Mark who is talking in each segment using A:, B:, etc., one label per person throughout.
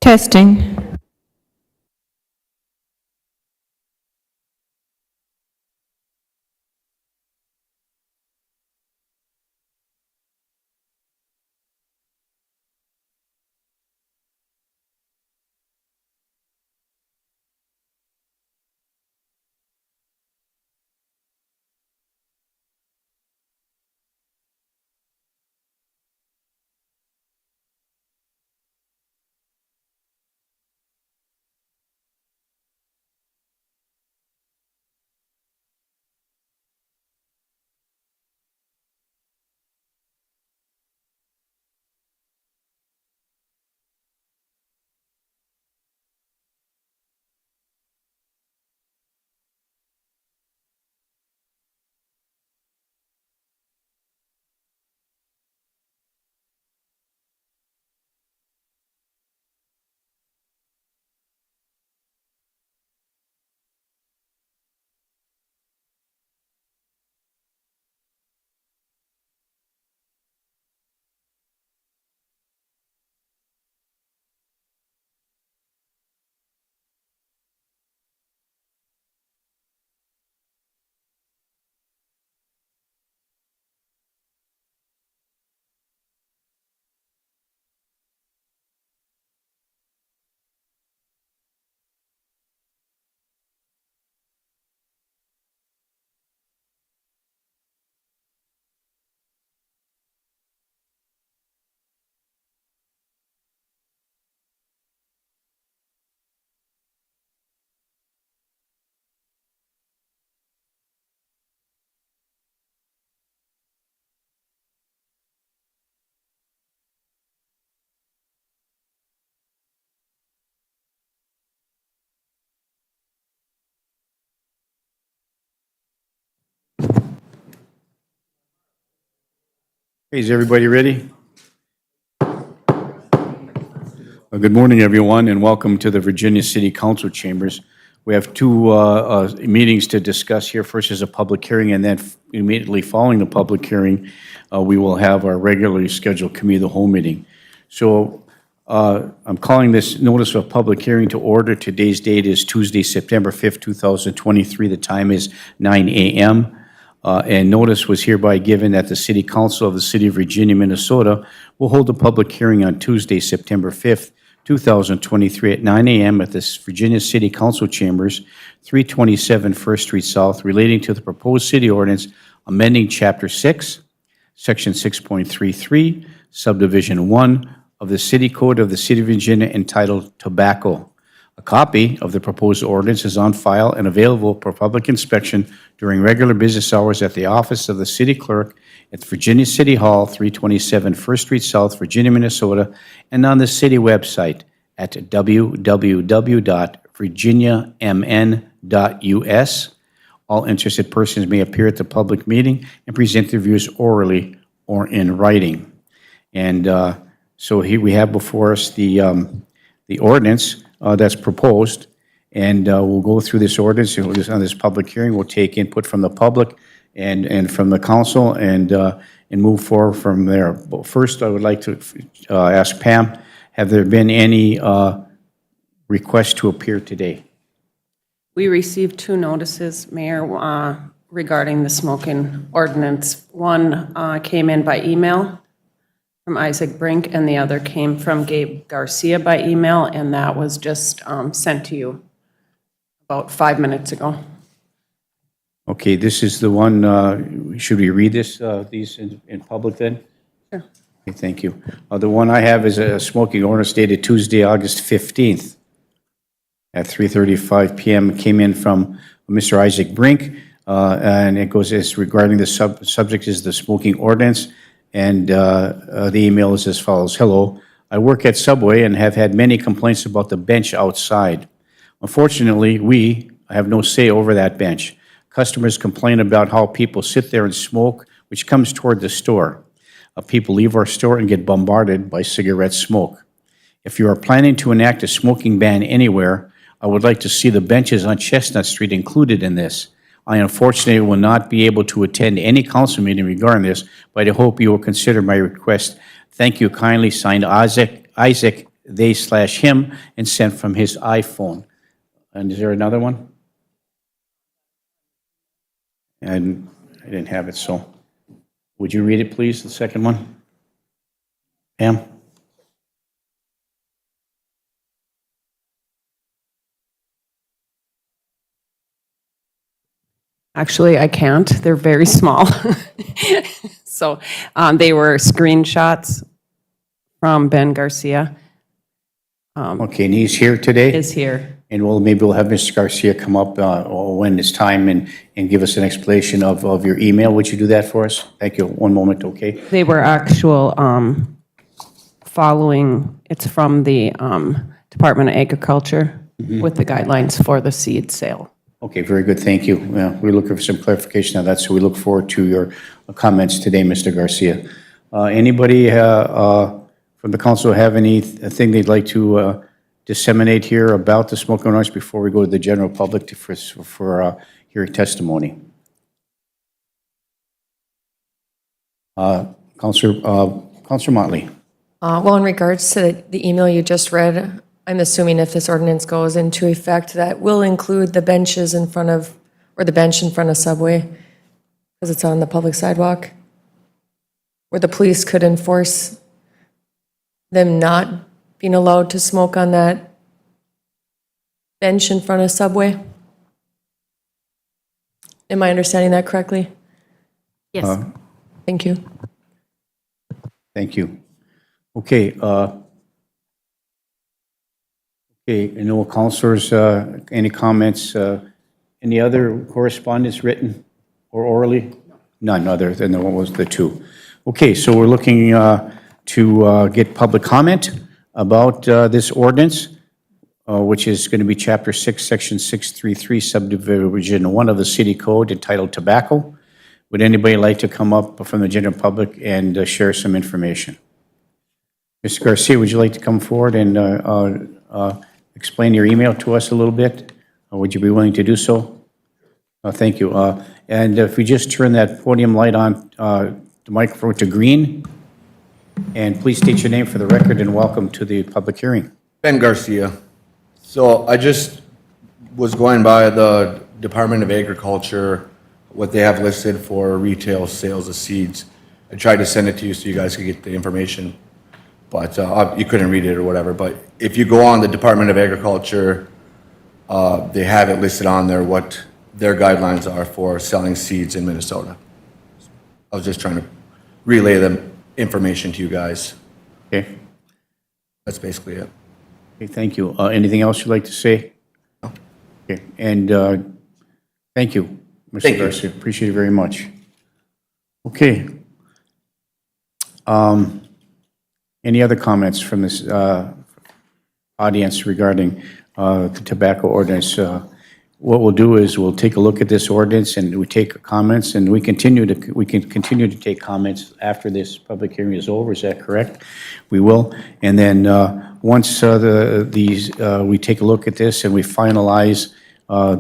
A: Testing.
B: Is everybody ready? Good morning, everyone, and welcome to the Virginia City Council Chambers. We have two meetings to discuss here. First is a public hearing, and then immediately following the public hearing, we will have our regularly scheduled committee of the whole meeting. So I'm calling this notice of public hearing to order. Today's date is Tuesday, September 5th, 2023. The time is 9 a.m. And notice was hereby given that the City Council of the City of Virginia, Minnesota will hold a public hearing on Tuesday, September 5th, 2023 at 9 a.m. at the Virginia City Council Chambers, 327 First Street South, relating to the proposed city ordinance amending Chapter 6, Section 6.33, Subdivision 1 of the City Code of the City of Virginia entitled Tobacco. A copy of the proposed ordinance is on file and available for public inspection during regular business hours at the office of the city clerk at Virginia City Hall, 327 First Street South, Virginia, Minnesota, and on the city website at www.virginiamn.us. All interested persons may appear at the public meeting and present their views orally or in writing. And so here we have before us the ordinance that's proposed, and we'll go through this ordinance on this public hearing. We'll take input from the public and from the council and move forward from there. But first, I would like to ask Pam, have there been any requests to appear today?
C: We received two notices, Mayor, regarding the smoking ordinance. One came in by email from Isaac Brink, and the other came from Gabe Garcia by email, and that was just sent to you about 5 minutes ago.
B: Okay, this is the one, should we read these in public then?
C: Sure.
B: Okay, thank you. The one I have is a smoking ordinance dated Tuesday, August 15th at 3:35 p.m. It came in from Mr. Isaac Brink, and it goes as regarding the subject is the smoking ordinance. And the email is as follows. Hello, I work at Subway and have had many complaints about the bench outside. Unfortunately, we have no say over that bench. Customers complain about how people sit there and smoke, which comes toward the store. People leave our store and get bombarded by cigarette smoke. If you are planning to enact a smoking ban anywhere, I would like to see the benches on Chestnut Street included in this. I unfortunately will not be able to attend any council meeting regarding this, but I hope you will consider my request. Thank you kindly. Signed, Isaac they/him and sent from his iPhone. And is there another one? And I didn't have it, so would you read it, please, the second one? Pam?
C: Actually, I can't. They're very small. So they were screenshots from Ben Garcia
B: Okay, and he's here today?
C: is here.
B: And maybe we'll have Mr. Garcia come up when it's time and give us an explanation of your email. Would you do that for us? Thank you. One moment, okay?
C: They were actual following, it's from the Department of Agriculture with the guidelines for the seed sale.
B: Okay, very good. Thank you. We're looking for some clarification on that, so we look forward to your comments today, Mr. Garcia. Anybody from the council have anything they'd like to disseminate here about the smoking ordinance before we go to the general public for hearing testimony? Councilor Motley.
A: Well, in regards to the email you just read, I'm assuming if this ordinance goes into effect, that will include the benches in front of, or the bench in front of Subway, because it's on the public sidewalk, where the police could enforce them not being allowed to smoke on that bench in front of Subway. Am I understanding that correctly?
C: Yes.
A: Thank you.
B: Thank you. Okay. Okay, no councilors, any comments? Any other correspondence written or orally? None other than what was the two. Okay, so we're looking to get public comment about this ordinance, which is going to be Chapter 6, Section 633, Subdivision 1 of the City Code entitled Tobacco. Would anybody like to come up from the general public and share some information? Mr. Garcia, would you like to come forward and explain your email to us a little bit? Would you be willing to do so? Thank you. And if we just turn that podium light on, the microphone to green, and please state your name for the record and welcome to the public hearing.
D: Ben Garcia. So I just was going by the Department of Agriculture, what they have listed for retail sales of seeds. I tried to send it to you so you guys could get the information, but you couldn't read it or whatever. But if you go on the Department of Agriculture, they have it listed on there what their guidelines are for selling seeds in Minnesota. I was just trying to relay the information to you guys.
B: Okay.
D: That's basically it.
B: Okay, thank you. Anything else you'd like to say?
D: No.
B: Okay, and thank you, Mr.
D: Thank you.
B: Garcia. Appreciate it very much. Okay. Any other comments from this audience regarding the tobacco ordinance? What we'll do is we'll take a look at this ordinance and we take comments, and we can continue to take comments after this public hearing is over. Is that correct? We will. And then once we take a look at this and we finalize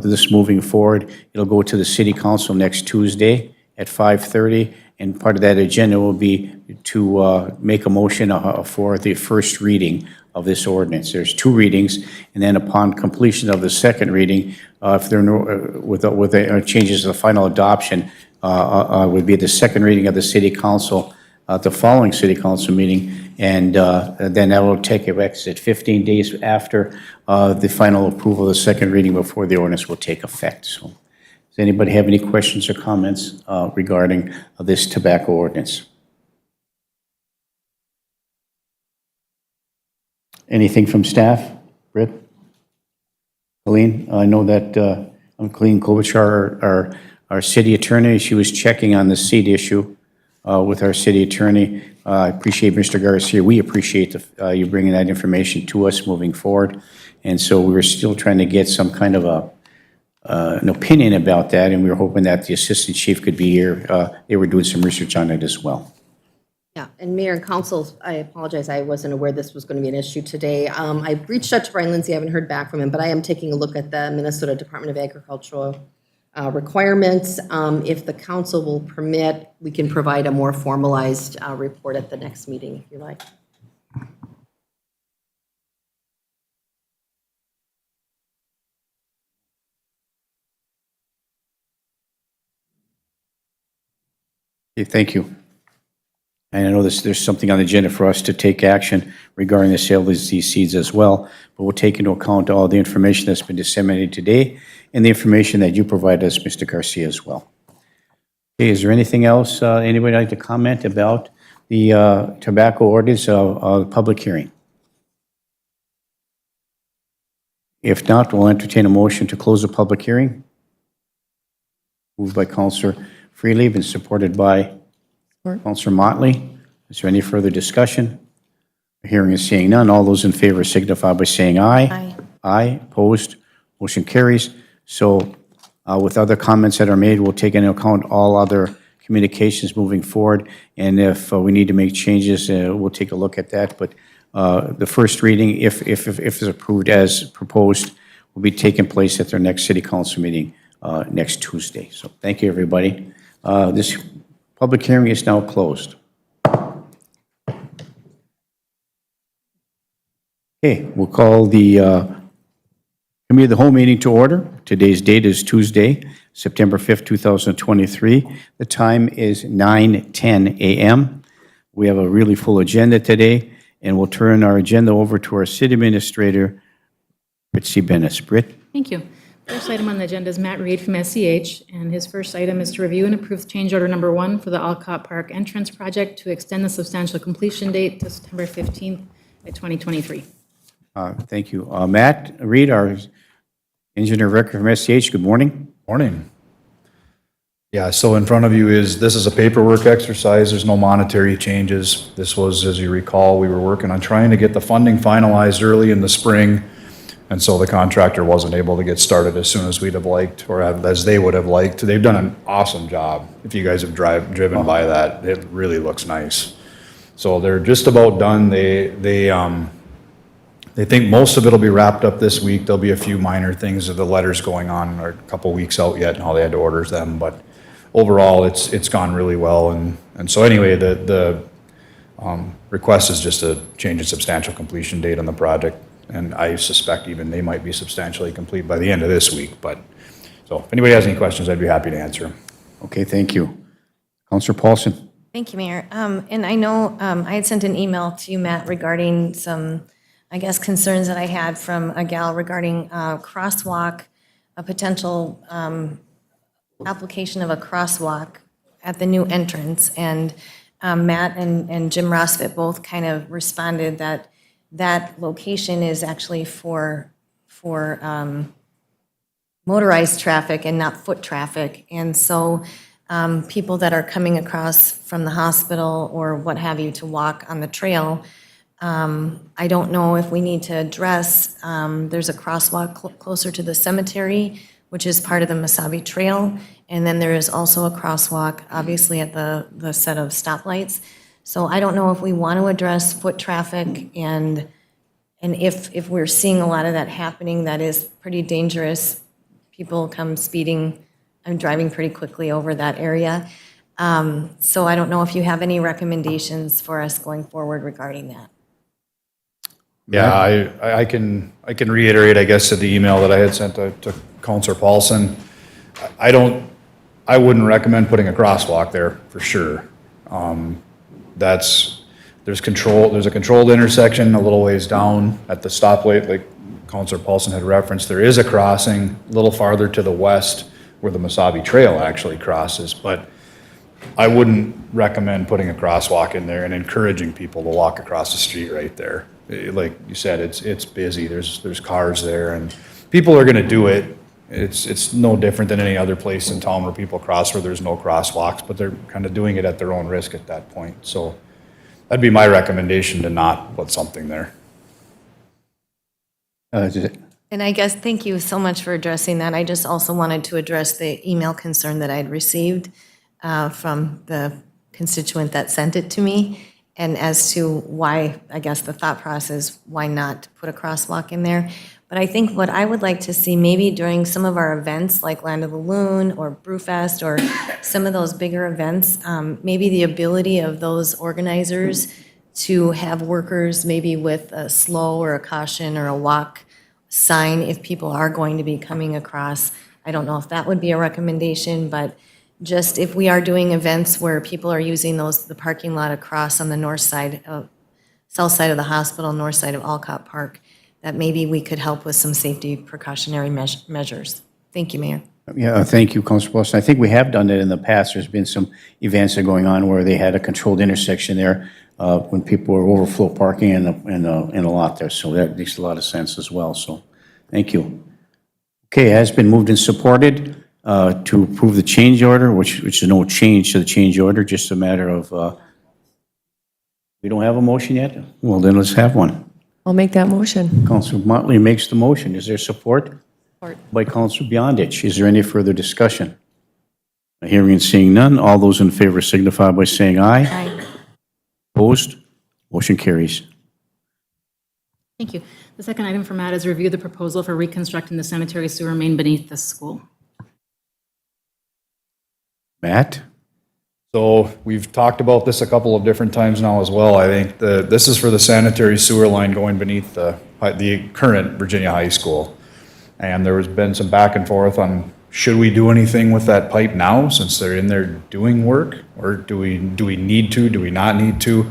B: this moving forward, it'll go to the City Council next Tuesday at 5:30, and part of that agenda will be to make a motion for the first reading of this ordinance. There's two readings, and then upon completion of the second reading, if there are no, with the changes to the final adoption, would be the second reading of the City Council, the following City Council meeting, and then that will take effect at 15 days after the final approval of the second reading before the ordinance will take effect. So, does anybody have any questions or comments regarding this tobacco ordinance? Anything from staff? Britt? Colleen? I know that Colleen Klobuchar, our city attorney, she was checking on the seed issue with our city attorney. I appreciate Mr. Garcia. We appreciate you bringing that information to us moving forward. And so we were still trying to get some kind of an opinion about that, and we were hoping that the assistant chief could be here. They were doing some research on it as well.
E: Yeah, and Mayor and Council, I apologize, I wasn't aware this was going to be an issue today. I reached out to Brian Lindsay, I haven't heard back from him, but I am taking a look at the Minnesota Department of Agricultural requirements. If the council will permit, we can provide a more formalized report at the next meeting, if you like.
B: Okay, thank you. And I know there's something on the agenda for us to take action regarding the sale of these seeds as well, but we'll take into account all the information that's been disseminated today and the information that you provided us, Mr. Garcia, as well. Okay, is there anything else, anybody like to comment about the tobacco ordinance public hearing? If not, we'll entertain a motion to close the public hearing. Moved by Counselor Freelieve and supported by Counselor Motley. Is there any further discussion? Hearing and seeing none. All those in favor signify by saying aye.
E: Aye.
B: Aye. Opposed? Motion carries. So with other comments that are made, we'll take into account all other communications moving forward. And if we need to make changes, we'll take a look at that. But the first reading, if it's approved as proposed, will be taking place at their next city council meeting next Tuesday. So thank you, everybody. This public hearing is now closed. Okay, we'll call the Committee of the Whole meeting to order. Today's date is Tuesday, September 5th, 2023. The time is 9:10 a.m. We have a really full agenda today, and we'll turn our agenda over to our City Administrator, Britzy Bennis. Britt?
F: Thank you. First item on the agenda is Matt Reed from SCH, and his first item is to review and approve change order number 1 for the Alcott Park entrance project to extend the substantial completion date to September 15th, 2023.
B: Thank you. Matt Reed, our Engineer of Record from SCH, good morning.
G: Morning. Yeah, so in front of you this is a paperwork exercise. There's no monetary changes. This was, as you recall, we were working on trying to get the funding finalized early in the spring. And so the contractor wasn't able to get started as soon as we'd have liked, or as they would have liked. They've done an awesome job. If you guys have driven by that, it really looks nice. So they're just about done. They think most of it'll be wrapped up this week. There'll be a few minor things of the letters going on, or a couple weeks out yet, and how they had to order them. But overall, it's gone really well. And so anyway, the request is just a change in substantial completion date on the project. And I suspect even they might be substantially complete by the end of this week. But so if anybody has any questions, I'd be happy to answer.
B: Okay, thank you. Councilor Paulson.
H: Thank you, Mayor. And I know I had sent an email to you, Matt, regarding some, I guess, concerns that I had from a gal regarding crosswalk, a potential application of a crosswalk at the new entrance. And Matt and Jim Rosfit both kind of responded that that location is actually for motorized traffic and not foot traffic. And so people that are coming across from the hospital or what have you to walk on the trail, I don't know if we need to address, there's a crosswalk closer to the cemetery, which is part of the Mesabi Trail. And then there is also a crosswalk, obviously, at the set of stoplights. So I don't know if we want to address foot traffic, and if we're seeing a lot of that happening, that is pretty dangerous. People come speeding, I'm driving pretty quickly over that area. So I don't know if you have any recommendations for us going forward regarding that.
G: Yeah, I can reiterate, I guess, to the email that I had sent to Counselor Paulson. I wouldn't recommend putting a crosswalk there for sure. There's a controlled intersection a little ways down at the stoplight, like Counselor Paulson had referenced. There is a crossing a little farther to the west where the Mesabi Trail actually crosses, but I wouldn't recommend putting a crosswalk in there and encouraging people to walk across the street right there. Like you said, it's busy, there's cars there, and people are gonna do it. It's no different than any other place in town where people cross where there's no crosswalks, but they're kind of doing it at their own risk at that point. So that'd be my recommendation, to not put something there.
H: And I guess, thank you so much for addressing that. I just also wanted to address the email concern that I'd received from the constituent that sent it to me, and as to why, I guess the thought process, why not put a crosswalk in there. But I think what I would like to see, maybe during some of our events like Land of the Loon or Brewfest or some of those bigger events, maybe the ability of those organizers to have workers maybe with a slow or a caution or a walk sign if people are going to be coming across. I don't know if that would be a recommendation, but just if we are doing events where people are using the parking lot across on the north side of, south side of the hospital, north side of Alcott Park, that maybe we could help with some safety precautionary measures. Thank you, Mayor.
B: Yeah, thank you, Councilor Paulson. I think we have done that in the past. There's been some events that are going on where they had a controlled intersection there when people were overflow parking in a lot there. So that makes a lot of sense as well. So thank you. Okay, it has been moved and supported to approve the change order, which is no change to the change order, just a matter of, we don't have a motion yet? Well, then let's have one.
A: I'll make that motion.
B: Councilor Motley makes the motion. Is there support? Support. By Councilor Beyondich. Is there any further discussion? Hearing and seeing none, all those in favor signify by saying aye.
H: Aye.
B: Opposed? Motion carries.
F: Thank you. The second item for Matt is review the proposal for reconstructing the sanitary sewer main beneath the school.
B: Matt?
G: So we've talked about this a couple of different times now as well. I think this is for the sanitary sewer line going beneath the current Virginia High School. And there has been some back and forth on, should we do anything with that pipe now since they're in there doing work? Or do we need to, do we not need to?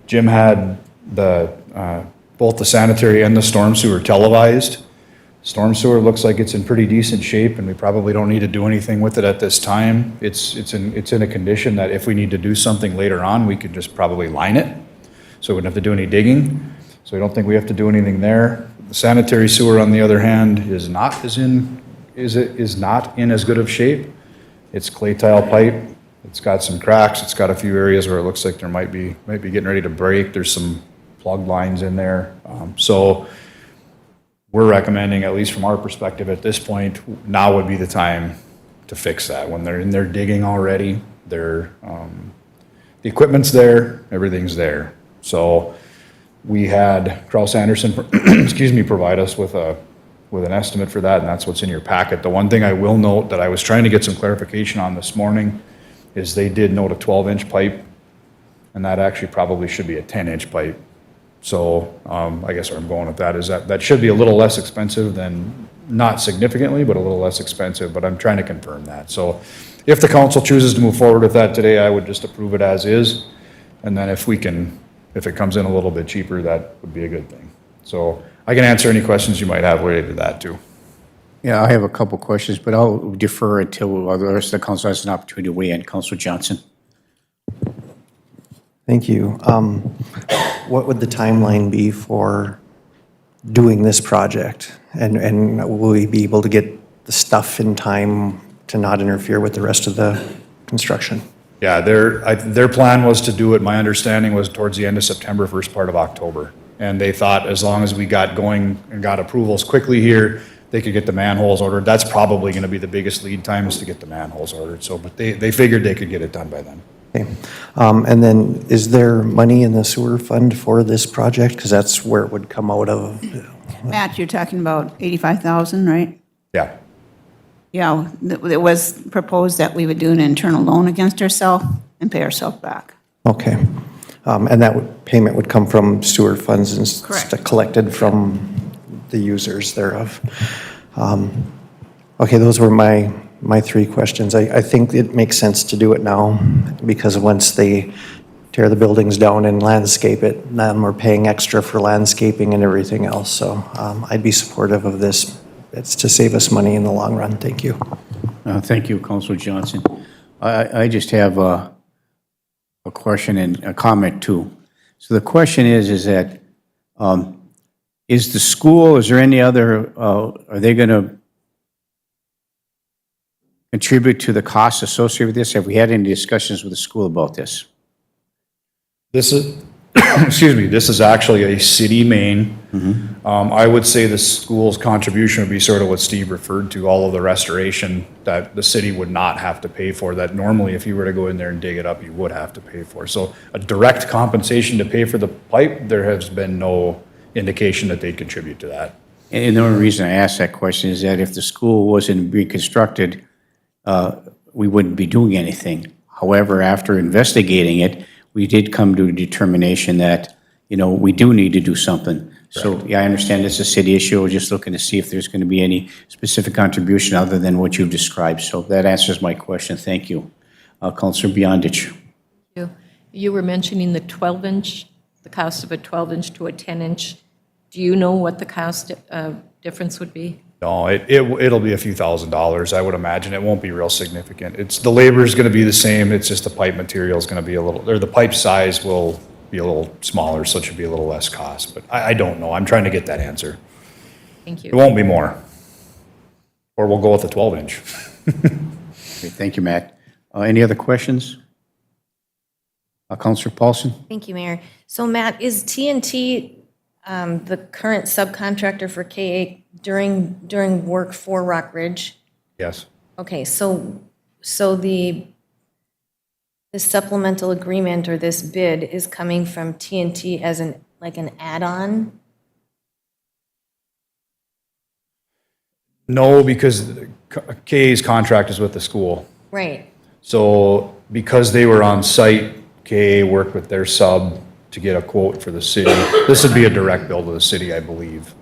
G: Jim had both the sanitary and the storm sewer televised. Storm sewer looks like it's in pretty decent shape and we probably don't need to do anything with it at this time. It's in a condition that if we need to do something later on, we could just probably line it. So we wouldn't have to do any digging. So I don't think we have to do anything there. The sanitary sewer, on the other hand, is not in as good of shape. It's clay tile pipe. It's got some cracks. It's got a few areas where it looks like there might be getting ready to break. There's some plug lines in there. So we're recommending, at least from our perspective at this point, now would be the time to fix that. When they're in there digging already, the equipment's there, everything's there. So we had Kraus Anderson, provide us with an estimate for that, and that's what's in your packet. The one thing I will note that I was trying to get some clarification on this morning is they did note a 12-inch pipe, and that actually probably should be a 10-inch pipe. So I guess where I'm going with that is that should be a little less expensive than, not significantly, but a little less expensive, but I'm trying to confirm that. So if the council chooses to move forward with that today, I would just approve it as is. And then if it comes in a little bit cheaper, that would be a good thing. So I can answer any questions you might have related to that too.
B: Yeah, I have a couple questions, but I'll defer until the rest of the council has an opportunity to weigh in. Councilor Johnson.
I: Thank you. What would the timeline be for doing this project? And will we be able to get the stuff in time to not interfere with the rest of the construction?
G: Yeah, their plan was to do it, my understanding was towards the end of September, first part of October. And they thought as long as we got going and got approvals quickly here, they could get the manholes ordered. That's probably gonna be the biggest lead time is to get the manholes ordered. So, but they figured they could get it done by then.
I: Okay. And then is there money in the sewer fund for this project? Because that's where it would come out of.
J: Matt, you're talking about 85,000, right?
G: Yeah.
J: Yeah, it was proposed that we would do an internal loan against ourselves and pay ourselves back.
I: Okay. And that payment would come from sewer funds and
J: Correct.
I: collected from the users thereof. Okay, those were my three questions. I think it makes sense to do it now because once they tear the buildings down and landscape it, then we're paying extra for landscaping and everything else. So I'd be supportive of this. It's to save us money in the long run. Thank you.
B: Thank you, Councilor Johnson. I just have a question and a comment too. So the question is that, is the school, is there any other, are they going to contribute to the costs associated with this? Have we had any discussions with the school about this?
G: This is, excuse me, this is actually a city main. I would say the school's contribution would be sort of what Steve referred to, all of the restoration that the city would not have to pay for, that normally if you were to go in there and dig it up, you would have to pay for. So a direct compensation to pay for the pipe, there has been no indication that they'd contribute to that.
B: And the only reason I ask that question is that if the school wasn't reconstructed, we wouldn't be doing anything. However, after investigating it, we did come to a determination that, we do need to do something. So, yeah, I understand it's a city issue. We're just looking to see if there's going to be any specific contribution other than what you've described. So that answers my question. Thank you. Counselor Beyondich.
K: You were mentioning the 12-inch, the cost of a 12-inch to a 10-inch. Do you know what the cost difference would be?
G: No, it'll be a few $1,000s, I would imagine. It won't be real significant. The labor is gonna be the same, it's just the pipe material is gonna be the pipe size will be a little smaller, so it should be a little less cost. But I don't know, I'm trying to get that answer.
K: Thank
G: It
K: you.
G: won't be more. Or we'll go with the 12-inch.
B: Okay, thank you, Matt. Any other questions? Counselor Paulson?
H: Thank you, Mayor. So Matt, is TNT the current subcontractor for KA during work for Rock Ridge?
G: Yes.
H: Okay, so the supplemental agreement or this bid is coming from TNT as an add-on?
G: No, because KA's contract is with the school.
H: Right.
G: So because they were on site, KA worked with their sub to get a quote for the city. This would be a direct bill to the city, I believe.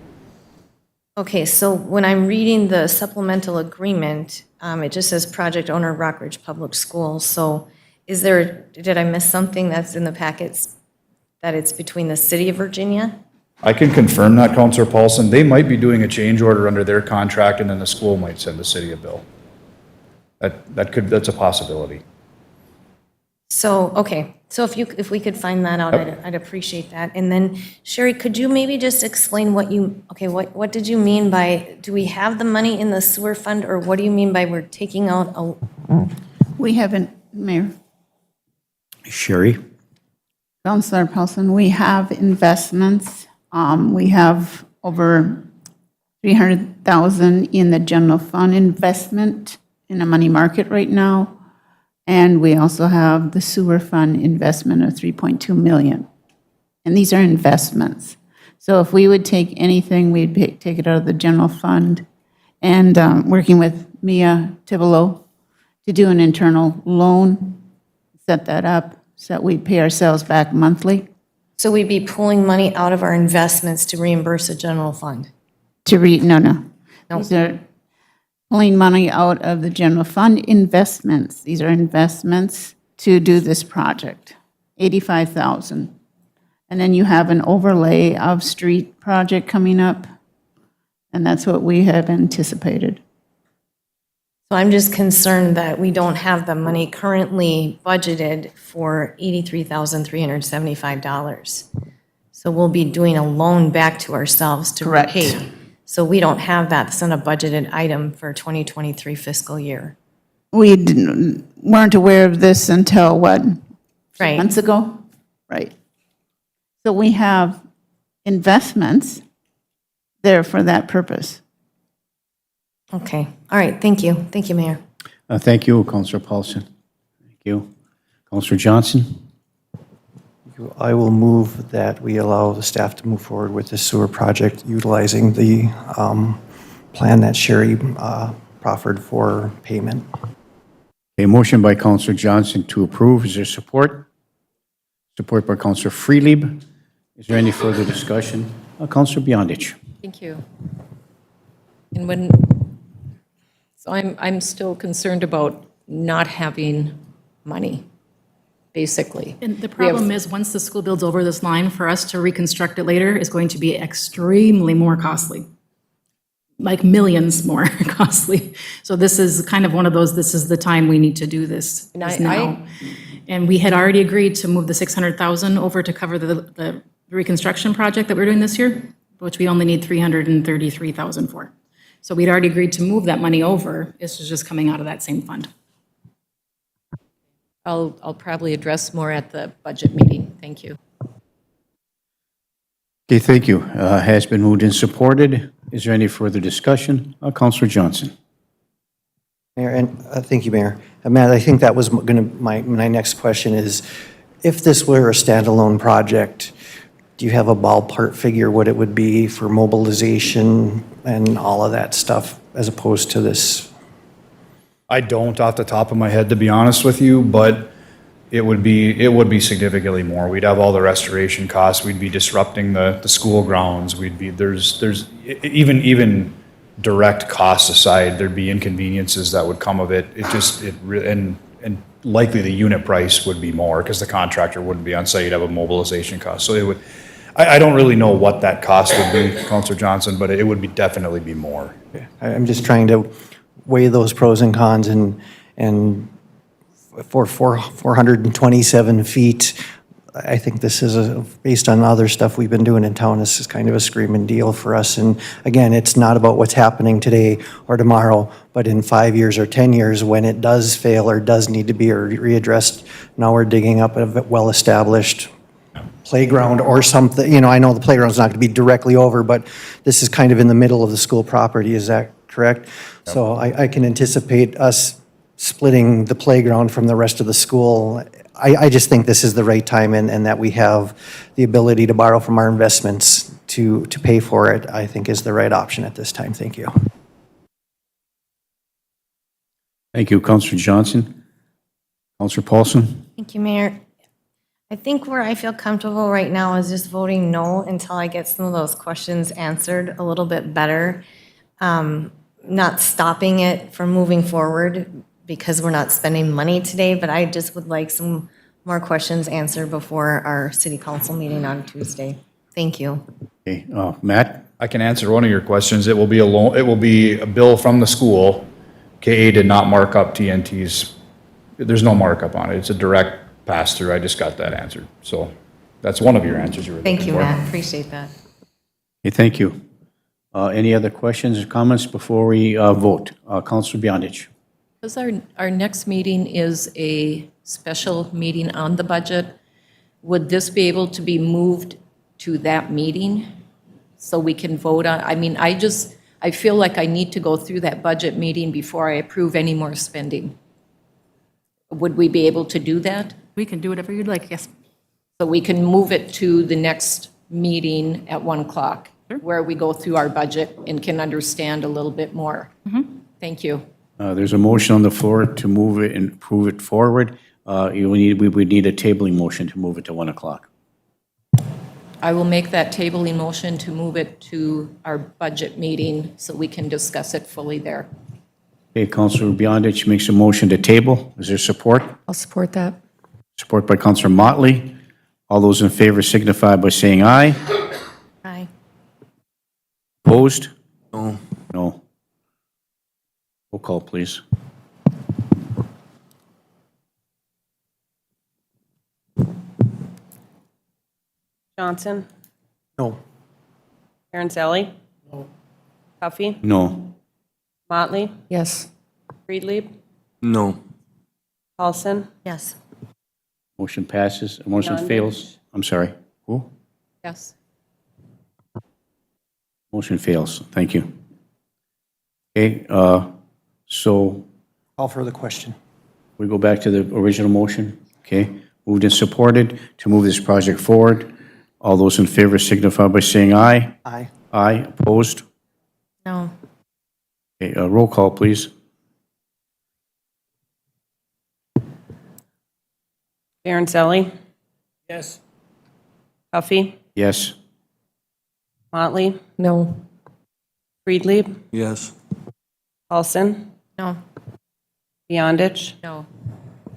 H: Okay, so when I'm reading the supplemental agreement, it just says project owner Rockridge Public Schools. So did I miss something that's in the packets that it's between the city of Virginia?
G: I can confirm that, Counselor Paulson. They might be doing a change order under their contract, and then the school might send the city a bill. That's a possibility.
H: So, okay, so if we could find that out, I'd appreciate that. And then Sherry, could you maybe just explain what did you mean by, do we have the money in the sewer fund, or what do you mean by we're taking out
J: We haven't, Mayor,
B: Sherry?
J: Councilor Paulson, we have investments. We have over 300,000 in the general fund investment in a money market right now. And we also have the sewer fund investment of 3.2 million. And these are investments. So if we would take anything, we'd take it out of the general fund. And working with Mia Tibolo to do an internal loan, set that up so that we'd pay ourselves back monthly.
H: So we'd be pulling money out of our investments to reimburse the general fund?
J: No. These are pulling money out of the general fund investments. These are investments to do this project, 85,000. And then you have an overlay of street project coming up, and that's what we have anticipated.
H: So I'm just concerned that we don't have the money currently budgeted for $83,375. So we'll be doing a loan back to ourselves to
J: Correct.
H: repay. So we don't have that. That's not a budgeted item for 2023 fiscal year.
J: We weren't aware of this until, what,
H: Right.
J: months ago? Right. So we have investments there for that purpose.
H: Okay, all right, thank you. Thank you, Mayor.
B: Thank you, Counselor Paulson. Thank you. Counselor Johnson?
I: I will move that we allow the staff to move forward with this sewer project utilizing the plan that Sherry proffered for payment.
B: A motion by Counselor Johnson to approve. Is there support? Support by Counselor Freelieb. Is there any further discussion? Counselor Beyondich.
K: Thank you. And so I'm still concerned about not having money, basically.
F: And the problem is, once the school builds over this line, for us to reconstruct it later is going to be extremely more costly. Like millions more costly. So this is kind of one of those, this is the time we need to do this,
K: And
F: is now. And we had already agreed to move the 600,000 over to cover the reconstruction project that we're doing this year, which we only need 333,000 for. So we'd already agreed to move that money over. This is just coming out of that same fund.
K: I'll probably address more at the budget meeting. Thank you.
B: Okay, thank you. Has been moved and supported. Is there any further discussion? Counselor Johnson.
I: Mayor, and thank you, Mayor. Matt, I think that was going to, my next question is, if this were a standalone project, do you have a ballpark figure what it would be for mobilization and all of that stuff as opposed to this?
G: I don't off the top of my head, to be honest with you, but it would be significantly more. We'd have all the restoration costs, we'd be disrupting the school grounds, there's even direct costs aside, there'd be inconveniences that would come of it. And likely the unit price would be more, because the contractor wouldn't be on site, you'd have a mobilization cost. So it would, I don't really know what that cost would be, Counselor Johnson, but it would definitely be more.
I: I'm just trying to weigh those pros and cons, and for 427 feet, I think this is, based on other stuff we've been doing in town, this is kind of a screaming deal for us. And again, it's not about what's happening today or tomorrow, but in 5 years or 10 years, when it does fail or does need to be readdressed, now we're digging up a well-established playground or something. You know, I know the playground's not going to be directly over, but this is kind of in the middle of the school property, is that correct? Yep. So I can anticipate us splitting the playground from the rest of the school. I just think this is the right time, and that we have the ability to borrow from our investments to pay for it, I think is the right option at this time. Thank you.
B: Thank you, Counselor Johnson. Counselor Paulson?
H: Thank you, Mayor. I think where I feel comfortable right now is just voting no until I get some of those questions answered a little bit better. Not stopping it from moving forward because we're not spending money today, but I just would like some more questions answered before our city council meeting on Tuesday. Thank you.
B: Okay, Matt?
G: I can answer one of your questions. It will be a bill from the school. KA did not mark up TNT's, there's no markup on it. It's a direct pass-through. I just got that answered. So that's one of your answers you were looking for.
H: Thank you, Matt. Appreciate that.
B: Okay, thank you. Any other questions or comments before we vote? Counselor Beyondich?
K: Because our next meeting is a special meeting on the budget, would this be able to be moved to that meeting so we can vote on? I mean, I feel like I need to go through that budget meeting before I approve any more spending. Would we be able to do that?
F: We can do whatever you'd like, yes.
K: So we can move it to the next meeting at 1 o'clock, where we go through our budget and can understand a little bit more. Thank you.
B: There's a motion on the floor to move it and prove it forward. We would need a tabling motion to move it to 1 o'clock.
K: I will make that tabling motion to move it to our budget meeting so we can discuss it fully there.
B: Okay, Counselor Beyondich makes a motion to table. Is there support?
A: I'll support that.
B: Support by Counselor Motley. All those in favor signify by saying aye.
H: Aye.
B: Opposed? No. No. Roll call, please.
C: Johnson?
I: No.
C: Aaron's-Ellie? No. Huffy?
B: No.
C: Motley?
A: Yes.
C: Friedlieb?
D: No.
C: Paulson?
H: Yes.
B: Motion passes. Motion
C: Beyondich.
B: fails. I'm sorry. Who?
K: Yes.
B: Motion fails. Thank you. Okay, so
I: Call for the question.
B: we go back to the original motion. Okay, moved and supported to move this project forward. All those in favor signify by saying aye.
I: Aye.
B: Aye. Opposed?
H: No.
B: Okay, roll call, please.
C: Aaron's-Ellie? Yes. Huffy?
B: Yes.
C: Motley?
A: No.
C: Friedlieb?
D: Yes.
C: Paulson?
H: No.
C: Beyondich?
K: No.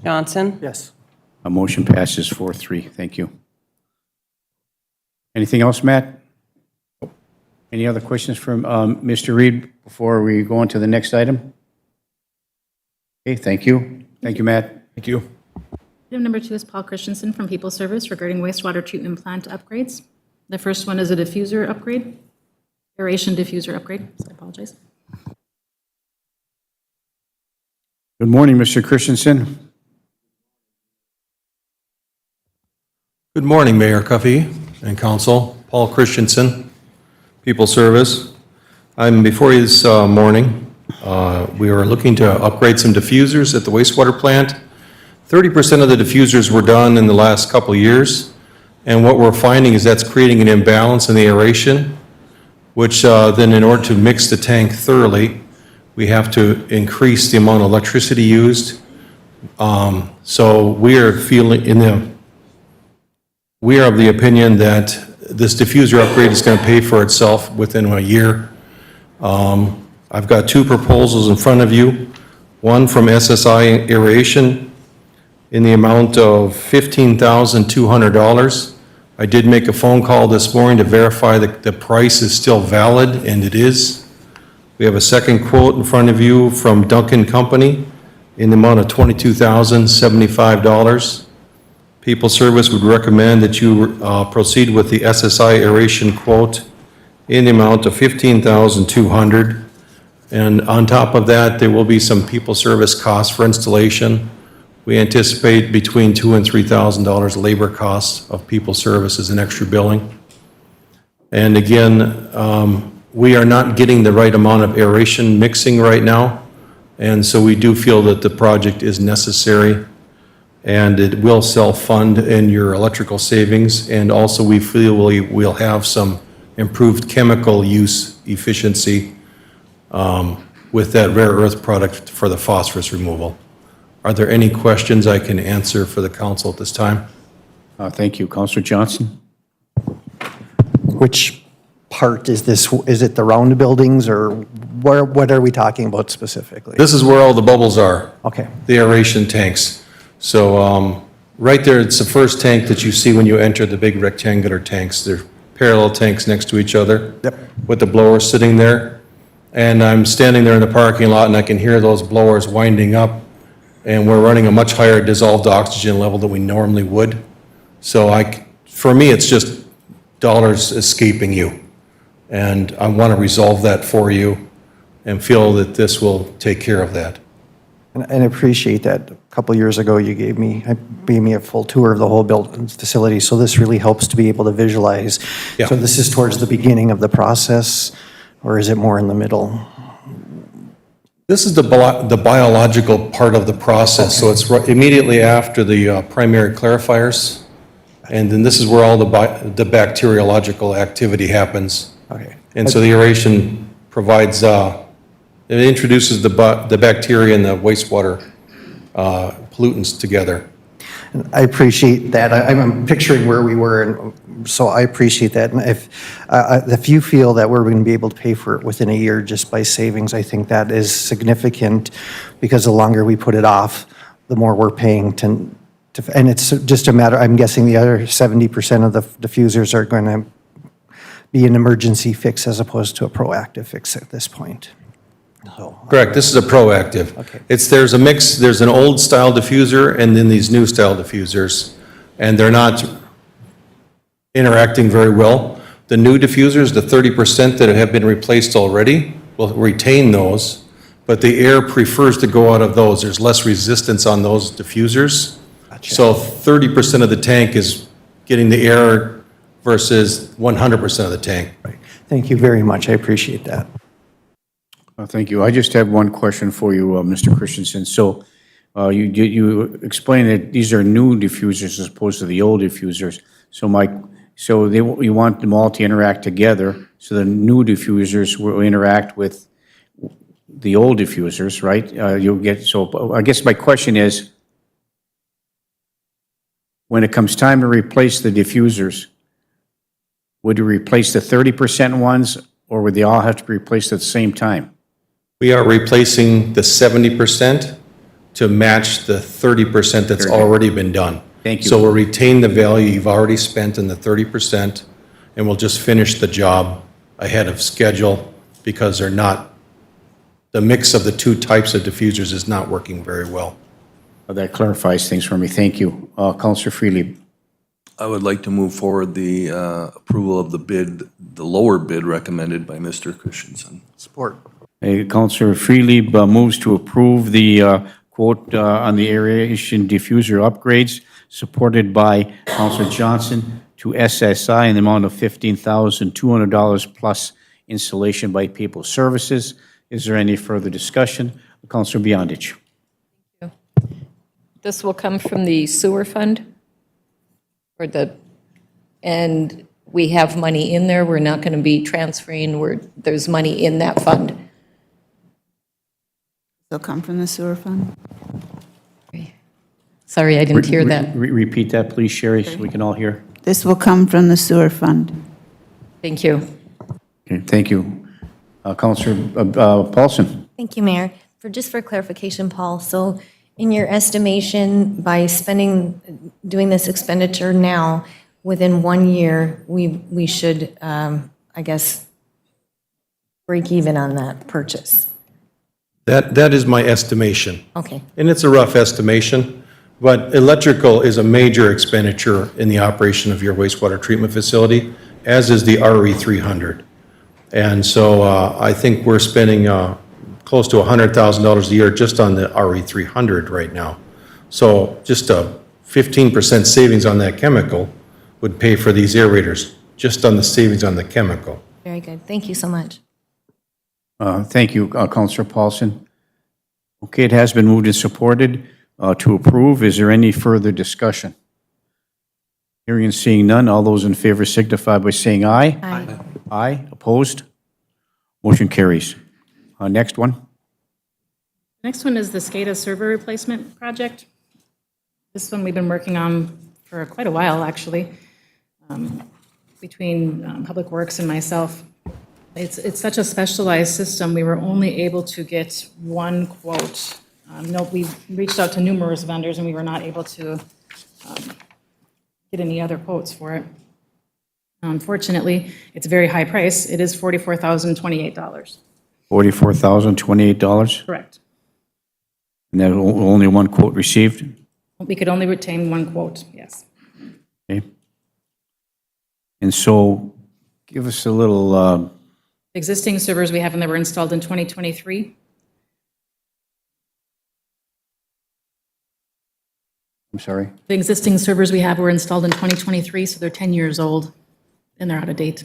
C: Johnson?
I: Yes.
B: A motion passes 4-3. Thank you. Anything else, Matt? Any other questions from Mr. Reed before we go on to the next item? Okay, thank you. Thank you, Matt.
G: Thank you.
F: Item number 2 is Paul Christensen from People Service regarding wastewater treatment plant upgrades. The first one is a diffuser upgrade, aeration diffuser upgrade. So I apologize.
B: Good morning, Mr. Christensen.
L: Good morning, Mayor Cuffey and Council. Paul Christensen, People Service. I'm before you this morning. We are looking to upgrade some diffusers at the wastewater plant. 30% of the diffusers were done in the last couple of years, and what we're finding is that's creating an imbalance in the aeration, which then in order to mix the tank thoroughly, we have to increase the amount of electricity used So we are we are of the opinion that this diffuser upgrade is going to pay for itself within a year. I've got two proposals in front of you. One from SSI Aeration in the amount of $15,200. I did make a phone call this morning to verify that the price is still valid, and it is. We have a second quote in front of you from Duncan Company in the amount of $22,075. People Service would recommend that you proceed with the SSI aeration quote in the amount of $15,200. And on top of that, there will be some People Service costs for installation. We anticipate between $2,000 and $3,000 labor costs of People Service as an extra billing. And again, we are not getting the right amount of aeration mixing right now, and so we do feel that the project is necessary, and it will self-fund in your electrical savings, and also we feel we'll have some improved chemical use efficiency with that rare earth product for the phosphorus removal. Are there any questions I can answer for the council at this time?
B: Thank you. Councilor Johnson?
I: Which part is this? Is it the round buildings, or what are we talking about specifically?
L: This is where all the bubbles are.
I: Okay.
L: The aeration tanks. So right there, it's the first tank that you see when you enter the big rectangular tanks. They're parallel tanks next to each other.
I: Yep.
L: With the blowers sitting there. And I'm standing there in the parking lot and I can hear those blowers winding up. And we're running a much higher dissolved oxygen level than we normally would. So for me, it's just dollars escaping you. And I want to resolve that for you and feel that this will take care of that.
I: And I appreciate that. A couple years ago, you gave me a full tour of the whole facility, so this really helps to be able to visualize.
L: Yeah.
I: So this is towards the beginning of the process, or is it more in the middle?
L: This is the biological part of the process, so it's immediately after the primary clarifiers, and then this is where all the bacteriological activity happens.
I: Okay.
L: And so the aeration provides, it introduces the bacteria and the wastewater pollutants together.
I: I appreciate that. I'm picturing where we were, and so I appreciate that. And if you feel that we're going to be able to pay for it within a year just by savings, I think that is significant, because the longer we put it off, the more we're paying to and it's just a matter, I'm guessing the other 70% of the diffusers are going to be an emergency fix as opposed to a proactive fix at this point. So,
L: Correct, this is a proactive.
I: Okay.
L: There's a mix, there's an old style diffuser and then these new style diffusers, and they're not interacting very well. The new diffusers, the 30% that have been replaced already, will retain those, but the air prefers to go out of those. There's less resistance on those diffusers.
I: Gotcha.
L: So 30% of the tank is getting the air versus 100% of the tank.
I: right. Thank you very much. I appreciate that.
B: Thank you. I just have one question for you, Mr. Christensen. So you explained that these are new diffusers as opposed to the old diffusers. So you want them all to interact together, so the new diffusers will interact with the old diffusers, right? So I guess my question is, when it comes time to replace the diffusers, would you replace the 30% ones, or would they all have to be replaced at the same time?
L: We are replacing the 70% to match the 30% that's already been done.
B: Thank you.
L: So we'll retain the value you've already spent in the 30%, and we'll just finish the job ahead of schedule, because the mix of the two types of diffusers is not working very well.
B: That clarifies things for me. Thank you. Councilor Freely.
M: I would like to move forward the approval of the lower bid recommended by Mr. Christensen.
I: Support.
B: Councilor Freely moves to approve the quote on the aeration diffuser upgrades, supported by Councilor Johnson, to SSI in the amount of $15,200 plus installation by People Services. Is there any further discussion? Councilor Beyondich.
K: This will come from the sewer fund? And we have money in there, we're not going to be transferring, there's money in that fund?
J: They'll come from the sewer fund?
K: Sorry, I didn't hear that.
B: Repeat that, please, Sherry, so we can all hear.
J: This will come from the sewer fund.
K: Thank you.
B: Okay, thank you. Counselor Paulson?
H: Thank you, Mayor. For clarification, Paul, so in your estimation, by doing this expenditure now, within 1 year, we should, I guess, break even on that purchase?
L: That is my estimation.
H: Okay.
L: And it's a rough estimation, but electrical is a major expenditure in the operation of your wastewater treatment facility, as is the RE 300. And so I think we're spending close to $100,000 a year just on the RE 300 right now. So just a 15% savings on that chemical would pay for these aerators, just on the savings on the chemical.
H: Very good. Thank you so much.
B: Thank you, Counselor Paulson. Okay, it has been moved and supported to approve. Is there any further discussion? Hearing and seeing none, all those in favor signify by saying aye.
H: Aye.
B: Aye, opposed? Motion carries. Next one.
F: Next one is the SCADA server replacement project. This one we've been working on for quite a while, actually, between Public Works and myself. It's such a specialized system, we were only able to get one quote. No, we reached out to numerous vendors, and we were not able to get any other quotes for it. Unfortunately, it's a very high price. It is $44,028.
B: $44,028?
F: Correct.
B: And then only one quote received?
F: We could only retain one quote, yes.
B: Okay. And so give us a little,
F: Existing servers we have, and they were installed in 2023.
B: I'm sorry?
F: The existing servers we have were installed in 2023, so they're 10 years old, and they're out of date.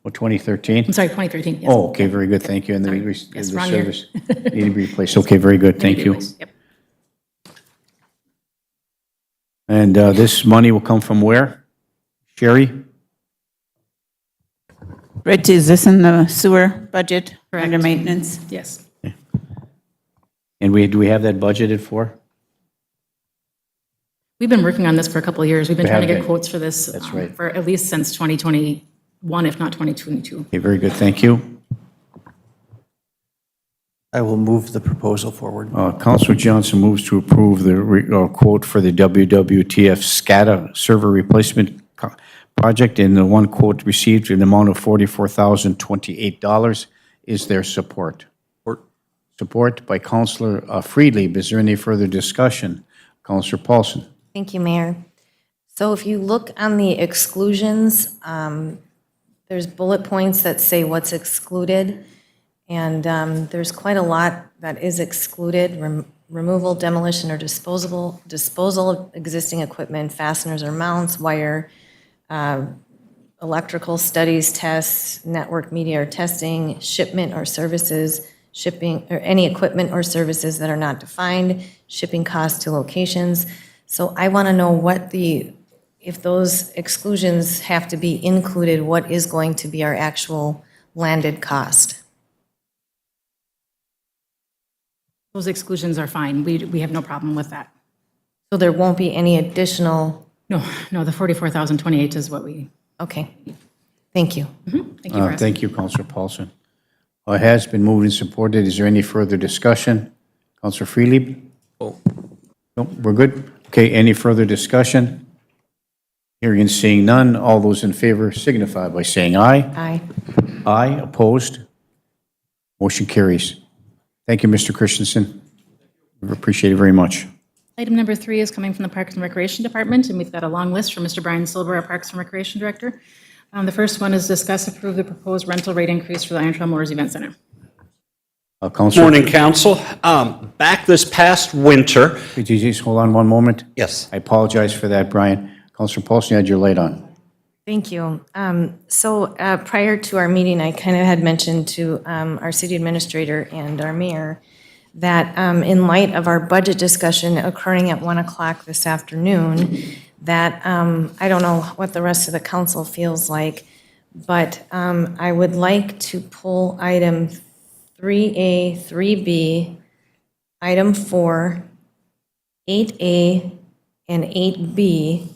B: Oh, 2013?
F: I'm sorry, 2013, yes.
B: Oh, okay, very good, thank you. And the
F: Sorry. Yes,
B: the
F: wrong year.
B: service need to be replaced. Okay, very good, thank you.
F: Yep.
B: And this money will come from where? Sherry?
J: Rich, is this in the sewer budget
F: Correct.
J: under maintenance?
F: Yes.
B: And do we have that budgeted for?
F: We've been working on this for a couple of years. We've been
B: We
F: trying to
B: have
F: get
B: been.
F: quotes for this
B: That's right.
F: for at least since 2021, if not 2022.
B: Okay, very good, thank you.
I: I will move the proposal forward.
B: Counselor Johnson moves to approve the quote for the WWTF SCADA server replacement project, and the one quote received in the amount of $44,028. Is there support?
M: Support.
B: Support by Counselor Friedlieb. Is there any further discussion? Counselor Paulson.
H: Thank you, Mayor. So if you look on the exclusions, there's bullet points that say what's excluded, and there's quite a lot that is excluded: removal, demolition, or disposal of existing equipment, fasteners or mounts, wire, electrical studies, tests, network media or testing, shipment or services, shipping, or any equipment or services that are not defined, shipping costs to locations. So I want to know if those exclusions have to be included, what is going to be our actual landed cost?
F: Those exclusions are fine. We have no problem with that.
H: So there won't be any additional,
F: No, the 44,028 is what we,
H: okay, thank you.
F: thank you for asking.
B: Thank you, Counselor Paulson. It has been moved and supported. Is there any further discussion? Counselor Friedlieb?
M: Oh.
B: No, we're good? Okay, any further discussion? Hearing and seeing none, all those in favor signify by saying aye.
H: Aye.
B: Aye, opposed? Motion carries. Thank you, Mr. Christensen. We appreciate it very much.
F: Item number 3 is coming from the Parks and Recreation Department, and we've got a long list from Mr. Brian Silver, our Parks and Recreation Director. The first one is discuss approve the proposed rental rate increase for the Iron Trail Motors Event Center.
B: Counselor.
N: Morning, council. Back this past winter,
B: Could you just hold on one moment?
N: yes,
B: I apologize for that, Brian. Counselor Paulson, you had your light on.
H: Thank you. So prior to our meeting, I kind of had mentioned to our city administrator and our mayor that in light of our budget discussion occurring at 1 o'clock this afternoon, that I don't know what the rest of the council feels like, but I would like to pull item 3A, 3B, item 4, 8A, and 8B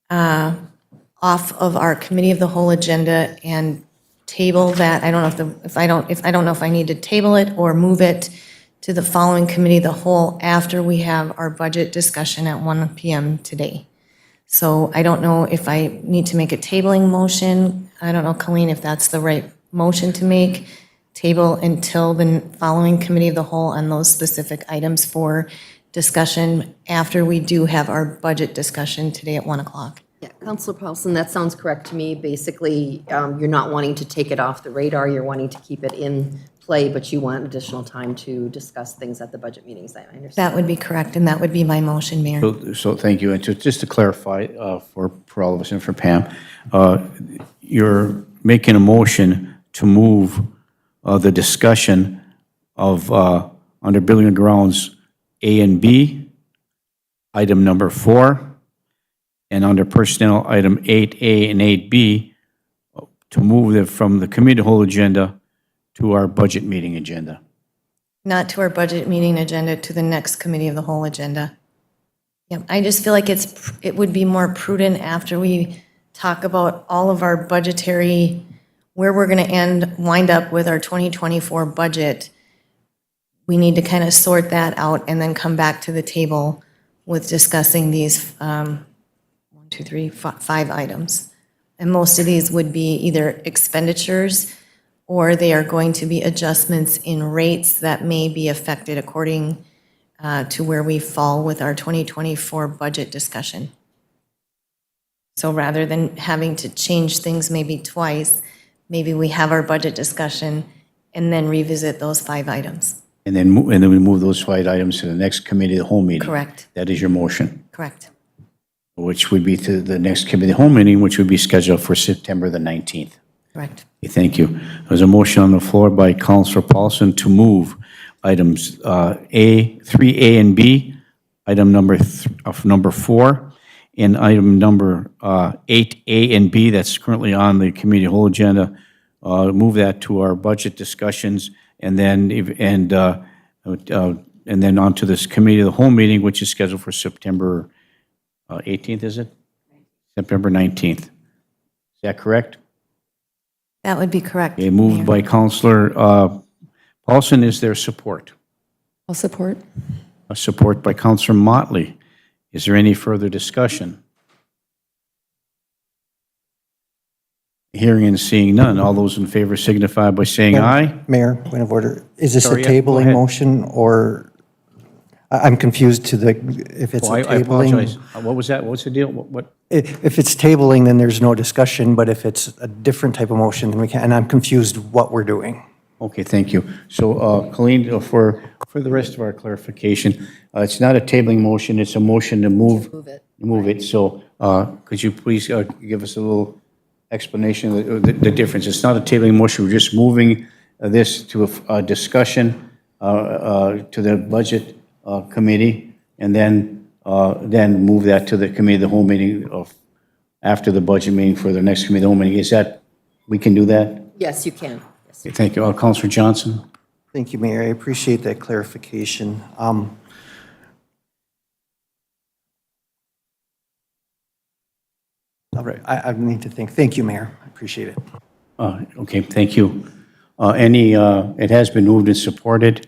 H: off of our committee of the whole agenda and table that. I don't know if I don't know if I need to table it or move it to the following committee of the whole after we have our budget discussion at 1 PM today. So I don't know if I need to make a tabling motion. I don't know, Colleen, if that's the right motion to make. Table until the following committee of the whole on those specific items for discussion after we do have our budget discussion today at 1 o'clock.
E: Yeah, Counselor Paulson, that sounds correct to me. Basically, you're not wanting to take it off the radar, you're wanting to keep it in play, but you want additional time to discuss things at the budget meetings, I understand.
H: That would be correct, and that would be my motion, Mayor.
B: So thank you. And just to clarify for all of us and for Pam, you're making a motion to move the discussion of under Building and Grounds A and B, item number 4, and under Personnel, item 8A and 8B, to move it from the committee of the whole agenda to our budget meeting agenda.
H: Not to our budget meeting agenda, to the next committee of the whole agenda. Yep, I just feel like it would be more prudent after we talk about all of our budgetary, where we're going to wind up with our 2024 budget. We need to kind of sort that out and then come back to the table with discussing these 5 items. And most of these would be either expenditures or they are going to be adjustments in rates that may be affected according to where we fall with our 2024 budget discussion. So rather than having to change things maybe twice, maybe we have our budget discussion and then revisit those 5 items.
B: And then we move those 5 items to the next committee of the whole meeting.
H: Correct.
B: That is your motion,
H: Correct.
B: which would be to the next committee of the whole meeting, which would be scheduled for September the 19th.
H: Correct.
B: Okay, thank you. There's a motion on the floor by Councilor Paulson to move items 3A and B, item number 4, and item number 8A and B that's currently on the committee whole agenda, move that to our budget discussions, and then on to this committee of the whole meeting, which is scheduled for September 18th, is it? September 19th. Is that correct?
H: That would be correct.
B: Okay, moved
H: Mayor.
B: by Councilor Paulson. Is there support?
A: I'll support.
B: A support by Councilor Motley. Is there any further discussion? Hearing and seeing none. All those in favor signify by saying aye.
I: Mayor, point of order. Is this a
B: Sorry, yeah, go
I: tabling
B: ahead.
I: motion or, I'm confused to if it's
B: Oh,
I: a
B: I
I: tabling.
B: apologize. What was that? What's the deal? What?
I: If it's tabling, then there's no discussion, but if it's a different type of motion, then we can, and I'm confused what we're doing.
B: Okay, thank you. So, Colleen, for the rest of our clarification, it's not a tabling motion, it's a motion to move. Move it. So, could you please give us a little explanation of the difference? It's not a tabling motion, we're just moving this to a discussion to the budget committee, and then move that to the committee of the whole meeting after the budget meeting for the next committee of the whole meeting. Is that, we can do that?
E: Yes, you can. Yes.
B: Okay, thank you. Councilor Johnson?
I: Thank you, Mayor. I appreciate that clarification. All right, I need to think. Thank you, Mayor. I appreciate it.
B: Okay, thank you. It has been moved and supported.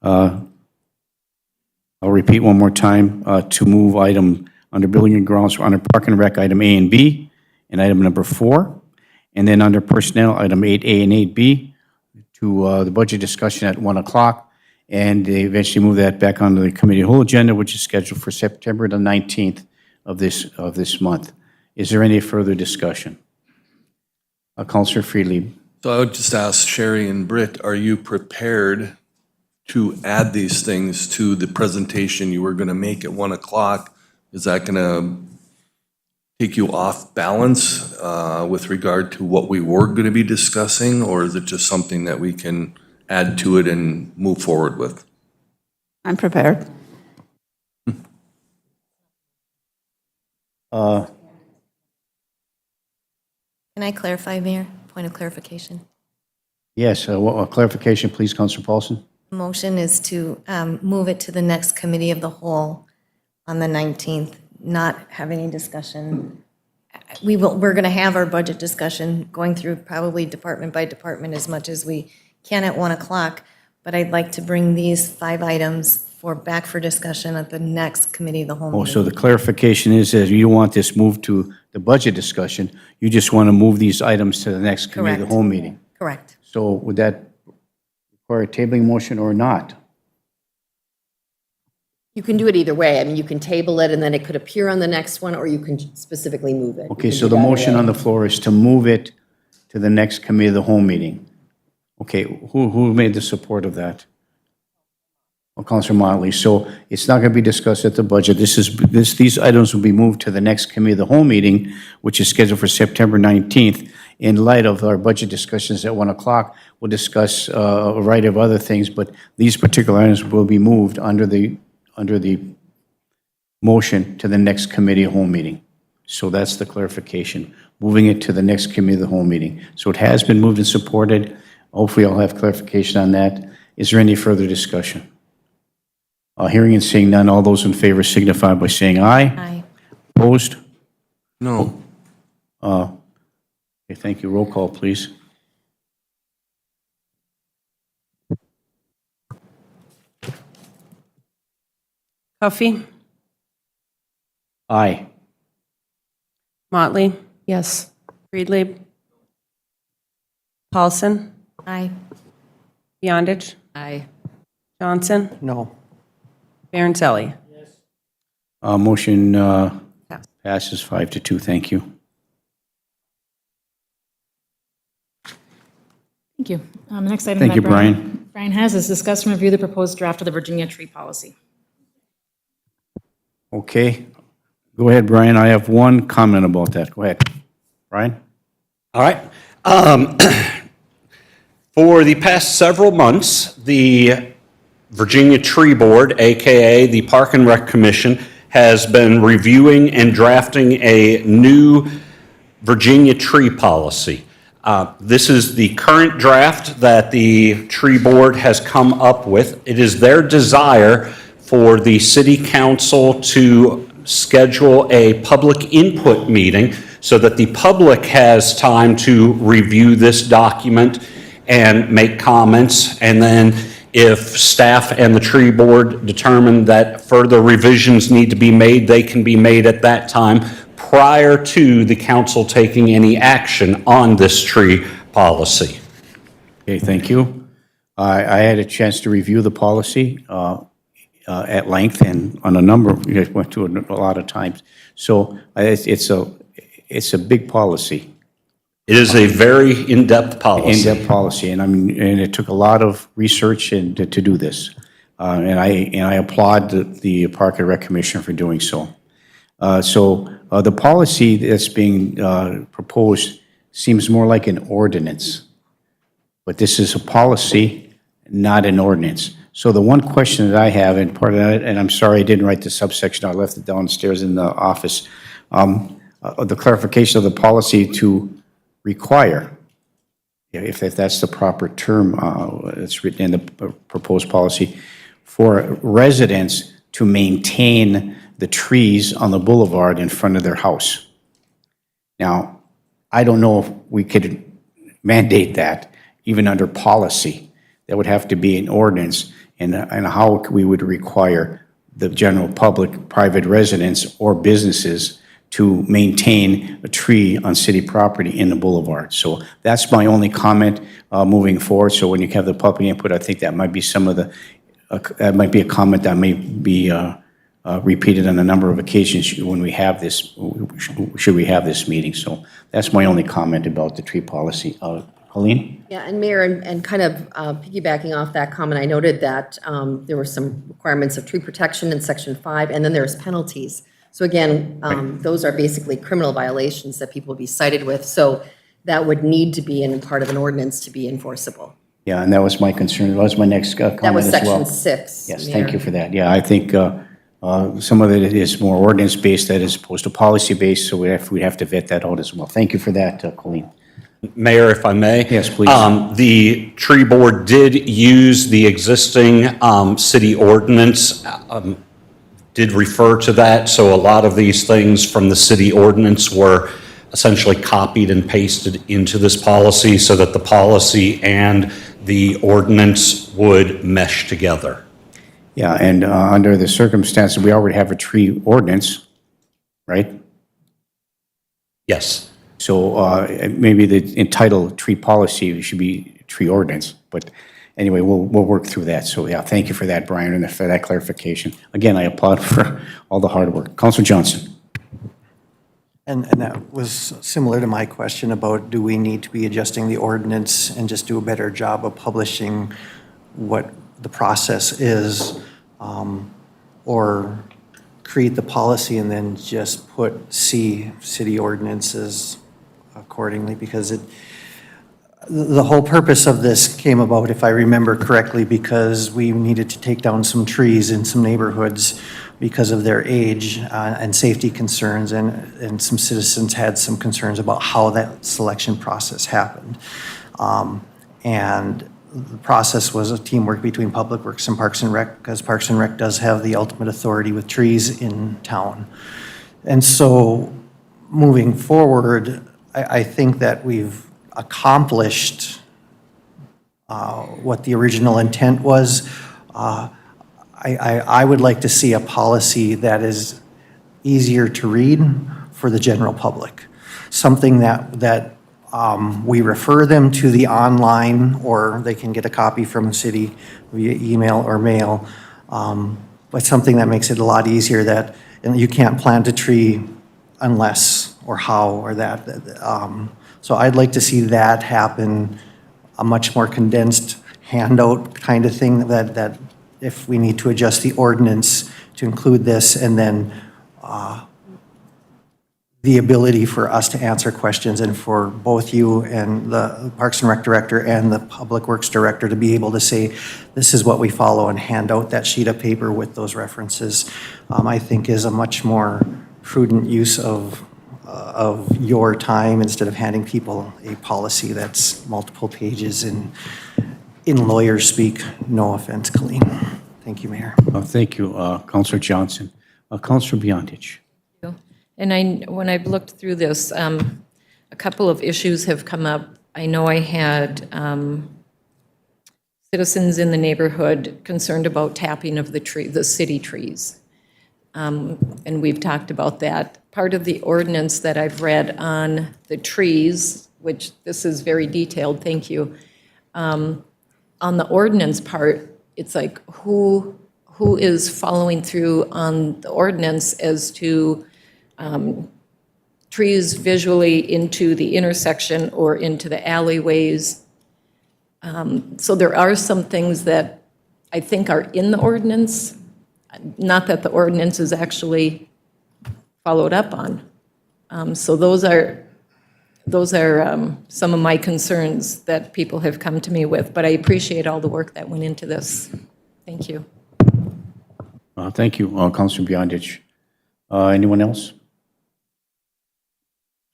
B: I'll repeat one more time, to move item under Building and Grounds, under Park and Rec, item A and B, and item number 4, and then under Personnel, item 8A and 8B, to the budget discussion at 1 o'clock, and they eventually move that back onto the committee whole agenda, which is scheduled for September the 19th of this month. Is there any further discussion? Councilor Freely.
M: So I would just ask Sherry and Britt, are you prepared to add these things to the presentation you were going to make at 1 o'clock? Is that going to take you off balance with regard to what we were going to be discussing, or is it just something that we can add to it and move forward with?
J: I'm prepared.
H: Can I clarify, Mayor? Point of clarification.
B: Yes, clarification, please, Councilor Paulson.
H: Motion is to move it to the next committee of the whole on the 19th, not have any discussion. We're going to have our budget discussion, going through probably department by department as much as we can at 1 o'clock, but I'd like to bring these 5 items back for discussion at the next committee of the whole
B: Oh,
H: meeting.
B: so the clarification is you don't want this moved to the budget discussion, you just want to move these items to the next committee of the
H: Correct.
B: whole meeting?
H: Correct.
B: So would that require a tabling motion or not?
E: You can do it either way. I mean, you can table it and then it could appear on the next one, or you can specifically move it. You
B: Okay,
E: can
B: so
E: do
B: the
E: that
B: motion
E: way.
B: on the floor is to move it to the next committee of the whole meeting. Okay, who made the support of that? Oh, Councilor Motley. So it's not going to be discussed at the budget. These items will be moved to the next committee of the whole meeting, which is scheduled for September 19th. In light of our budget discussions at 1 o'clock, we'll discuss a variety of other things, but these particular items will be moved under the motion to the next committee of whole meeting. So that's the clarification, moving it to the next committee of the whole meeting. So it has been moved and supported. Hopefully I'll have clarification on that. Is there any further discussion? Hearing and seeing none, all those in favor signify by saying aye.
H: Aye.
B: Opposed?
M: No.
B: Okay, thank you. Roll call, please.
C: Huffy,
B: Aye.
C: Motley,
A: Yes.
C: Friedlieb, Paulson,
H: Aye.
C: Beyondich,
K: Aye.
C: Johnson,
I: No.
C: Barancelli.
B: Motion passes 5-2. Thank you.
F: Thank you. The next item
B: Thank
F: that
B: you, Brian.
F: Brian has is discuss and review the proposed draft of the Virginia tree policy.
B: Okay. Go ahead, Brian. I have one comment about that. Go ahead. Brian?
N: All right. For the past several months, the Virginia Tree Board, AKA the Park and Rec Commission, has been reviewing and drafting a new Virginia tree policy. This is the current draft that the Tree Board has come up with. It is their desire for the City Council to schedule a public input meeting so that the public has time to review this document and make comments. And then if staff and the Tree Board determine that further revisions need to be made, they can be made at that time prior to the council taking any action on this tree policy.
B: Okay, thank you. I had a chance to review the policy at length and on a number, you guys went to it a lot of times. So it's a big policy.
N: It is a very in-depth policy.
B: In-depth policy, and it took a lot of research to do this. And I applaud the Park and Rec Commission for doing so. The policy that's being proposed seems more like an ordinance, but this is a policy, not an ordinance. So the one question that I have, and part of that, and I'm sorry I didn't write the subsection, I left it downstairs in the office, the clarification of the policy to require, if that's the proper term that's written in the proposed policy, for residents to maintain the trees on the boulevard in front of their house. Now, I don't know if we could mandate that, even under policy. That would have to be an ordinance, and how we would require the general public, private residents, or businesses to maintain a tree on city property in the boulevard. So that's my only comment moving forward. So when you have the public input, I think that might be that might be a comment that may be repeated on a number of occasions when we have this, should we have this meeting. So that's my only comment about the tree policy. Colleen?
E: Yeah, and Mayor, and kind of piggybacking off that comment, I noted that there were some requirements of tree protection in Section 5, and then there's penalties. So again, those are basically criminal violations that people will be cited with. So that would need to be in part of an ordinance to be enforceable.
B: Yeah, and that was my concern. That was my next comment as well.
E: That was Section 6.
B: Yes,
E: Mayor.
B: thank you for that. Yeah, I think some of it is more ordinance-based as opposed to policy-based, so we'd have to vet that out as well. Thank you for that, Colleen.
N: Mayor, if I may?
B: Yes, please.
N: The tree board did use the existing city ordinance did refer to that, so a lot of these things from the city ordinance were essentially copied and pasted into this policy so that the policy and the ordinance would mesh together.
B: Yeah, and under the circumstances, we already have a tree ordinance, right?
N: Yes.
B: So maybe the entitled tree policy should be tree ordinance, but anyway, we'll work through that. So yeah, thank you for that, Brian, and for that clarification. Again, I applaud for all the hard work. Councilor Johnson.
I: And that was similar to my question about, do we need to be adjusting the ordinance and just do a better job of publishing what the process is, or create the policy and then just put city ordinances accordingly? Because the whole purpose of this came about, if I remember correctly, because we needed to take down some trees in some neighborhoods because of their age and safety concerns, and some citizens had some concerns about how that selection process happened. And the process was a teamwork between Public Works and Parks and Rec, because Parks and Rec does have the ultimate authority with trees in town. And so, moving forward, I think that we've accomplished what the original intent was. I would like to see a policy that is easier to read for the general public. Something that we refer them to the online, or they can get a copy from the city via email or mail, but something that makes it a lot easier, that you can't plant a tree unless, or how, or that. So I'd like to see that happen, a much more condensed handout kind of thing, that if we need to adjust the ordinance to include this, and then the ability for us to answer questions, and for both you and the Parks and Rec Director and the Public Works Director to be able to say, this is what we follow, and hand out that sheet of paper with those references, I think is a much more prudent use of your time, instead of handing people a policy that's multiple pages in lawyer speak. No offense, Colleen. Thank you, Mayor.
B: Thank you, Councilor Johnson. Councilor Biontich.
K: And when I've looked through this, a couple of issues have come up. I know I had citizens in the neighborhood concerned about tapping of the city trees. And we've talked about that. Part of the ordinance that I've read on the trees, which this is very detailed, thank you. On the ordinance part, it's like who is following through on the ordinance as to trees visually into the intersection or into the alleyways. So there are some things that I think are in the ordinance, not that the ordinance is actually followed up on. So those are some of my concerns that people have come to me with, but I appreciate all the work that went into this. Thank you.
B: Thank you, Councilor Biontich. Anyone else?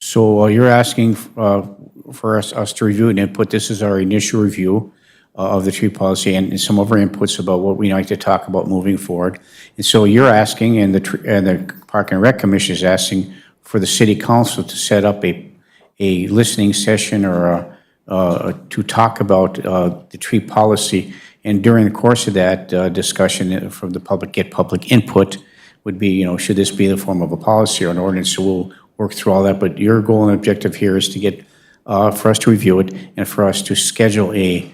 B: So you're asking for us to review and input. This is our initial review of the tree policy, and some of our inputs about what we like to talk about moving forward. And so you're asking, and the Park and Rec Commission is asking for the City Council to set up a listening session, or to talk about the tree policy. And during the course of that discussion from the public, get public input, would be, should this be in the form of a policy or an ordinance? So we'll work through all that. But your goal and objective here is to get, for us to review it, and for us to schedule a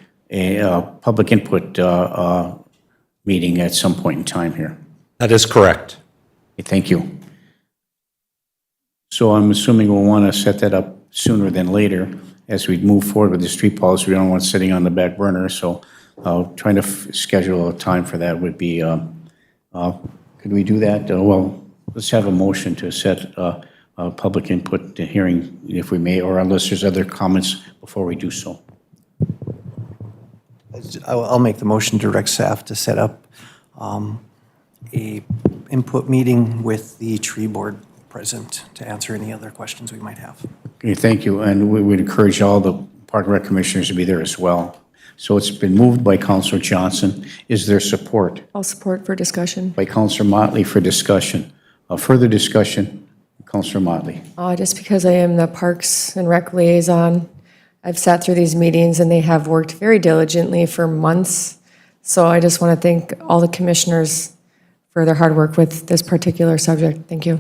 B: public input meeting at some point in time here.
N: That is correct.
B: Okay, thank you. So I'm assuming we'll want to set that up sooner than later as we move forward with the street policy. We don't want it sitting on the back burner, so trying to schedule a time for that would be, could we do that? Well, let's have a motion to set a public input hearing, if we may, or unless there's other comments before we do so.
I: I'll make the motion to direct staff to set up a input meeting with the tree board present to answer any other questions we might have.
B: Okay, thank you, and we would encourage all the Park and Rec commissioners to be there as well. So it's been moved by Counselor Johnson. Is there support?
A: I'll support for discussion.
B: By Counselor Motley for discussion. Further discussion, Counselor Motley.
A: Just because I am the Parks and Rec liaison, I've sat through these meetings and they have worked very diligently for months. So I just want to thank all the commissioners for their hard work with this particular subject. Thank you.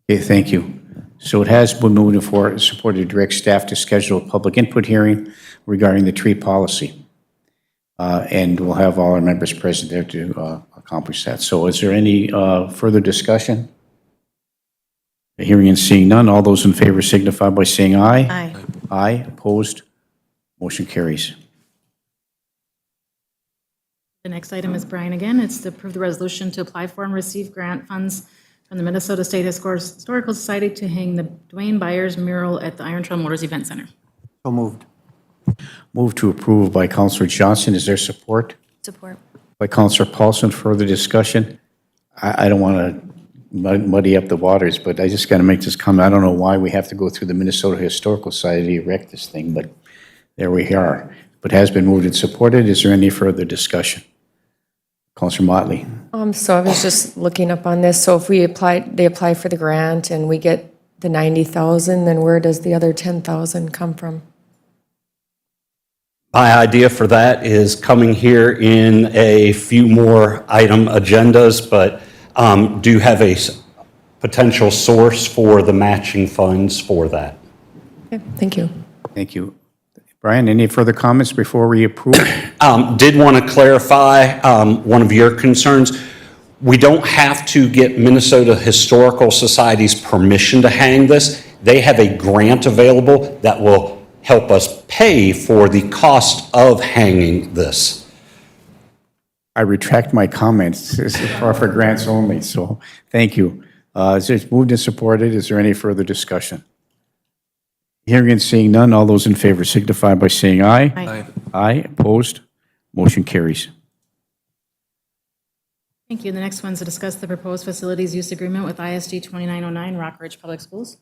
B: Okay, thank you. So it has been moved for support to direct staff to schedule a public input hearing regarding the tree policy. And we'll have all our members present there to accomplish that. So is there any further discussion? Hearing and seeing none, all those in favor signify by saying aye.
H: Aye.
B: Aye, opposed, motion carries.
F: The next item is Brian again. It's to approve the resolution to apply for and receive grant funds from the Minnesota State Historical Society to hang the Dwayne Byers mural at the Iron Trail Motors Event Center.
I: So moved.
B: Move to approve by Counselor Johnson. Is there support?
H: Support.
B: By Counselor Paulson. Further discussion? I don't want to muddy up the waters, but I just got to make this comment. I don't know why we have to go through the Minnesota Historical Society to erect this thing, but there we are. But has been moved and supported. Is there any further discussion? Counselor Motley.
A: So I was just looking up on this. So if they apply for the grant and we get the 90,000, then where does the other 10,000 come from?
N: My idea for that is coming here in a few more item agendas, but do have a potential source for the matching funds for that.
A: Okay, thank you.
B: Thank you. Brian, any further comments before we approve?
N: Did want to clarify one of your concerns. We don't have to get Minnesota Historical Society's permission to hang this. They have a grant available that will help us pay for the cost of hanging this.
B: I retract my comments. This is for grants only, so thank you. Is it moved and supported? Is there any further discussion? Hearing and seeing none, all those in favor signify by saying aye.
H: Aye.
B: Aye, opposed, motion carries.
F: Thank you. The next one's to discuss the proposed facilities use agreement with ISD 2909 Rock Ridge Public Schools.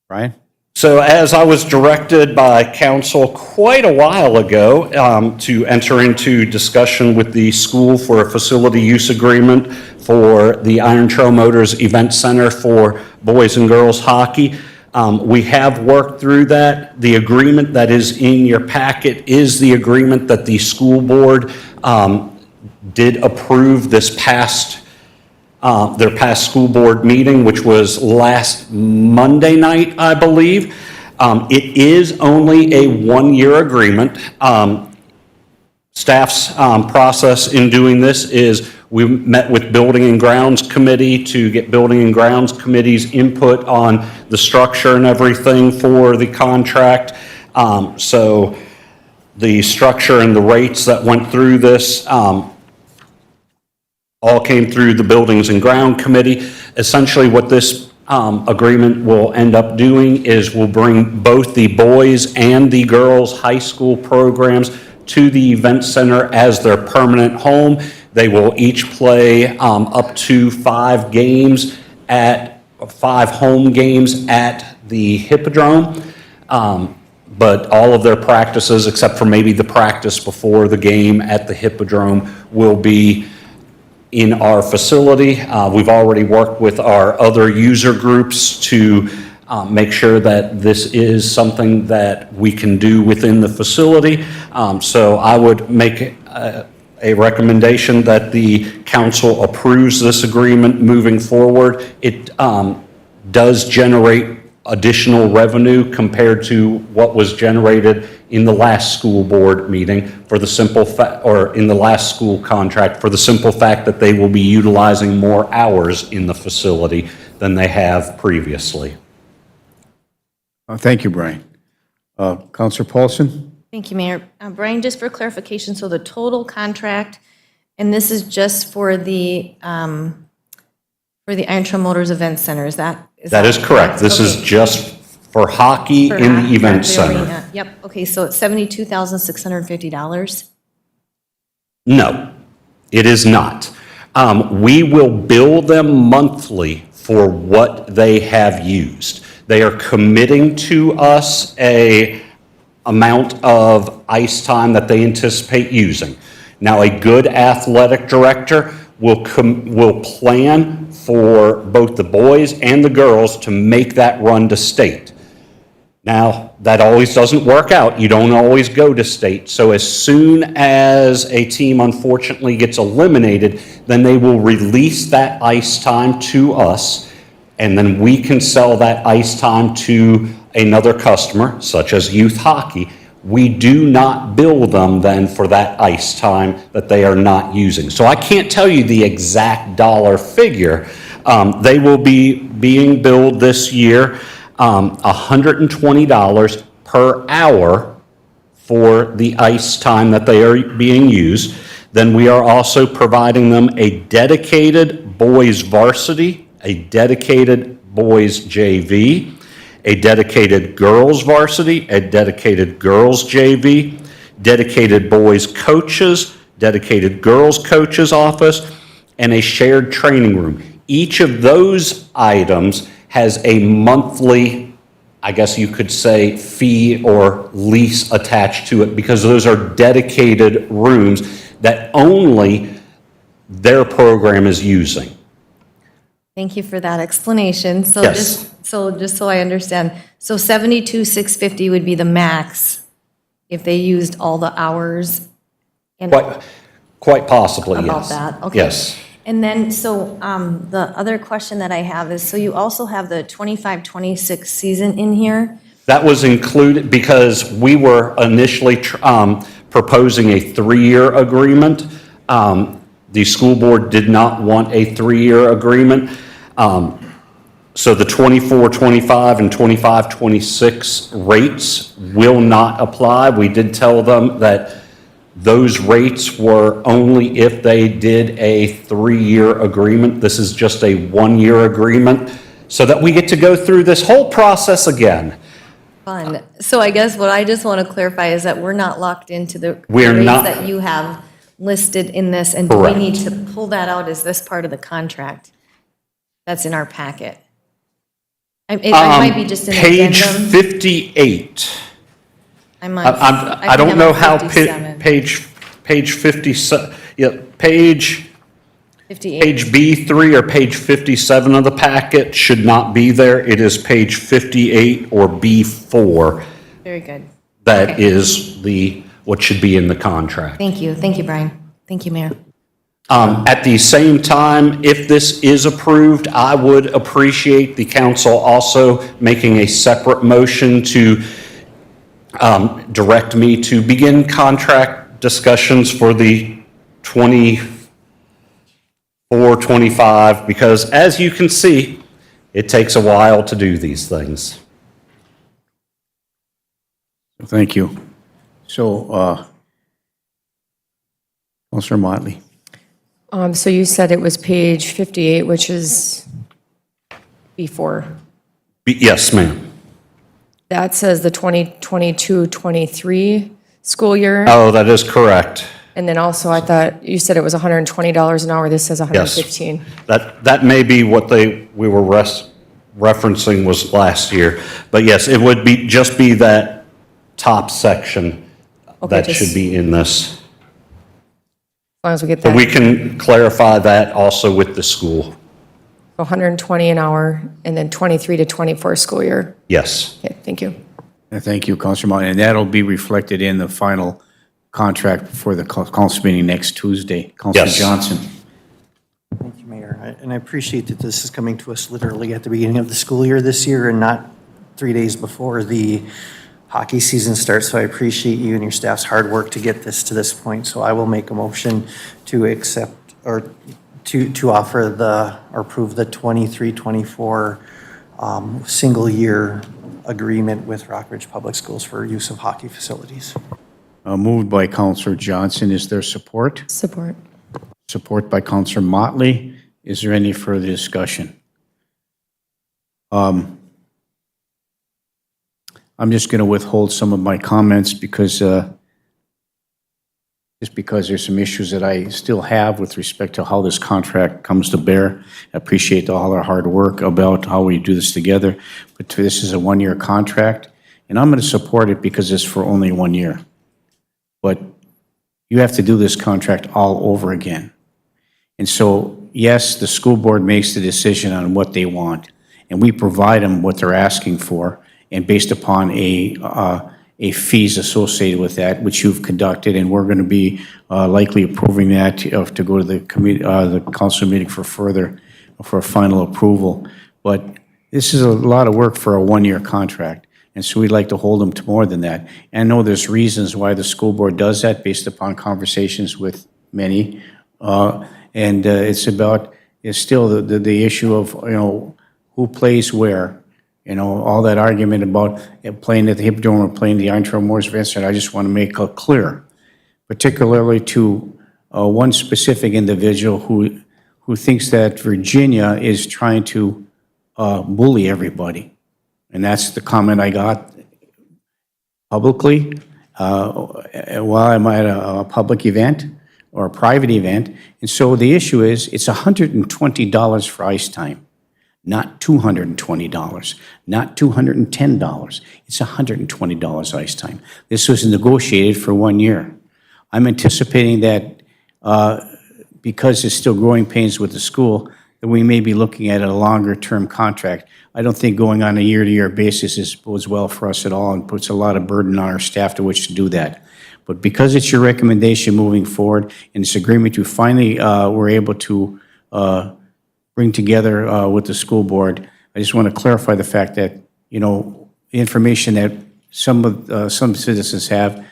B: Brian?
N: So as I was directed by council quite a while ago to enter into discussion with the school for a facility use agreement for the Iron Trail Motors Event Center for boys and girls hockey, we have worked through that. The agreement that is in your packet is the agreement that the school board did approve this past their past school board meeting, which was last Monday night, I believe. It is only a one-year agreement. Staff's process in doing this is we met with Building and Grounds Committee to get Building and Grounds Committee's input on the structure and everything for the contract. So the structure and the rates that went through this all came through the Buildings and Ground Committee. Essentially what this agreement will end up doing is we'll bring both the boys and the girls high school programs to the event center as their permanent home. They will each play up to 5 games at 5 home games at the Hippodrome. But all of their practices, except for maybe the practice before the game at the Hippodrome, will be in our facility. We've already worked with our other user groups to make sure that this is something that we can do within the facility. So I would make a recommendation that the council approves this agreement moving forward. It does generate additional revenue compared to what was generated in the last school board meeting for the simple or in the last school contract, for the simple fact that they will be utilizing more hours in the facility than they have previously.
B: Thank you, Brian. Counselor Paulson?
H: Thank you, Mayor. Brian, just for clarification, so the total contract, and this is just for the Iron Trail Motors Event Center, is that?
N: That is correct. This is
H: Okay.
N: just for hockey
H: For
N: in
H: hockey
N: the event
H: at the
N: center.
H: arena. Yep, okay, so it's $72,650?
N: No, it is not. We will bill them monthly for what they have used. They are committing to us a amount of ice time that they anticipate using. Now, a good athletic director will plan for both the boys and the girls to make that run to state. Now, that always doesn't work out. You don't always go to state. So as soon as a team unfortunately gets eliminated, then they will release that ice time to us, and then we can sell that ice time to another customer, such as youth hockey. We do not bill them then for that ice time that they are not using. So I can't tell you the exact dollar figure. They will be being billed this year $120 per hour for the ice time that they are being used. Then we are also providing them a dedicated boys varsity, a dedicated boys JV, a dedicated girls varsity, a dedicated girls JV, dedicated boys coaches, dedicated girls coaches office, and a shared training room. Each of those items has a monthly, I guess you could say, fee or lease attached to it, because those are dedicated rooms that only their program is using.
H: Thank you for that explanation. So
N: Yes.
H: just so I understand, so 72,650 would be the max if they used all the hours? And
N: Quite possibly, yes.
H: about that, okay.
N: Yes.
H: And then, so the other question that I have is, so you also have the 25-26 season in here?
N: That was included because we were initially proposing a 3-year agreement. The school board did not want a 3-year agreement. So the 24-25 and 25-26 rates will not apply. We did tell them that those rates were only if they did a 3-year agreement. This is just a 1-year agreement, so that we get to go through this whole process again.
H: Fun. So I guess what I just want to clarify is that we're not locked into the
N: We're
H: rates
N: not.
H: that you have listed in this, and do we
N: Correct.
H: need to pull that out? Is this part of the contract that's in our packet? It might be just an
N: Page
H: addendum.
N: 58.
H: I'm on-
N: I
H: think
N: don't
H: I'm
N: know
H: on
N: how
H: 57.
N: page 57, yeah, page
H: 58.
N: B3 or page 57 of the packet should not be there. It is page 58 or B4.
H: Very good.
N: That
H: Okay.
N: is what should be in the contract.
H: Thank you. Thank you, Brian. Thank you, Mayor.
N: At the same time, if this is approved, I would appreciate the council also making a separate motion to direct me to begin contract discussions for the 24-25, because as you can see, it takes a while to do these things.
B: Thank you. So, Councilor Motley.
A: So you said it was page 58, which is before.
N: Yes, ma'am.
A: That says the 2022-23 school year.
N: Oh, that is correct.
A: And then also, I thought you said it was $120 an hour. This says $115.
N: That may be what we were referencing was last year. But yes, it would just be that top section
A: Okay,
N: that
A: just-
N: should be in this.
A: As long as we get
N: But we
A: that,
N: can clarify that also with the school.
A: 120 an hour, and then 23 to 24 school year.
N: Yes.
A: Okay, thank you.
B: Thank you, Councilor Motley. And that'll be reflected in the final contract for the council meeting next Tuesday. Councilor
N: Yes.
B: Johnson.
I: Thank you, Mayor. And I appreciate that this is coming to us literally at the beginning of the school year this year and not 3 days before the hockey season starts. So I appreciate you and your staff's hard work to get this to this point. So I will make a motion to accept or to offer or approve the 23-24 single year agreement with Rockridge Public Schools for use of hockey facilities.
B: Moved by Councilor Johnson. Is there support?
A: Support.
B: Support by Councilor Motley. Is there any further discussion? I'm just going to withhold some of my comments because there's some issues that I still have with respect to how this contract comes to bear. I appreciate all our hard work about how we do this together, but this is a 1-year contract, And I'm going to support it because it's for only 1 year. But you have to do this contract all over again. And so, yes, the school board makes the decision on what they want, and we provide them what they're asking for, and based upon a fees associated with that, which you've conducted, and we're going to be likely approving that to go to the committee, the council meeting for a final approval. But this is a lot of work for a 1-year contract, and so we'd like to hold them to more than that. And I know there's reasons why the school board does that based upon conversations with many, and it's still the issue of, who plays where. All that argument about playing at the Hippodrome or playing the Iron Trail Morris Vincent, I just want to make it clear, particularly to one specific individual who thinks that Virginia is trying to bully everybody. And that's the comment I got publicly while I'm at a public event or a private event. And so the issue is, it's $120 for ice time. Not $220, not $210. It's $120 ice time. This was negotiated for 1 year. I'm anticipating that because there's still growing pains with the school, that we may be looking at a longer-term contract. I don't think going on a year-to-year basis bodes well for us at all and puts a lot of burden on our staff to which to do that. But because it's your recommendation moving forward and this agreement you finally were able to bring together with the school board, I just want to clarify the fact that, the information that some citizens have,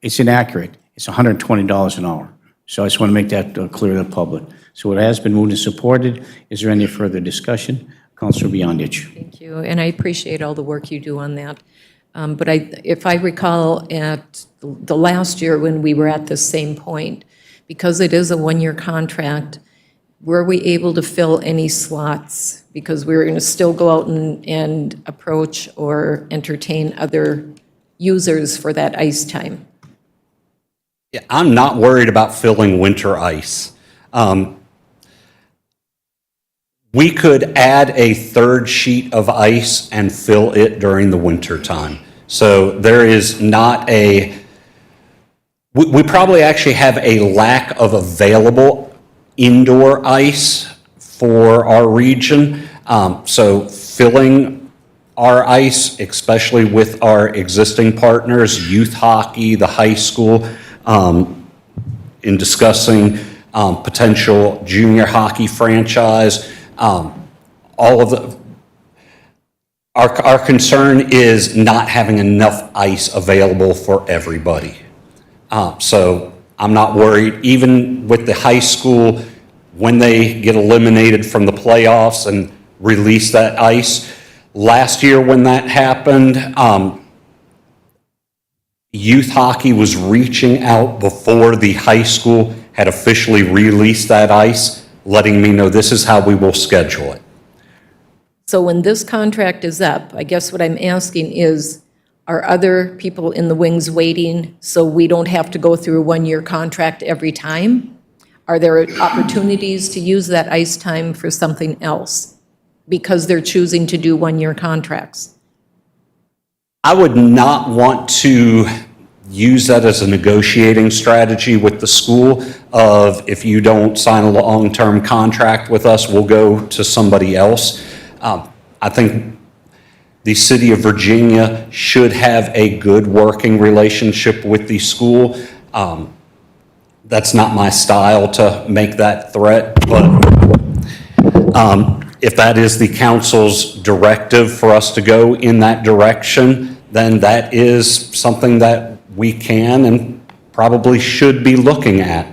B: it's inaccurate. It's $120 an hour. So I just want to make that clear to the public. So it has been moved and supported. Is there any further discussion? Councilor Beyondich.
K: Thank you, and I appreciate all the work you do on that. But if I recall at the last year when we were at the same point, because it is a 1-year contract, were we able to fill any slots? Because we were going to still go out and approach or entertain other users for that ice time.
N: Yeah, I'm not worried about filling winter ice. We could add a third sheet of ice and fill it during the winter time. So there is not we probably actually have a lack of available indoor ice for our region. So filling our ice, especially with our existing partners, youth hockey, the high school, in discussing potential junior hockey franchise, all of our concern is not having enough ice available for everybody. So I'm not worried, even with the high school, when they get eliminated from the playoffs and release that ice. Last year when that happened, youth hockey was reaching out before the high school had officially released that ice, letting me know this is how we will schedule it.
K: So when this contract is up, I guess what I'm asking is, are other people in the wings waiting so we don't have to go through a 1-year contract every time? Are there opportunities to use that ice time for something else because they're choosing to do 1-year contracts?
N: I would not want to use that as a negotiating strategy with the school of, if you don't sign a long-term contract with us, we'll go to somebody else. I think the city of Virginia should have a good working relationship with the school. That's not my style to make that threat, but if that is the council's directive for us to go in that direction, then that is something that we can and probably should be looking at.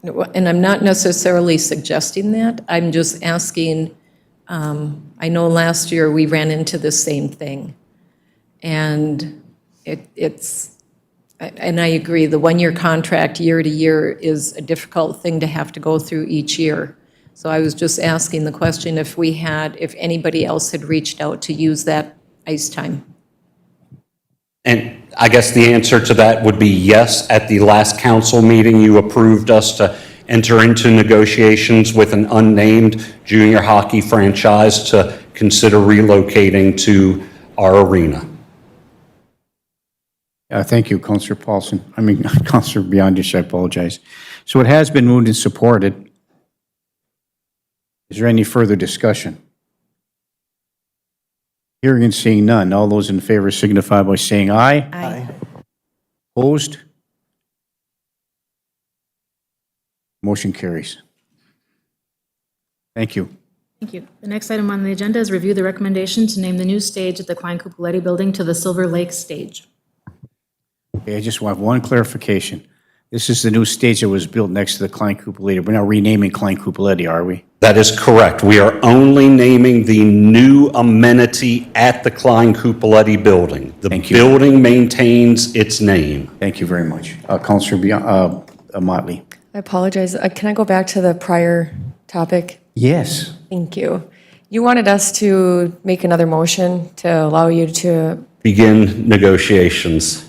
K: And I'm not necessarily suggesting that. I'm just asking, I know last year we ran into the same thing. And and I agree, the 1-year contract year to year is a difficult thing to have to go through each year. So I was just asking the question if anybody else had reached out to use that ice time.
N: And I guess the answer to that would be yes. At the last council meeting, you approved us to enter into negotiations with an unnamed junior hockey franchise to consider relocating to our arena.
B: Thank you, Councillor Paulson. Councillor Beyondich, I apologize. So it has been moved and supported. Is there any further discussion? Hearing and seeing none, all those in favor signify by saying aye.
H: Aye.
B: Opposed? Motion carries. Thank you.
F: Thank you. The next item on the agenda is review the recommendation to name the new stage at the Klein Cupoletti Building to the Silver Lake Stage.
B: Okay, I just want one clarification. This is the new stage that was built next to the Klein Cupoletti. We're not renaming Klein Cupoletti, are we?
N: That is correct. We are only naming the new amenity at the Klein Cupoletti building. The
B: Thank you.
N: building maintains its name.
B: Thank you very much. Councillor Motley.
A: I apologize. Can I go back to the prior topic?
B: Yes.
A: Thank you. You wanted us to make another motion to allow you to,
N: Begin negotiations.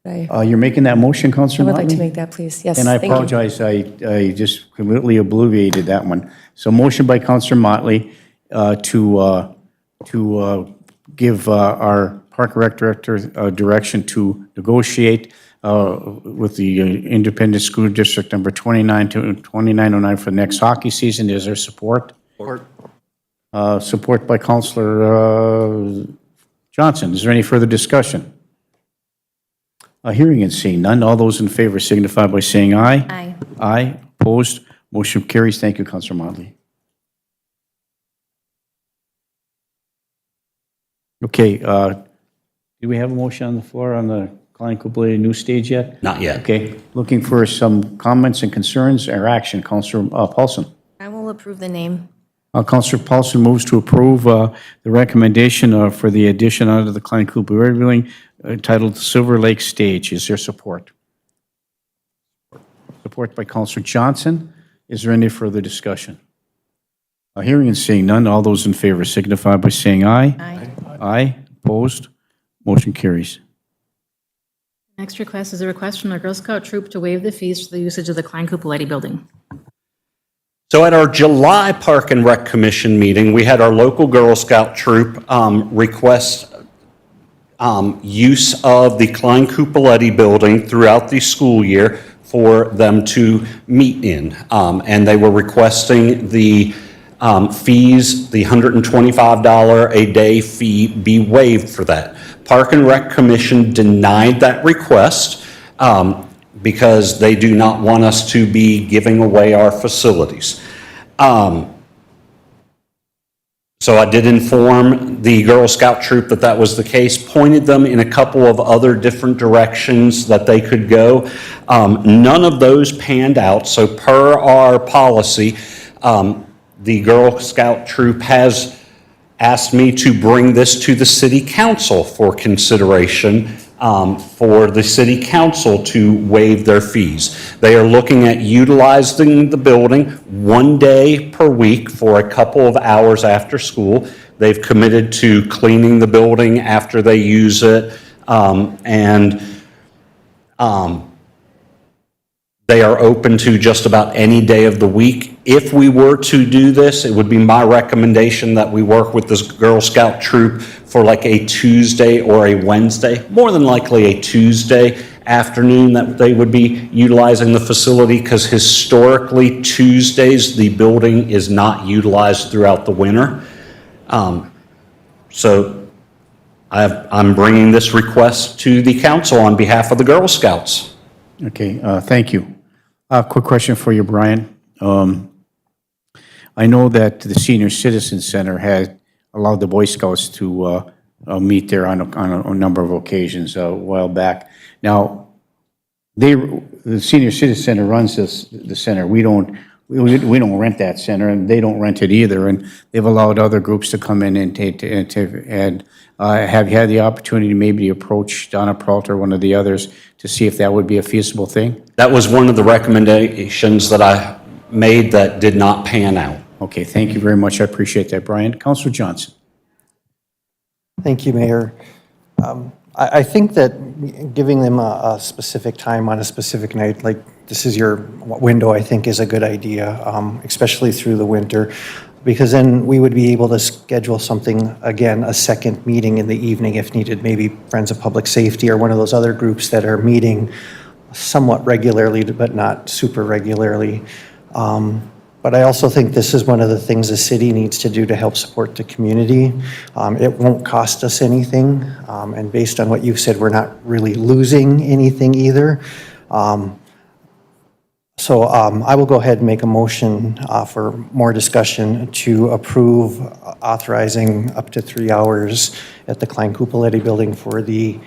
B: You're making that motion,
A: I
B: Councillor
A: would
B: Motley?
A: like to make that, please. Yes,
B: And I
A: thank you.
B: apologize, I just completely obliviated that one. So motion by Councillor Motley to give our Park and Rec Director direction to negotiate with the Independent School District number 2909 for the next hockey season. Is there support? Support. Support by Councillor Johnson. Is there any further discussion? Hearing and seeing none, all those in favor signify by saying aye.
H: Aye.
B: Aye. Opposed? Motion carries. Thank you, Councillor Motley. Okay, do we have a motion on the floor on the Klein Cupoletti new stage yet?
N: Not yet.
B: Okay, looking for some comments and concerns or action. Councillor Paulson.
H: I will approve the name.
B: Councillor Paulson moves to approve the recommendation for the addition onto the Klein Cupoletti building titled Silver Lake Stage. Is there support? Support by Councillor Johnson. Is there any further discussion? Hearing and seeing none, all those in favor signify by saying aye.
H: Aye.
B: Aye. Opposed? Motion carries.
F: Next request is a request from the Girl Scout troop to waive the fees for the usage of the Klein Cupoletti Building.
N: So at our July Park and Rec Commission meeting, we had our local Girl Scout troop request use of the Klein Cupoletti building throughout the school year for them to meet in. And they were requesting the fees, the $125 a day fee be waived for that. Park and Rec Commission denied that request because they do not want us to be giving away our facilities. So I did inform the Girl Scout troop that that was the case, pointed them in a couple of other different directions that they could go. None of those panned out, so per our policy, the Girl Scout troop has asked me to bring this to the city council for consideration, for the city council to waive their fees. They are looking at utilizing the building one day per week for a couple of hours after school. They've committed to cleaning the building after they use it, and they are open to just about any day of the week. If we were to do this, it would be my recommendation that we work with this Girl Scout troop for like a Tuesday or a Wednesday, more than likely a Tuesday afternoon that they would be utilizing the facility, because historically Tuesdays, the building is not utilized throughout the winter. So I'm bringing this request to the council on behalf of the Girl Scouts.
B: Okay, thank you. Quick question for you, Brian. I know that the Senior Citizen Center had allowed the Boy Scouts to meet there on a number of occasions a while back. Now, the Senior Citizen Center runs the center. We don't rent that center, and they don't rent it either. And they've allowed other groups to come in and have you had the opportunity to maybe approach Donna Peralta or one of the others to see if that would be a feasible thing?
N: That was one of the recommendations that I made that did not pan out.
B: Okay, thank you very much. I appreciate that, Brian. Councillor Johnson.
I: Thank you, Mayor. I think that giving them a specific time on a specific night, like this is your window, I think is a good idea, especially through the winter. Because then we would be able to schedule something, again, a second meeting in the evening if needed, maybe Friends of Public Safety or one of those other groups that are meeting somewhat regularly, but not super regularly. But I also think this is one of the things the city needs to do to help support the community. It won't cost us anything, and based on what you've said, we're not really losing anything either. So I will go ahead and make a motion for more discussion to approve authorizing up to 3 hours at the Klein Cupoletti Building for the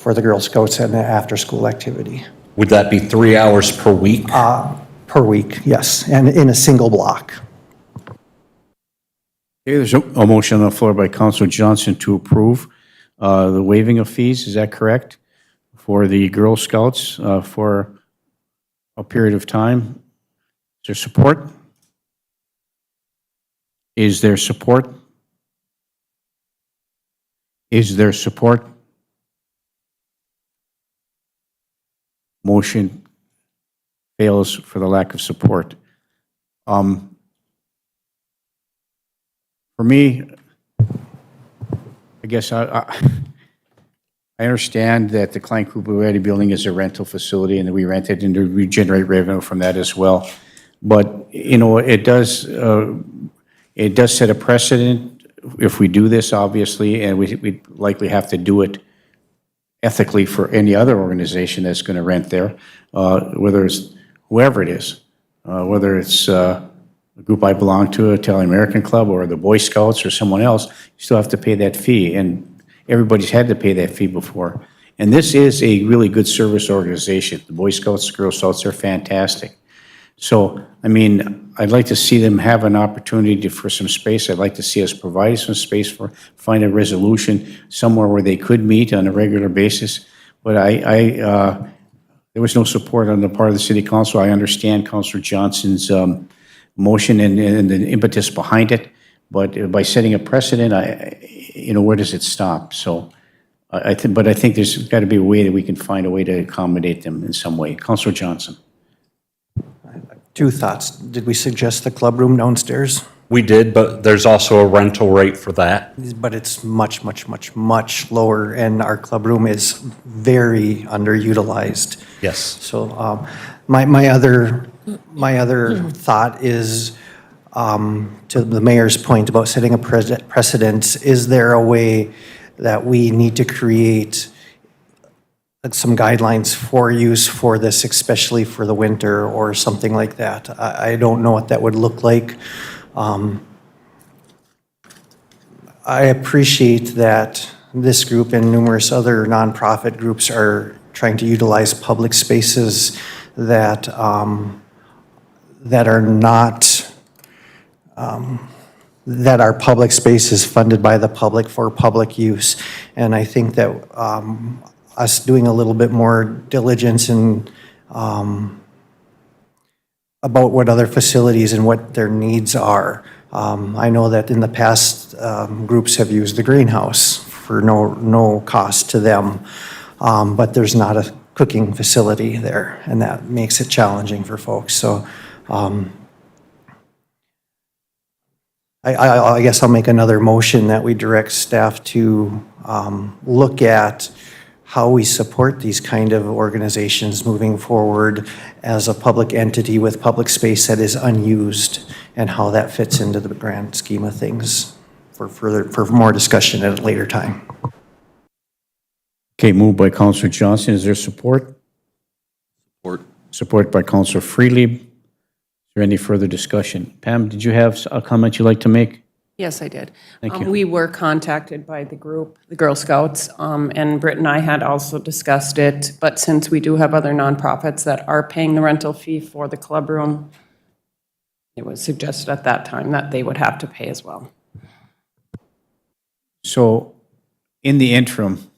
I: Girl Scouts and the after-school activity.
N: Would that be 3 hours per week?
I: Per week, yes, and in a single block.
B: Okay, there's a motion on the floor by Councilor Johnson to approve the waiving of fees, is that correct? For the Girl Scouts for a period of time. Is there support? Is there support? Is there support? Motion fails for the lack of support. For me, I guess I understand that the Klein Cupoletti Building is a rental facility and that we rent it and we generate revenue from that as well. But, you know, it does set a precedent if we do this, obviously, and we likely have to do it ethically for any other organization that's going to rent there, whether it's whoever it is, whether it's a group I belong to, Italian American Club, or the Boy Scouts or someone else, you still have to pay that fee. And everybody's had to pay that fee before. And this is a really good service organization. The Boy Scouts, Girl Scouts, they're fantastic. So, I mean, I'd like to see them have an opportunity for some space. I'd like to see us provide some space for, find a resolution somewhere where they could meet on a regular basis. But there was no support on the part of the city council. I understand Councilor Johnson's motion and the impetus behind it. But by setting a precedent, you know, where does it stop? So, I think there's got to be a way that we can find a way to accommodate them in some way. Councilor Johnson.
I: Two thoughts. Did we suggest the club room downstairs?
N: We did, but there's also a rental rate for that.
I: But it's much, much, much, much lower, and our club room is very underutilized.
N: Yes.
I: So my other thought is, to the mayor's point about setting a precedent, is there a way that we need to create some guidelines for use for this, especially for the winter or something like that? I don't know what that would look like. I appreciate that this group and numerous other nonprofit groups are trying to utilize public spaces that that are not that are public spaces funded by the public for public use. And I think that us doing a little bit more diligence and about what other facilities and what their needs are. I know that in the past, groups have used the greenhouse for no cost to them, but there's not a cooking facility there, and that makes it challenging for folks. So I guess I'll make another motion that we direct staff to look at how we support these kind of organizations moving forward as a public entity with public space that is unused, and how that fits into the grand scheme of things for more discussion at a later time.
B: Okay, moved by Councilor Johnson. Is there support?
M: Support.
B: Support by Councilor Freely. Is there any further discussion? Pam, did you have a comment you'd like to make?
C: Yes, I did.
B: Thank you.
C: We were contacted by the group, the Girl Scouts, and Britt and I had also discussed it, but since we do have other nonprofits that are paying the rental fee for the club room, it was suggested at that time that they would have to pay as well.
B: So, in the interim,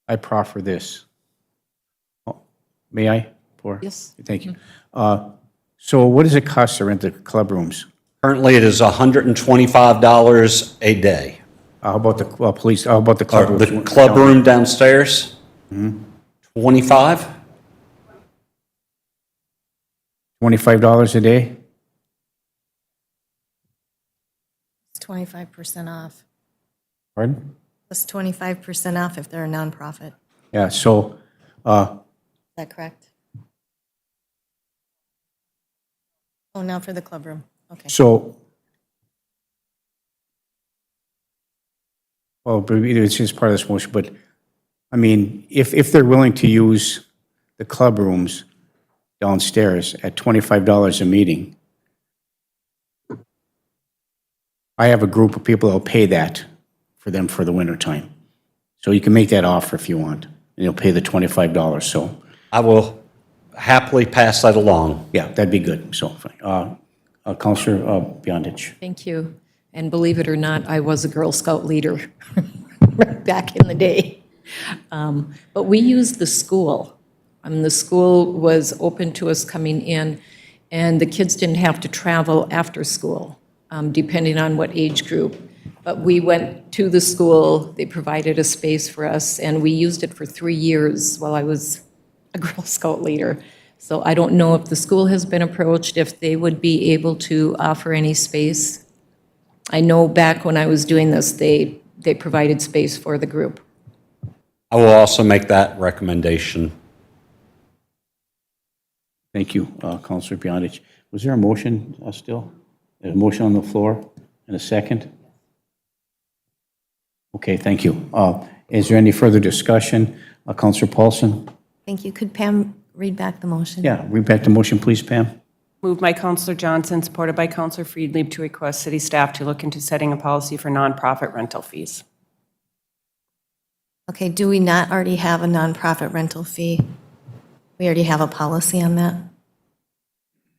B: I proffer this. Oh, may I?
K: Yes.
B: Thank you. So what does it cost to rent the club rooms?
N: Currently, it is $125 a day.
B: How about the police, how about the club rooms?
N: The club room downstairs, 25.
B: $25 a day?
H: 25% off.
B: Pardon?
H: Plus 25% off if they're a nonprofit.
B: Yeah, so,
H: Is that correct? Oh, now for the club room. Okay.
B: so, well, but it's just part of this motion, but, I mean, if they're willing to use the club rooms downstairs at $25 a meeting, I have a group of people that'll pay that for them for the winter time. So you can make that offer if you want, and you'll pay the $25, so,
N: I will happily pass that along.
B: yeah, that'd be good, so, Counselor Beyondich.
K: Thank you. And believe it or not, I was a Girl Scout leader back in the day. But we used the school. The school was open to us coming in, and the kids didn't have to travel after school, depending on what age group. But we went to the school, they provided a space for us, and we used it for 3 years while I was a Girl Scout leader. So I don't know if the school has been approached, if they would be able to offer any space. I know back when I was doing this, they provided space for the group.
N: I will also make that recommendation.
B: Thank you, Counselor Beyondich. Was there a motion still? There's a motion on the floor and a second? Okay, thank you. Is there any further discussion? Counselor Paulson?
H: Thank you. Could Pam read back the motion?
B: Yeah, read back the motion, please, Pam.
C: Moved by Counselor Johnson, supported by Counselor Friedlieb, to request city staff to look into setting a policy for nonprofit rental fees.
H: Okay, do we not already have a nonprofit rental fee? We already have a policy on that?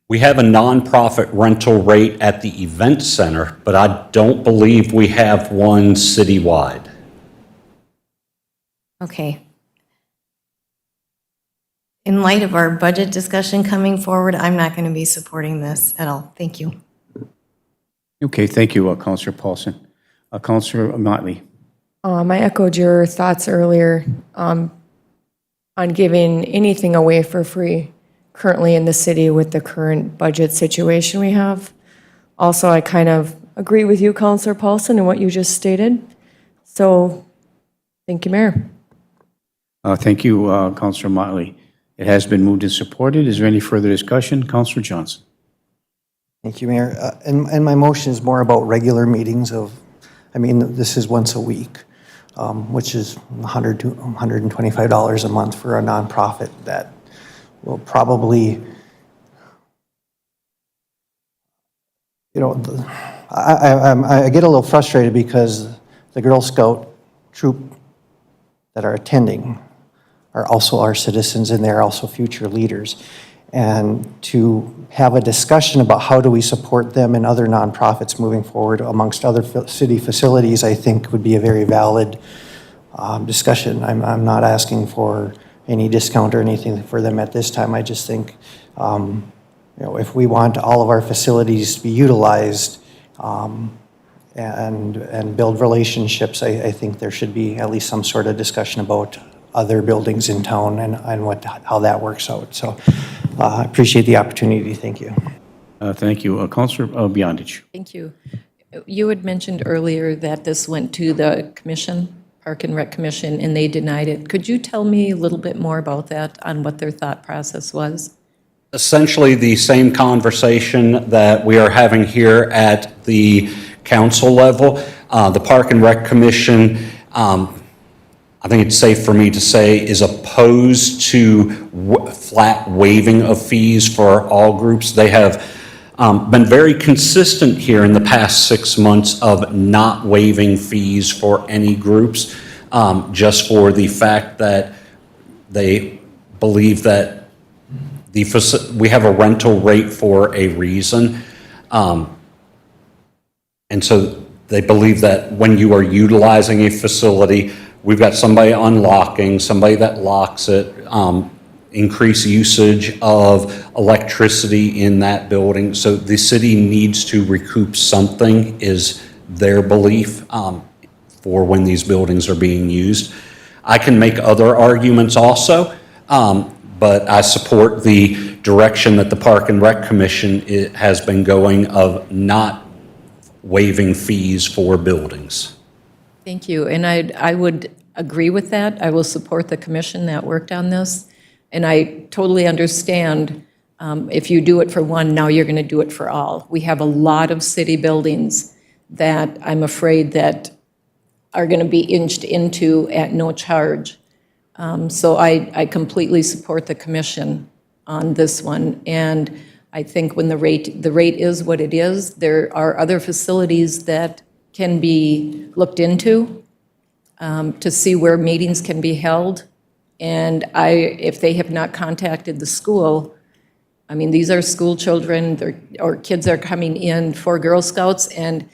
N: We have a nonprofit rental rate at the event center, but I don't believe we have one citywide.
H: Okay. In light of our budget discussion coming forward, I'm not going to be supporting this at all. Thank you.
B: Okay, thank you, Counselor Paulson. Counselor Motley?
A: I echoed your thoughts earlier on giving anything away for free currently in the city with the current budget situation we have. Also, I kind of agree with you, Counselor Paulson, and what you just stated. So, thank you, Mayor.
B: Thank you, Counselor Motley. It has been moved and supported. Is there any further discussion? Counselor Johnson?
I: Thank you, Mayor. And my motion is more about regular meetings this is once a week, which is $100 to $125 a month for a nonprofit that will probably, I get a little frustrated because the Girl Scout troop that are attending are also our citizens, and they're also future leaders. And to have a discussion about how do we support them and other nonprofits moving forward amongst other city facilities, I think would be a very valid discussion. I'm not asking for any discount or anything for them at this time. I just think, if we want all of our facilities to be utilized and build relationships, I think there should be at least some sort of discussion about other buildings in town and how that works out. So I appreciate the opportunity. Thank you.
B: Thank you. Counselor Beyondich?
K: Thank you. You had mentioned earlier that this went to the commission, Park and Rec Commission, and they denied it. Could you tell me a little bit more about that, on what their thought process was?
N: Essentially the same conversation that we are having here at the council level. The Park and Rec Commission, I think it's safe for me to say, is opposed to flat waiving of fees for all groups. They have been very consistent here in the past 6 months of not waiving fees for any groups, just for the fact that they believe that we have a rental rate for a reason. And so they believe that when you are utilizing a facility, we've got somebody unlocking, somebody that locks it, increased usage of electricity in that building. So the city needs to recoup something, is their belief, for when these buildings are being used. I can make other arguments also, but I support the direction that the Park and Rec Commission has been going of not waiving fees for buildings.
K: Thank you, and I would agree with that. I will support the commission that worked on this, and I totally understand if you do it for one, now you're going to do it for all. We have a lot of city buildings that I'm afraid that are going to be inched into at no charge. So I completely support the commission on this one, and I think when the rate is what it is, there are other facilities that can be looked into to see where meetings can be held. And if they have not contacted the school, I mean, these are school children, or kids are coming in for Girl Scouts, and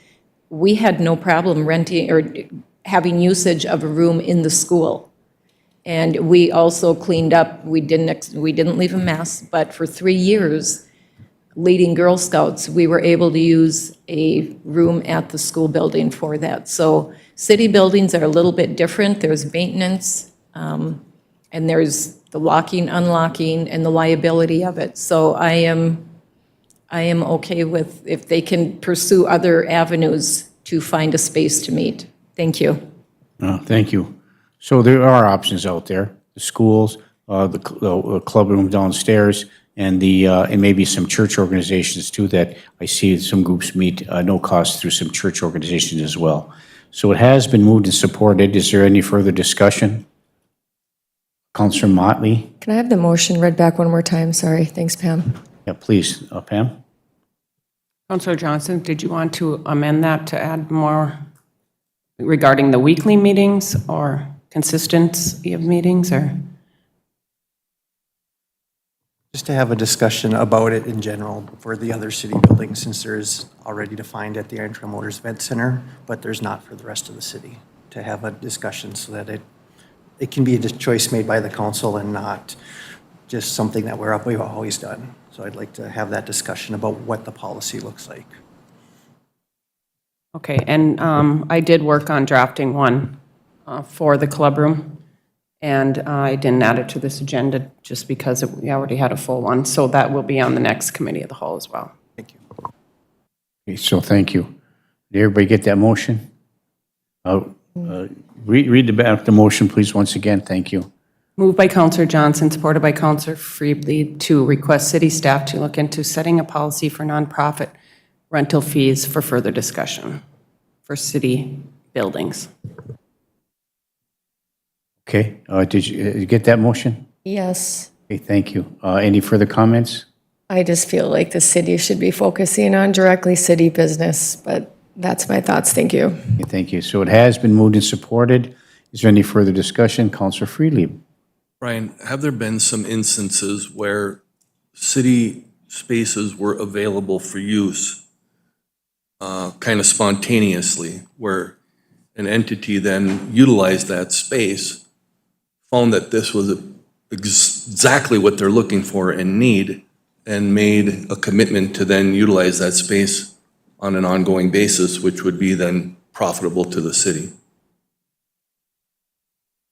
K: we had no problem renting or having usage of a room in the school. And we also cleaned up, we didn't leave a mess, but for 3 years, leading Girl Scouts, we were able to use a room at the school building for that. So city buildings are a little bit different. There's maintenance, and there's the locking, unlocking, and the liability of it. So I am okay with if they can pursue other avenues to find a space to meet. Thank you.
B: Thank you. So there are options out there, the schools, the club room downstairs, and maybe some church organizations too, that I see some groups meet no cost through some church organizations as well. So it has been moved and supported. Is there any further discussion? Councilor Motley?
A: Can I have the motion read back one more time? Sorry. Thanks, Pam.
B: Yeah, please, Pam?
C: Counselor Johnson, did you want to amend that to add more regarding the weekly meetings or consistency of meetings, or?
I: Just to have a discussion about it in general for the other city buildings, since there is already defined at the Iron Trail Motors Event Center, but there's not for the rest of the city. To have a discussion so that it can be a choice made by the council and not just something that we've always done. So I'd like to have that discussion about what the policy looks like.
C: Okay, and I did work on drafting one for the club room, and I didn't add it to this agenda just because we already had a full one, so that will be on the next committee of the whole as well.
I: Thank you.
B: Okay, so thank you. Did everybody get that motion? Read the motion, please, once again. Thank you.
C: Moved by Counselor Johnson, supported by Counselor Freebly, to request city staff to look into setting a policy for nonprofit rental fees for further discussion for city buildings.
B: Okay, did you get that motion?
A: Yes.
B: Okay, thank you. Any further comments?
A: I just feel like the city should be focusing on directly city business, but that's my thoughts. Thank you.
B: Okay, thank you. So it has been moved and supported. Is there any further discussion? Councilor Freely.
M: Brian, have there been some instances where city spaces were available for use kind of spontaneously, where an entity then utilized that space, found that this was exactly what they're looking for and need, and made a commitment to then utilize that space on an ongoing basis, which would be then profitable to the city?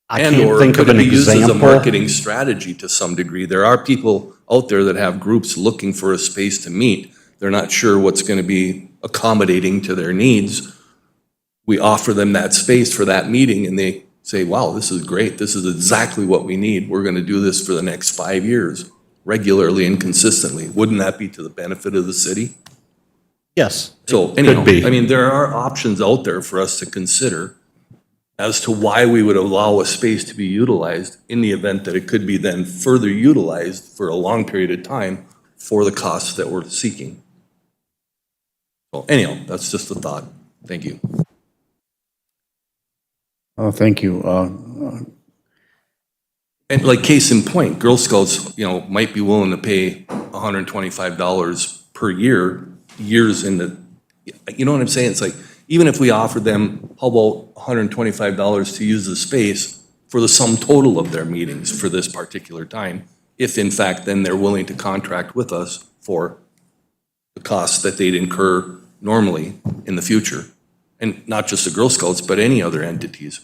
N: I can't think of
M: could
N: an
M: it be used as a
N: example.
M: marketing strategy to some degree? There are people out there that have groups looking for a space to meet. They're not sure what's going to be accommodating to their needs. We offer them that space for that meeting, and they say, wow, this is great. This is exactly what we need. We're going to do this for the next 5 years, regularly and consistently. Wouldn't that be to the benefit of the city?
N: Yes.
M: So anyhow,
N: be.
M: I mean, there are options out there for us to consider as to why we would allow a space to be utilized in the event that it could be then further utilized for a long period of time for the costs that we're seeking. So anyhow, that's just a thought. Thank you.
B: Oh, thank you.
M: And like case in point, Girl Scouts, might be willing to pay $125 per year, years in the, you know what I'm saying? It's like, even if we offered them, how about $125 to use the space for the sum total of their meetings for this particular time, if in fact then they're willing to contract with us for the costs that they'd incur normally in the future. And not just the Girl Scouts, but any other entities.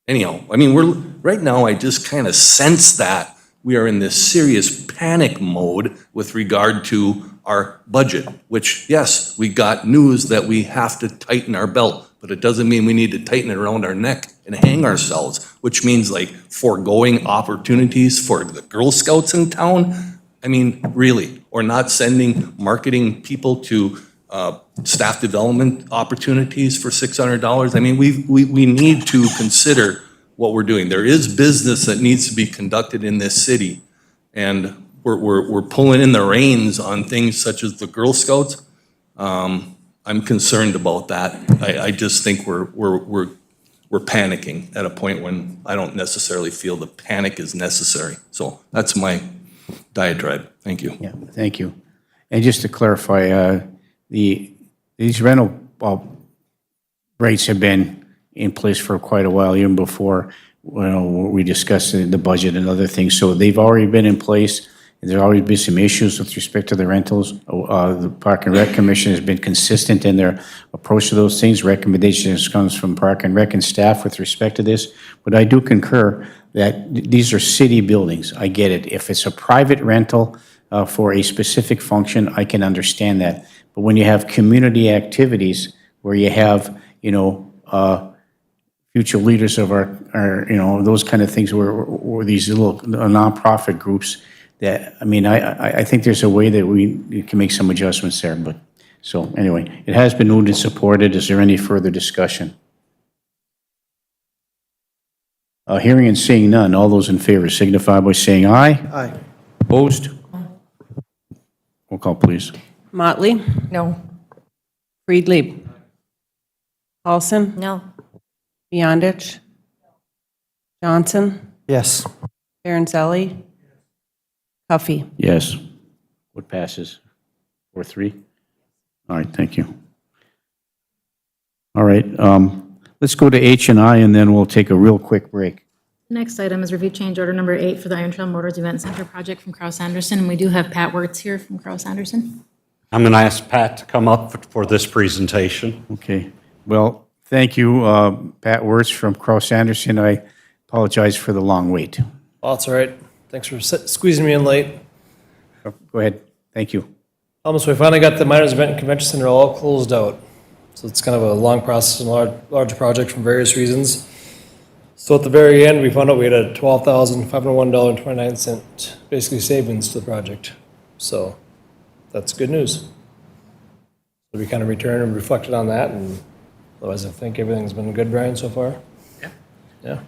M: Anyhow, I mean, right now, I just kind of sense that we are in this serious panic mode with regard to our budget, which, yes, we got news that we have to tighten our belt, but it doesn't mean we need to tighten it around our neck and hang ourselves, which means like foregoing opportunities for the Girl Scouts in town. I mean, really, or not sending marketing people to staff development opportunities for $600. I mean, we need to consider what we're doing. There is business that needs to be conducted in this city, and we're pulling in the reins on things such as the Girl Scouts. I'm concerned about that. I just think we're panicking at a point when I don't necessarily feel the panic is necessary. So that's my diatribe. Thank you.
B: Yeah, thank you. And just to clarify, these rental rates have been in place for quite a while, even before, we discussed the budget and other things. So they've already been in place. And there's always been some issues with respect to the rentals. The Park and Rec Commission has been consistent in their approach to those things. Recommendations comes from Park and Rec and staff with respect to this. But I do concur that these are city buildings. I get it. If it's a private rental for a specific function, I can understand that. But when you have community activities where you have, future leaders of our those kind of things where these little nonprofit groups, that, I mean, I think there's a way that we can make some adjustments there, but, so, anyway, it has been moved and supported. Is there any further discussion? Hearing and seeing none, all those in favor signify by saying aye.
I: Aye.
B: Opposed? Roll call, please.
C: Motley,
A: No.
C: Friedlieb, Paulson,
H: No.
C: Beyondich, Johnson,
I: Yes.
C: Aaronzelli, Huffy.
B: Yes. What passes? 4-3? All right, thank you. All right, let's go to H and I, and then we'll take a real quick break.
F: Next item is review change order number 8 for the Iron Trail Motors Event Center project from Kraus Anderson. And we do have Pat Wertz here from Kraus Anderson.
N: I'm going to ask Pat to come up for this presentation.
B: Okay, well, thank you, Pat Wirtz from Kraus Anderson. I apologize for the long wait.
O: Oh, that's all right. Thanks for squeezing me in late.
B: Go ahead, thank you.
O: So we finally got the Miners Event and Convention Center all closed out. So it's kind of a long process and large project for various reasons. So at the very end, we found out we had a $12,501.29 basically savings to the project. So that's good news. So we kind of returned and reflected on that, and otherwise I think everything's been good, Brian, so far? Yeah.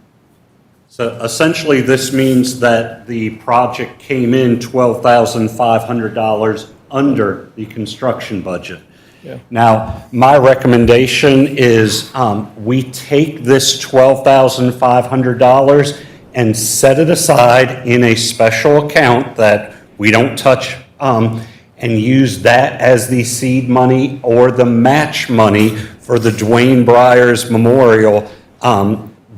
N: So essentially, this means that the project came in $12,500 under the construction budget.
O: Yeah.
N: Now, my recommendation is we take this $12,500 and set it aside in a special account that we don't touch, and use that as the seed money or the match money for the Dwayne Briers Memorial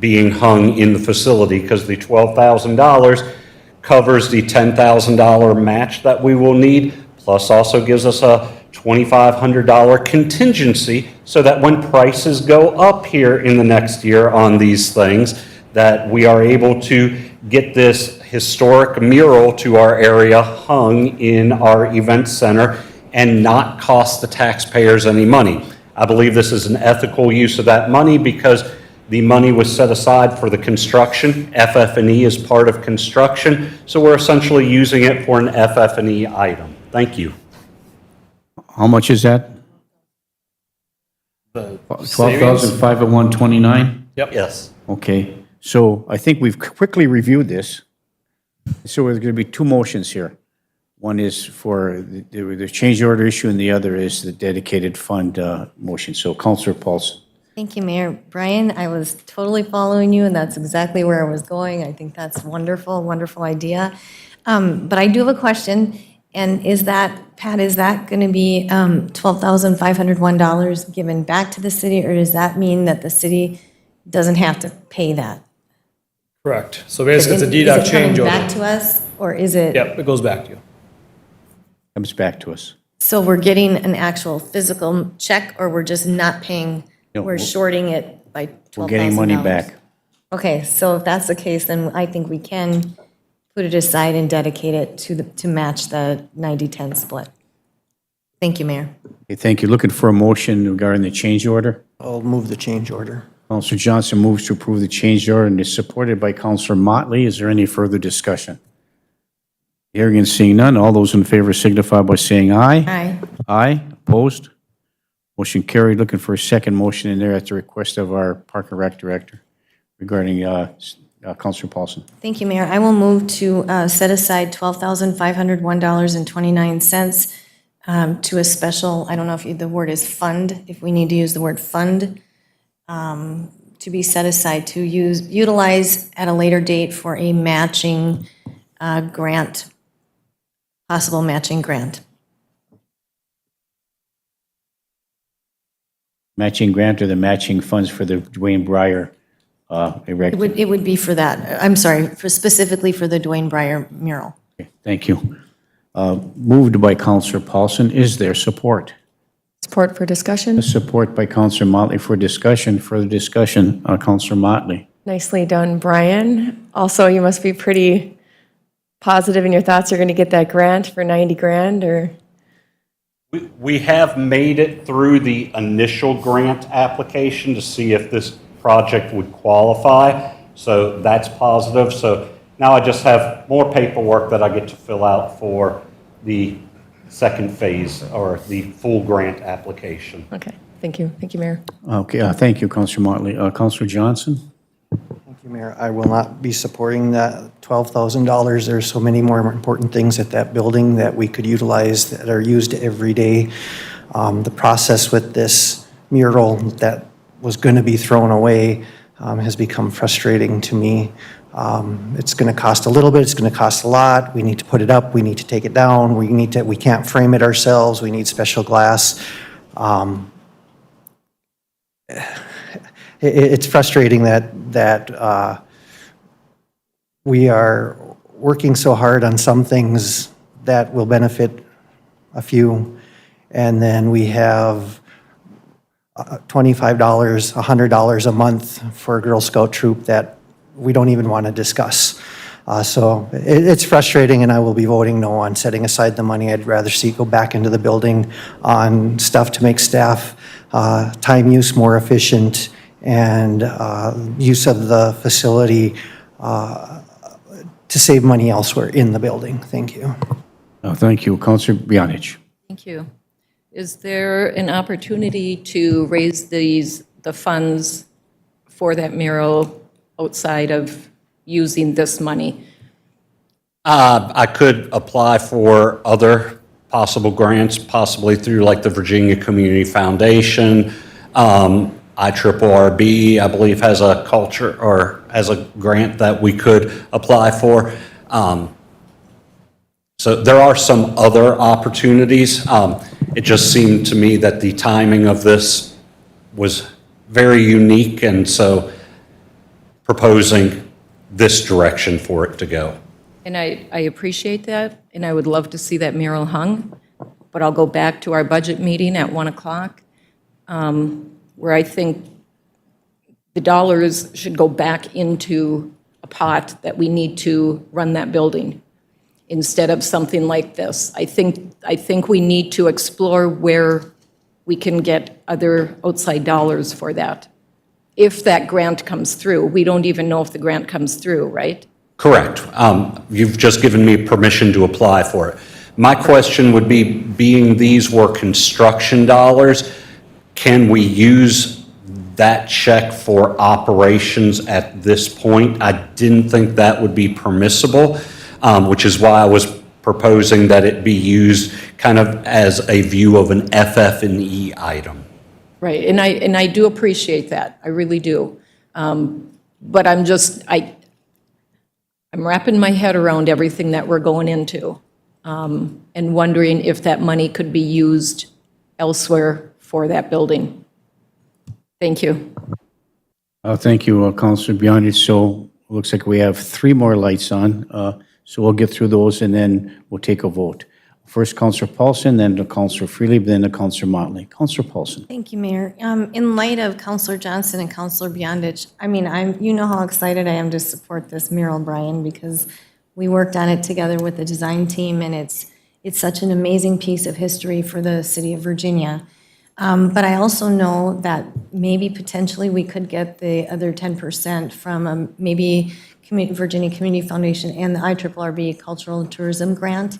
N: being hung in the facility, because the $12,000 covers the $10,000 match that we will need, plus also gives us a $2,500 contingency, so that when prices go up here in the next year on these things, that we are able to get this historic mural to our area hung in our event center and not cost the taxpayers any money. I believe this is an ethical use of that money, because the money was set aside for the construction. FF&E is part of construction, so we're essentially using it for an FF&E item. Thank you.
B: How much is that?
O: The
B: $12,501.29?
O: Yep.
N: Yes.
B: Okay, so I think we've quickly reviewed this. So there's going to be two motions here. One is for the change order issue, and the other is the dedicated fund motion. So Councilor Paulson.
H: Thank you, Mayor. Brian, I was totally following you, and that's exactly where I was going. I think that's wonderful, wonderful idea. But I do have a question, and is that, Pat, is that going to be $12,501 given back to the city, or does that mean that the city doesn't have to pay that?
O: Correct. So basically, it's a deduct change order.
H: Is it coming back to us, or is it?
O: Yep, it goes back to you.
B: Comes back to us.
H: So we're getting an actual physical check, or we're just not paying,
B: No,
H: we're shorting it by $12,000?
B: We're getting money back.
H: Okay, so if that's the case, then I think we can put it aside and dedicate it to match the 90-10 split. Thank you, Mayor.
B: Okay, thank you. Looking for a motion regarding the change order.
I: I'll move the change order.
B: Counselor Johnson moves to approve the change order and is supported by Counselor Motley. Is there any further discussion? Hearing and seeing none, all those in favor signify by saying aye.
H: Aye.
B: Aye, opposed? Motion carried. Looking for a second motion in there at the request of our Park and Rec Director regarding Counselor Paulson.
H: Thank you, Mayor. I will move to set aside $12,501.29 to a special, I don't know if the word is fund, if we need to use the word fund, to be set aside to utilize at a later date for a matching grant, possible matching grant.
B: Matching grant or the matching funds for the Dwayne Breyer erect?
H: It would be for that, I'm sorry, specifically for the Dwayne Breyer mural.
B: Okay, thank you. Moved by Counselor Paulson. Is there support?
A: Support for discussion?
B: Support by Counselor Motley for discussion. Further discussion, Counselor Motley.
A: Nicely done, Brian. Also, you must be pretty positive in your thoughts you're going to get that grant for 90 grand, or?
N: We have made it through the initial grant application to see if this project would qualify, so that's positive. So now I just have more paperwork that I get to fill out for the second phase or the full grant application.
A: Okay, thank you. Thank you, Mayor.
B: Okay, thank you, Counselor Motley. Counselor Johnson?
I: Thank you, Mayor. I will not be supporting that $12,000. There's so many more important things at that building that we could utilize that are used every day. The process with this mural that was going to be thrown away has become frustrating to me. It's going to cost a little bit, it's going to cost a lot. We need to put it up, we need to take it down, we can't frame it ourselves, we need special glass. It's frustrating that we are working so hard on some things that will benefit a few, and then we have $25, $100 a month for a Girl Scout troop that we don't even want to discuss. So it's frustrating, and I will be voting no on setting aside the money. I'd rather see it go back into the building on stuff to make staff time use more efficient and use of the facility to save money elsewhere in the building. Thank you.
B: Thank you. Counselor Bionich.
K: Thank you. Is there an opportunity to raise the funds for that mural outside of using this money?
N: I could apply for other possible grants, possibly through like the Virginia Community Foundation. IRRB, I believe, has a culture or has a grant that we could apply for. So there are some other opportunities. It just seemed to me that the timing of this was very unique, and so proposing this direction for it to go.
K: And I appreciate that, and I would love to see that mural hung, but I'll go back to our budget meeting at 1 o'clock, where I think the dollars should go back into a pot that we need to run that building instead of something like this. I think we need to explore where we can get other outside dollars for that. If that grant comes through, we don't even know if the grant comes through, right?
N: Correct. You've just given me permission to apply for it. My question would be, being these were construction dollars, can we use that check for operations at this point? I didn't think that would be permissible, which is why I was proposing that it be used kind of as a view of an FF&E item.
K: Right, and I do appreciate that, I really do. But I'm wrapping my head around everything that we're going into, and wondering if that money could be used elsewhere for that building. Thank you.
B: Thank you, Counselor Bionich. So it looks like we have 3 more lights on. So we'll get through those and then we'll take a vote. First, Counselor Paulson, then to Counselor Freely, then to Counselor Motley. Counselor Paulson.
H: Thank you, Mayor. In light of Counselor Johnson and Counselor Beyondich, I mean, you know how excited I am to support this mural, Brian, because we worked on it together with the design team, and It's such an amazing piece of history for the city of Virginia. But I also know that maybe potentially we could get the other 10% from maybe Virginia Community Foundation and the IRRB Cultural and Tourism Grant.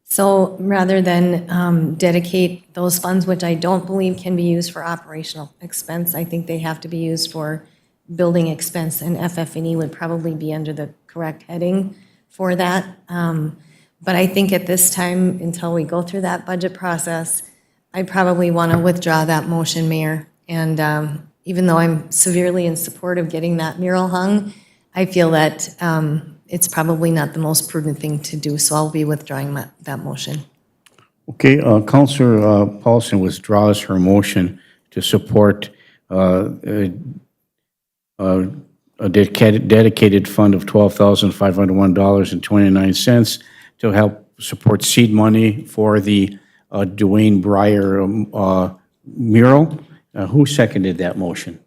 H: So rather than dedicate those funds, which I don't believe can be used for operational expense, I think they have to be used for building expense, and FF&E would probably be under the correct heading for that. But I think at this time, until we go through that budget process, I probably want to withdraw that motion, Mayor. And even though I'm severely in support of getting that mural hung, I feel that it's probably not the most prudent thing to do, so I'll be withdrawing that motion.
B: Okay, Counselor Paulson withdraws her motion to support a dedicated fund of $12,501.29 to help support seed money for the Dwayne Breyer mural. Who seconded that motion?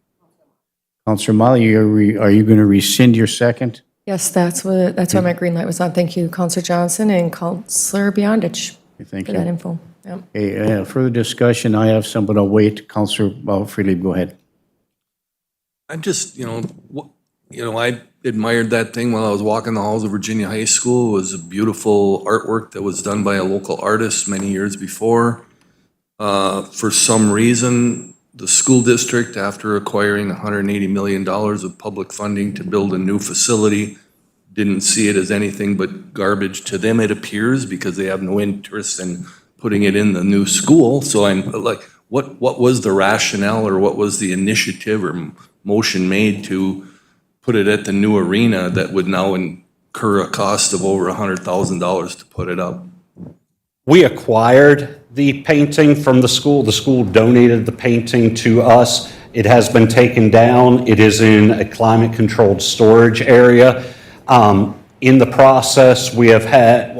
B: Counselor Molly, are you going to rescind your second?
A: Yes, that's why my green light was on. Thank you, Counselor Johnson and Counselor Beyondich
B: Thank
A: for
B: you.
A: that info. Yep.
B: Okay, further discussion, I have some, but I'll wait. Counselor Freely, go ahead.
M: I'm just, I admired that thing while I was walking the halls of Virginia High School. It was a beautiful artwork that was done by a local artist many years before. For some reason, the school district, after acquiring $180 million of public funding to build a new facility, didn't see it as anything but garbage to them, it appears, because they have no interest in putting it in the new school. So I'm like, what was the rationale, or what was the initiative or motion made to put it at the new arena that would now incur a cost of over $100,000 to put it up?
N: We acquired the painting from the school. The school donated the painting to us. It has been taken down. It is in a climate-controlled storage area. In the process, we have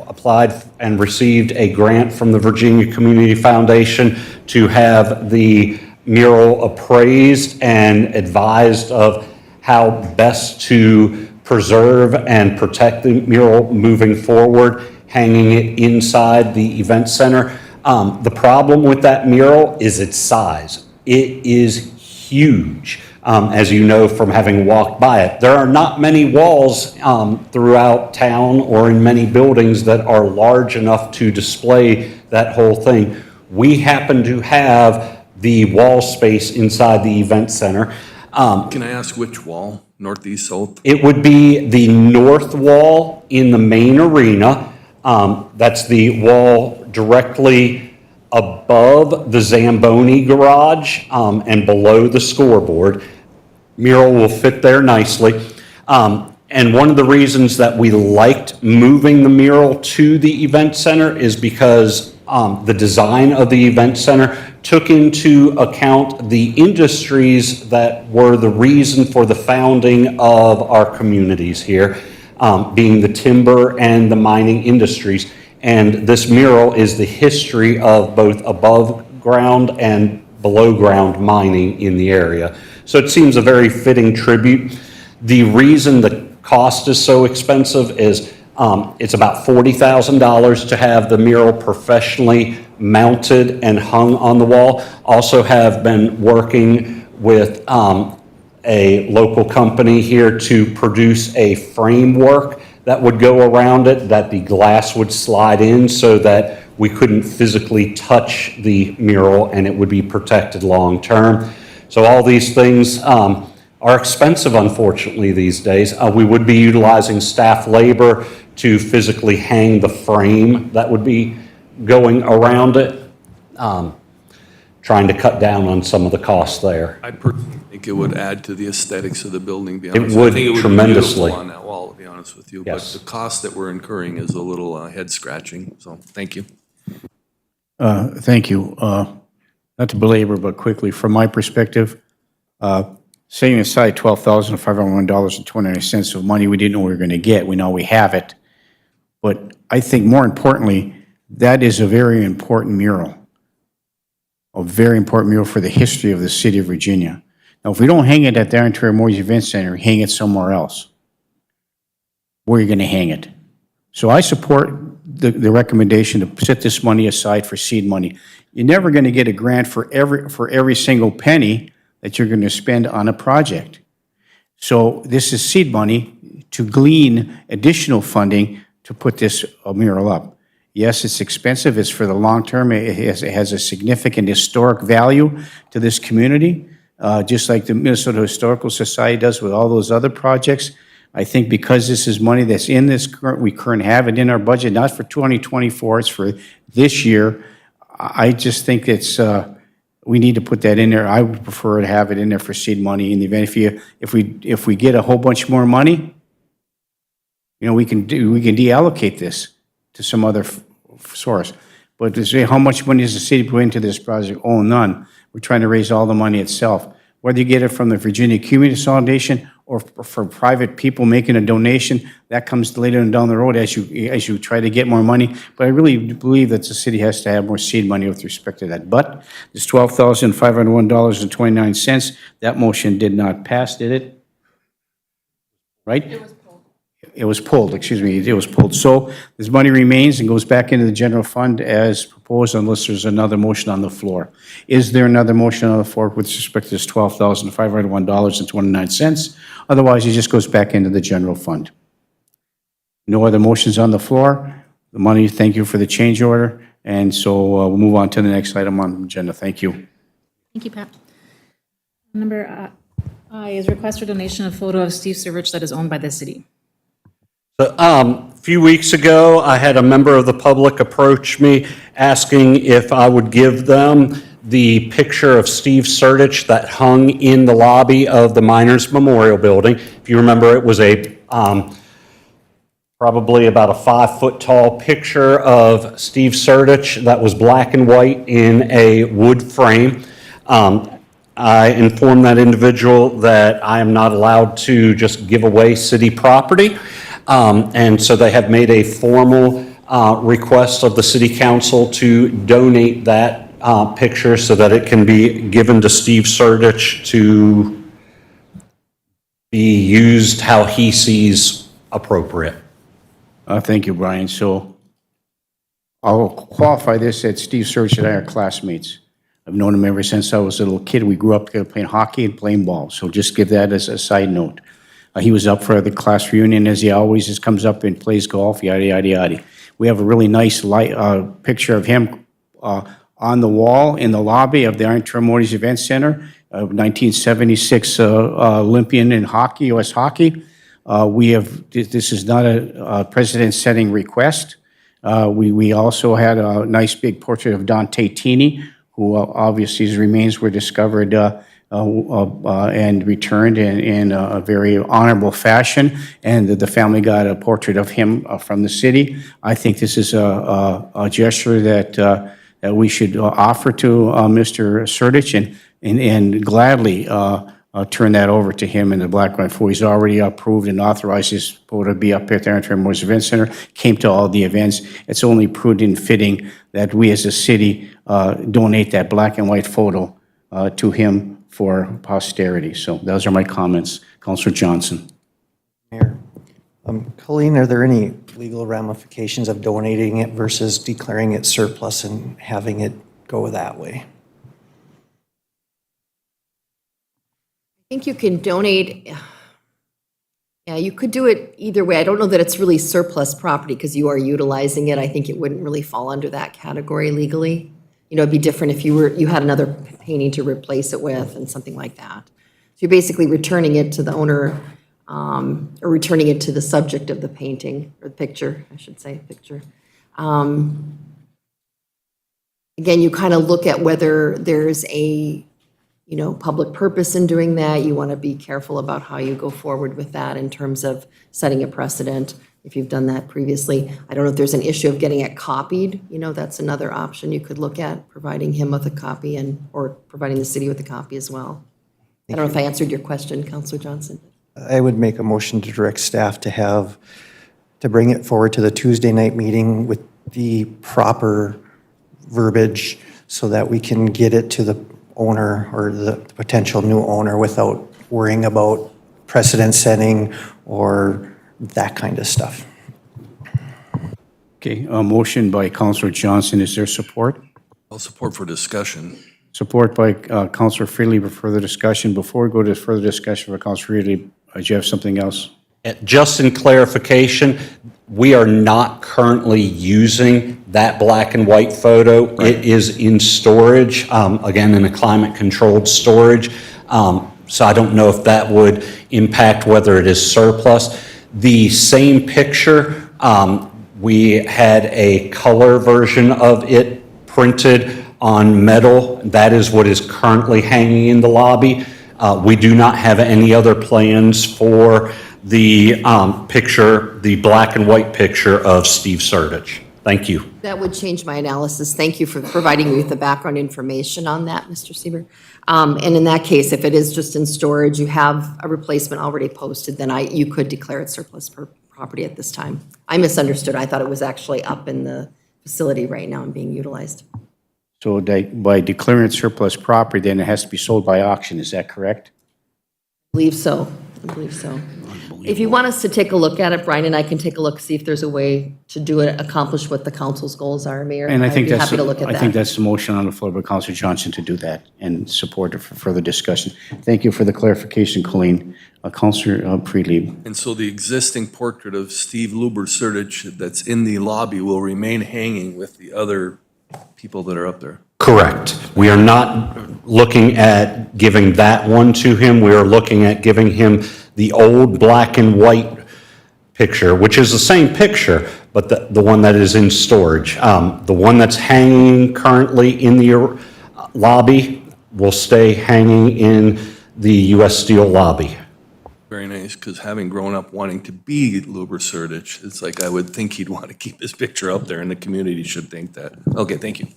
N: applied and received a grant from the Virginia Community Foundation to have the mural appraised and advised of how best to preserve and protect the mural moving forward, hanging it inside the event center. The problem with that mural is its size. It is huge, as you know from having walked by it. There are not many walls throughout town or in many buildings that are large enough to display that whole thing. We happen to have the wall space inside the event center.
M: Can I ask which wall? Northeast, south?
N: It would be the north wall in the main arena. That's the wall directly above the Zamboni garage and below the scoreboard. Mural will fit there nicely. And one of the reasons that we liked moving the mural to the event center is because the design of the event center took into account the industries that were the reason for the founding of our communities here, being the timber and the mining industries. And this mural is the history of both above ground and below ground mining in the area. So it seems a very fitting tribute. The reason the cost is so expensive is it's about $40,000 to have the mural professionally mounted and hung on the wall. Also have been working with a local company here to produce a framework that would go around it, that the glass would slide in so that we couldn't physically touch the mural and it would be protected long term. So all these things are expensive, unfortunately, these days. We would be utilizing staff labor to physically hang the frame that would be going around it, trying to cut down on some of the costs there.
M: I personally think it would add to the aesthetics of the building, to be
N: It
M: honest.
N: would
M: I think it would be
N: tremendously.
M: beautiful on that wall, to be honest with you.
N: Yes.
M: But the cost that we're incurring is a little head-scratching, so thank you.
B: Thank you. Not to belabor, but quickly, from my perspective, setting aside $12,501.29 of money we didn't know we were going to get, we know we have it. But I think more importantly, that is a very important mural, a very important mural for the history of the city of Virginia. Now, if we don't hang it at the Ontario Memorial Event Center, hang it somewhere else. Where are you going to hang it? So I support the recommendation to set this money aside for seed money. You're never going to get a grant for every single penny that you're going to spend on a project. So this is seed money to glean additional funding to put this mural up. Yes, it's expensive. It's for the long term. It has a significant historic value to this community, just like the Minnesota Historical Society does with all those other projects. I think because this is money that's in this we currently have it in our budget, not for 2024, it's for this year. I just think it's, we need to put that in there. I would prefer to have it in there for seed money in the event if we get a whole bunch more money, you know, we can deallocate this to some other source. But to say how much money does the city put into this project? Oh, none. We're trying to raise all the money itself. Whether you get it from the Virginia Community Consolidation or for private people making a donation, that comes later and down the road as you try to get more money. But I really believe that the city has to have more seed money with respect to that. But this $12,501.29, that motion did not pass, did it? Right? It was pulled, excuse me, it was pulled. So this money remains and goes back into the general fund as proposed unless there's another motion on the floor. Is there another motion on the floor with respect to this $12,501.29? Otherwise, it just goes back into the general fund. No other motions on the floor. The money, thank you for the change order. And so we'll move on to the next item on the agenda. Thank you.
F: Thank you, Pat. Number I is request for donation of photo of Steve Servich that is owned by the city.
N: A few weeks ago, I had a member of the public approach me asking if I would give them the picture of Steve Sertich that hung in the lobby of the Miners Memorial Building. If you remember, it was a probably about a 5-foot tall picture of Steve Sertich that was black and white in a wood frame. I informed that individual that I am not allowed to just give away city property. And so they have made a formal request of the city council to donate that picture so that it can be given to Steve Sertich to be used how he sees appropriate.
B: Thank you, Brian. So I'll qualify this that Steve Sertich and I are classmates. I've known him ever since I was a little kid. We grew up together playing hockey and playing ball. So just give that as a side note. He was up for the class reunion, as he always just comes up and plays golf, yada, yada, yada. We have a really nice picture of him on the wall in the lobby of the Iron Termores Event Center, 1976 Olympian in hockey, U.S. hockey. This is not a precedent-setting request. We also had a nice big portrait of Dante Tini, who obviously his remains were discovered and returned in a very honorable fashion, and the family got a portrait of him from the city. I think this is a gesture that we should offer to Mr. Sertich and gladly turn that over to him in the black and white photo. He's already approved and authorized his photo to be up at the Iron Termores Event Center, came to all the events. It's only prudent and fitting that we as a city donate that black and white photo to him for posterity. So those are my comments. Councilor Johnson.
I: Mayor, Colleen, are there any legal ramifications of donating it versus declaring it surplus and having it go that way?
E: I think you can donate, yeah, you could do it either way. I don't know that it's really surplus property because you are utilizing it. I think it wouldn't really fall under that category legally. You know, it'd be different if you had another painting to replace it with and something like that. So you're basically returning it to the owner, or returning it to the subject of the painting, or the picture, I should say, picture. Again, you kind of look at whether there's a, you know, public purpose in doing that. You want to be careful about how you go forward with that in terms of setting a precedent. If you've done that previously, I don't know if there's an issue of getting it copied. You know, that's another option you could look at, providing him with a copy or providing the city with a copy as well. I don't know if I answered your question, Councilor Johnson.
I: I would make a motion to direct staff to bring it forward to the Tuesday night meeting with the proper verbiage so that we can get it to the owner or the potential new owner without worrying about precedent setting or that kind of stuff.
B: Okay, a motion by Counselor Johnson. Is there support?
M: I'll support for discussion.
B: Support by Counselor Freely for further discussion. Before we go to further discussion for Counselor Freely, do you have something else?
N: Just in clarification, we are not currently using that black and white photo. It is in storage, again, in a climate-controlled storage. So I don't know if that would impact whether it is surplus. The same picture, we had a color version of it printed on metal. That is what is currently hanging in the lobby. We do not have any other plans for the picture, the black and white picture of Steve Sertich. Thank you.
E: That would change my analysis. Thank you for providing me with the background information on that, Mr. Sieber. And in that case, if it is just in storage, you have a replacement already posted, then you could declare it surplus property at this time. I misunderstood. I thought it was actually up in the facility right now and being utilized.
B: So by declaring it surplus property, then it has to be sold by auction. Is that correct?
E: I believe so. I believe so. If you want us to take a look at it, Brian and I can take a look, see if there's a way to do it, accomplish what the council's goals are, Mayor.
B: And I think
E: I'd be
B: that's,
E: happy to look at
B: I think
E: that.
B: that's the motion on the floor by Counselor Johnson to do that and support it for further discussion. Thank you for the clarification, Colleen. Counselor Freely.
M: And so the existing portrait of Steve Luber Sertich that's in the lobby will remain hanging with the other people that are up there?
N: Correct. We are not looking at giving that one to him. We are looking at giving him the old black and white picture, which is the same picture, but the one that is in storage. The one that's hanging currently in the lobby will stay hanging in the U.S. Steel lobby.
M: Very nice, because having grown up wanting to be Luber Sertich, it's like I would think he'd want to keep his picture up there, and the community should think that. Okay, thank you.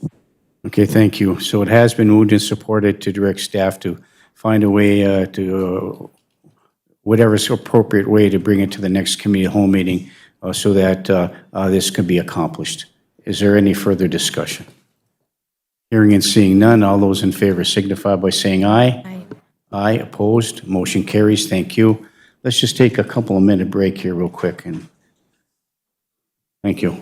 B: Okay, thank you. So it has been moved and supported to direct staff to find a way to, whatever's appropriate way to bring it to the next committee home meeting so that this can be accomplished. Is there any further discussion? Hearing and seeing none, all those in favor signify by saying aye.
H: Aye.
B: Aye, opposed, motion carries. Thank you. Let's just take a couple of minute break here real quick and thank you.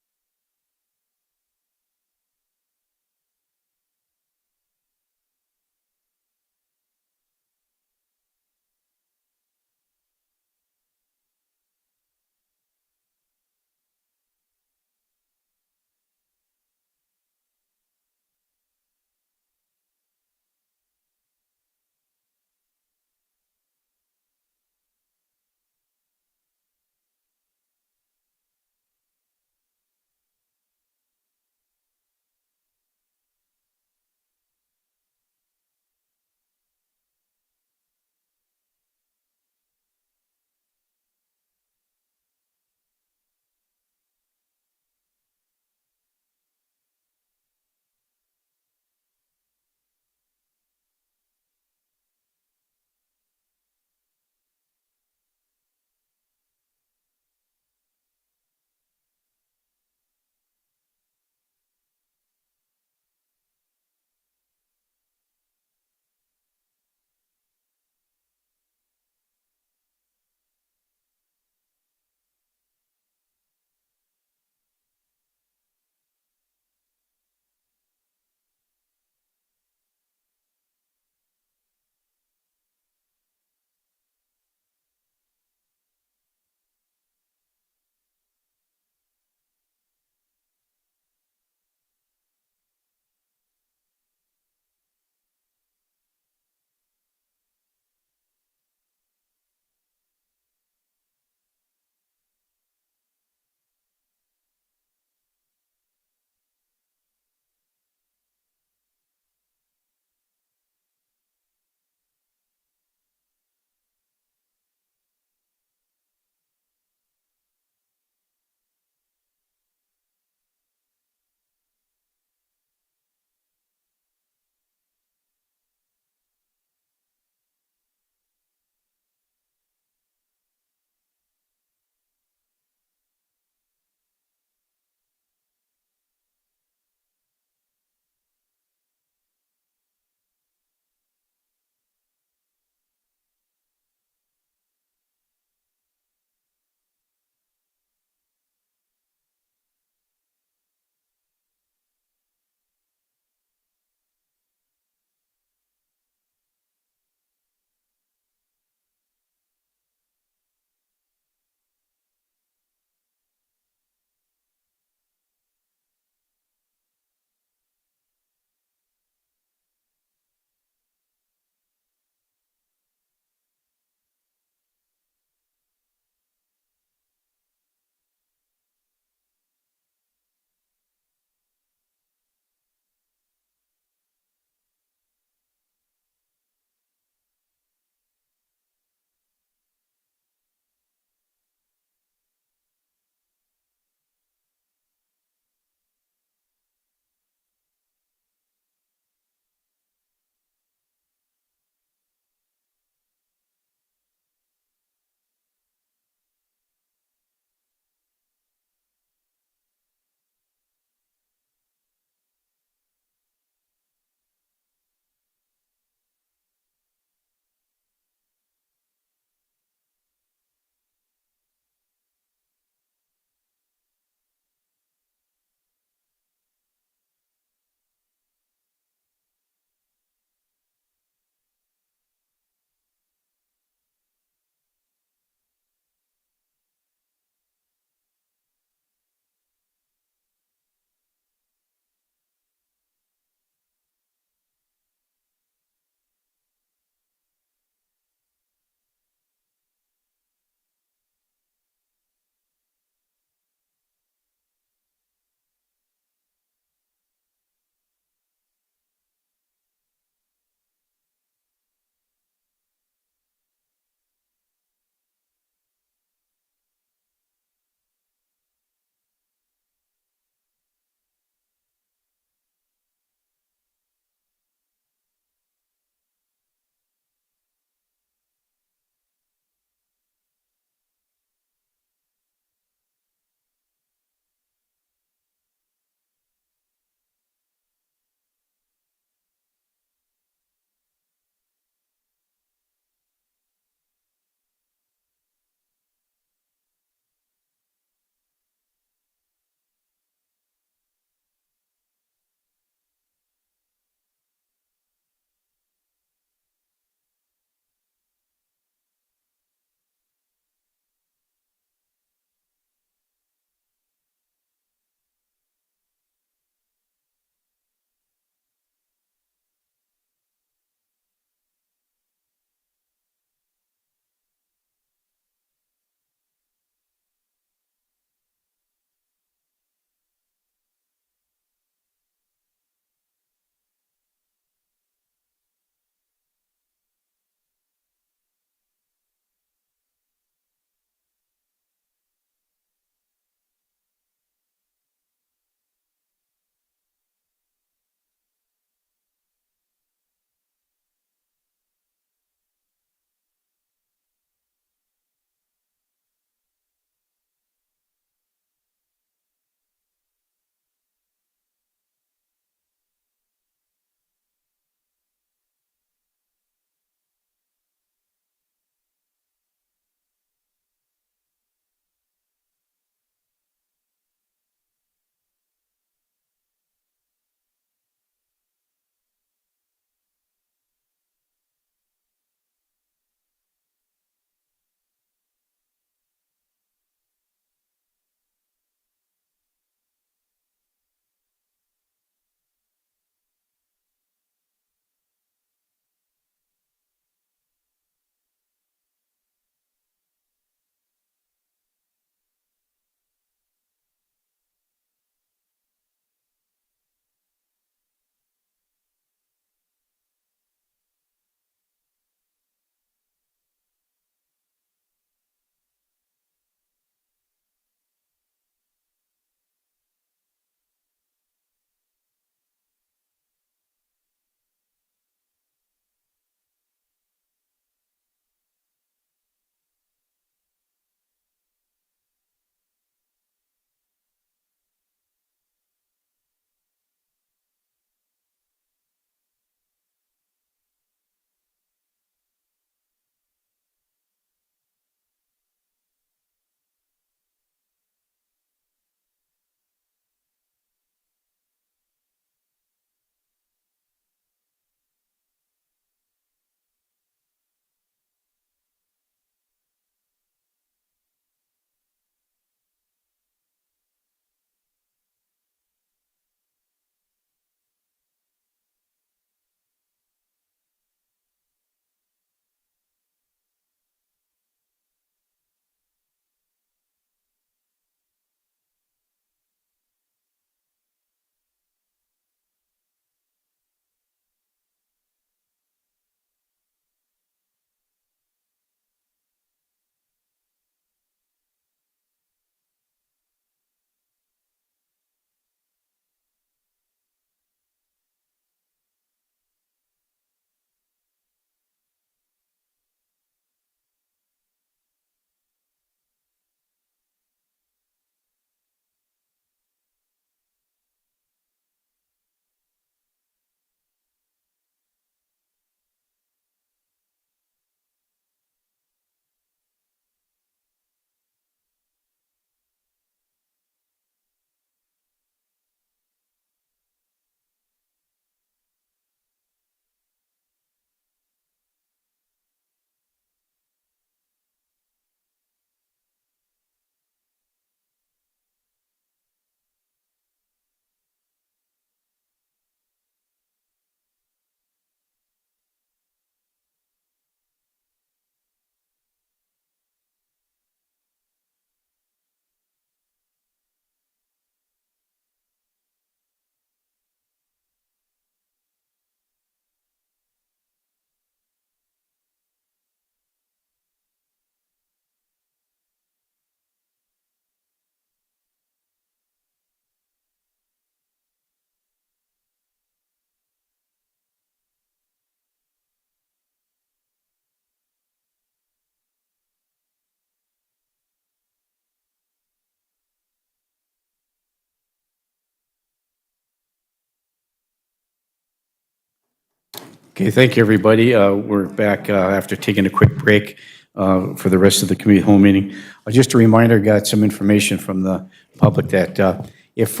B: Okay, thank you, everybody. We're back after taking a quick break for the rest of the committee whole meeting. Just a reminder, got some information from the public that if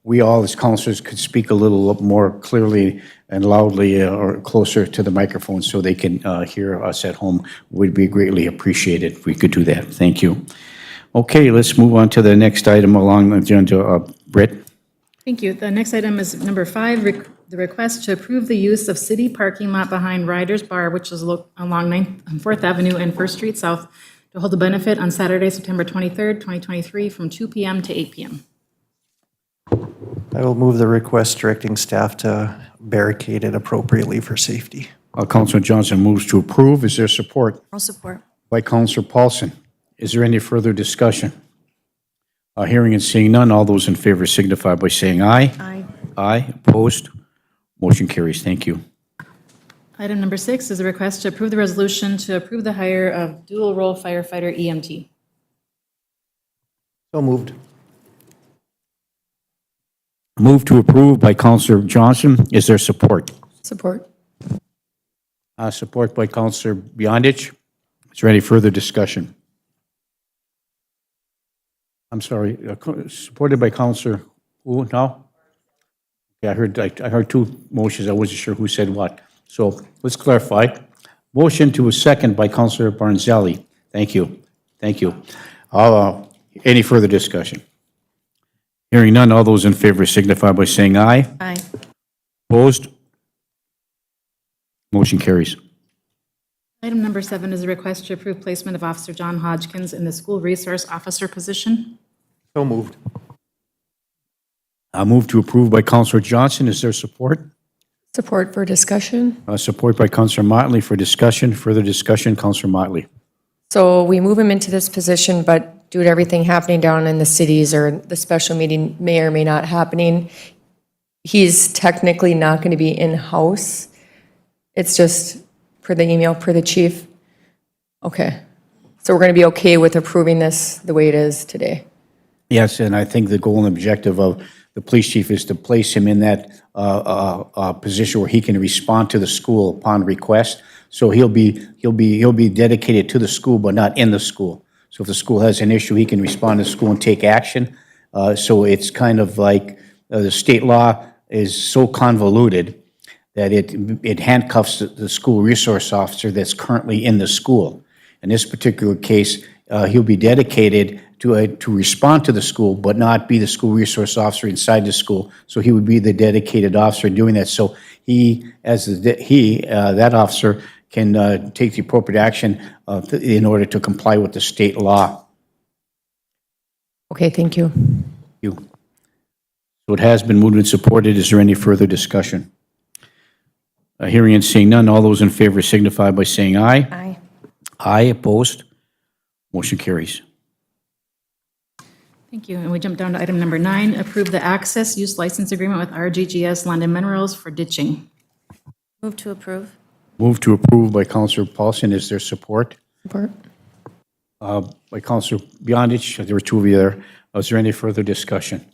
B: we all as councilors could speak a little more clearly and loudly or closer to the microphone so they can hear us at home, would be greatly appreciated if we could do that. Thank you. Okay, let's move on to the next item along the agenda. Britt?
F: Thank you. The next item is number 5, the request to approve the use of city parking lot behind Riders Bar, which is along 4th Avenue and 1st Street South, to hold a benefit on Saturday, September 23rd, 2023, from 2 p.m. to 8 p.m.
I: I will move the request directing staff to barricade it appropriately for safety.
B: Councilor Johnson moves to approve. Is there support?
H: I'll support.
B: By Councilor Paulson. Is there any further discussion? Hearing and seeing none, all those in favor signify by saying aye.
H: Aye.
B: Aye, opposed? Motion carries. Thank you.
F: Item number 6 is a request to approve the resolution to approve the hire of dual-role firefighter EMT.
I: So moved.
B: Move to approve by Councilor Johnson. Is there support?
A: Support.
B: Support by Councilor Beyondich. Is there any further discussion? I'm sorry, supported by Councilor, who now? Yeah, I heard two motions. I wasn't sure who said what. So let's clarify. Motion to a second by Councilor Barnzelli. Thank you. Thank you. Any further discussion? Hearing none, all those in favor signify by saying aye.
H: Aye.
B: Opposed? Motion carries.
F: Item number 7 is a request to approve placement of Officer John Hodgkins in the school resource officer position.
I: So moved.
B: Move to approve by Councilor Johnson. Is there support?
A: Support for discussion.
B: Support by Councilor Motley for discussion. Further discussion, Councilor Motley.
A: So we move him into this position, but due to everything happening down in the cities or the special meeting may or may not happening, he's technically not going to be in-house. It's just per the email, per the chief. Okay. So we're going to be okay with approving this the way it is today.
B: Yes, and I think the goal and objective of the police chief is to place him in that position where he can respond to the school upon request. So he'll be dedicated to the school, but not in the school. So if the school has an issue, he can respond to the school and take action. So it's kind of like the state law is so convoluted that it handcuffs the school resource officer that's currently in the school. In this particular case, he'll be dedicated to respond to the school, but not be the school resource officer inside the school. So he would be the dedicated officer doing that. So that officer can take the appropriate action in order to comply with the state law.
A: Okay, thank you.
B: So it has been moved and supported. Is there any further discussion? Hearing and seeing none, all those in favor signify by saying aye.
H: Aye.
B: Aye, opposed? Motion carries.
F: Thank you. And we jump down to item number 9, approve the access use license agreement with RGGS Land and Minerals for ditching.
H: Move to approve.
B: Move to approve by Councilor Paulson. Is there support?
A: Support.
B: By Councilor Beyondich. There were two of you there. Is there any further discussion?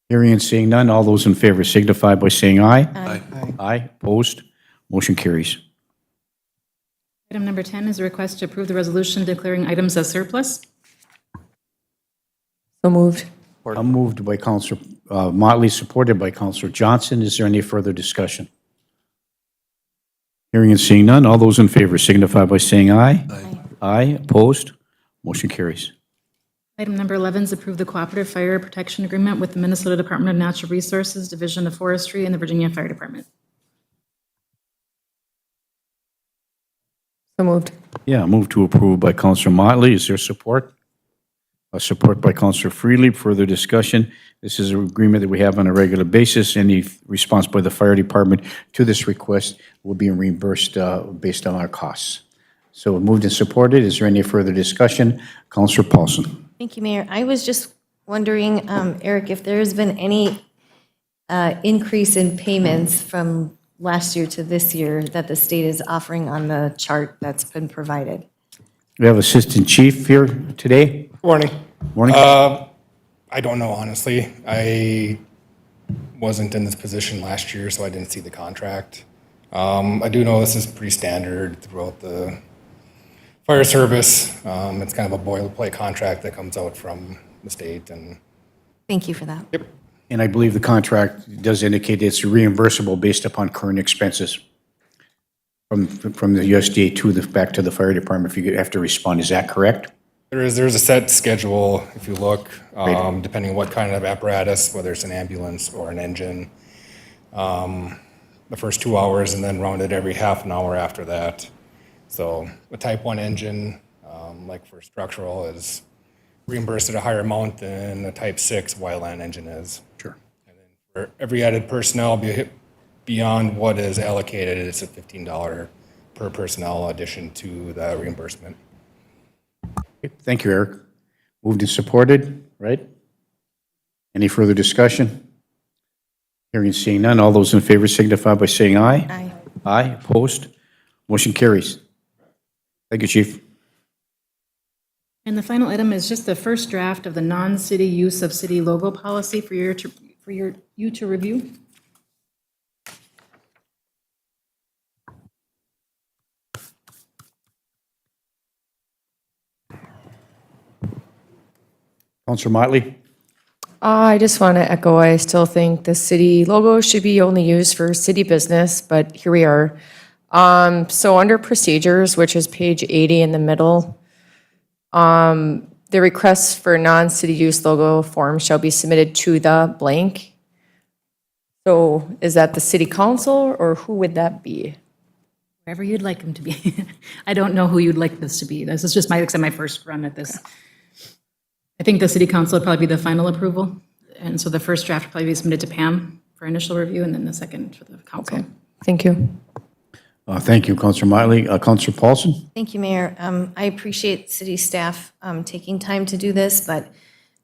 B: Hearing and seeing none, all those in favor signify by saying aye.
H: Aye.
B: Aye, opposed? Motion carries.
F: Item number 10 is a request to approve the resolution declaring items as surplus.
A: So moved.
B: Moved by Councilor Motley, supported by Councilor Johnson. Is there any further discussion? Hearing and seeing none, all those in favor signify by saying aye.
H: Aye.
B: Aye, opposed? Motion carries.
F: Item number 11 is approve the cooperative fire protection agreement with the Minnesota Department of Natural Resources, Division of Forestry, and the Virginia Fire Department.
A: So moved.
B: Yeah, move to approve by Councilor Motley. Is there support? Support by Councilor Freely. Further discussion. This is an agreement that we have on a regular basis. Any response by the fire department to this request will be reimbursed based on our costs. So moved and supported. Is there any further discussion? Councilor Paulson.
H: Thank you, Mayor. I was just wondering, Eric, if there has been any increase in payments from last year to this year that the state is offering on the chart that's been provided.
B: We have Assistant Chief here today.
P: Morning.
B: Morning.
P: I don't know, honestly. I wasn't in this position last year, so I didn't see the contract. I do know this is pretty standard throughout the fire service. It's kind of a boilerplate contract that comes out from the state and.
H: Thank you for that.
P: Yep.
B: And I believe the contract does indicate it's reimbursable based upon current expenses from the USDA to back to the fire department if you have to respond. Is that correct?
P: There's a set schedule, if you look, depending on what kind of apparatus, whether it's an ambulance or an engine. The first 2 hours and then rounded every half an hour after that. So a type 1 engine, like for structural, is reimbursed at a higher amount than a type 6 wildland engine is.
B: Sure.
P: And then for every added personnel beyond what is allocated, it's a $15 per personnel addition to the reimbursement.
B: Thank you, Eric. Moved and supported, right? Any further discussion? Hearing and seeing none, all those in favor signify by saying aye.
H: Aye.
B: Aye, opposed? Motion carries. Thank you, Chief.
F: And the final item is just the first draft of the non-city use of city logo policy for you to review.
B: Councilor Motley?
A: I just want to echo, I still think the city logo should be only used for city business, but here we are. So under procedures, which is page 80 in the middle, the requests for non-city use logo form shall be submitted to the blank. So is that the city council or who would that be?
F: Wherever you'd like them to be. I don't know who you'd like this to be. This is just my first run at this. I think the city council would probably be the final approval. And so the first draft would probably be submitted to Pam for initial review and then the second for the council.
A: Okay, thank you.
B: Thank you, Councilor Motley. Councilor Paulson?
H: Thank you, Mayor. I appreciate city staff taking time to do this, but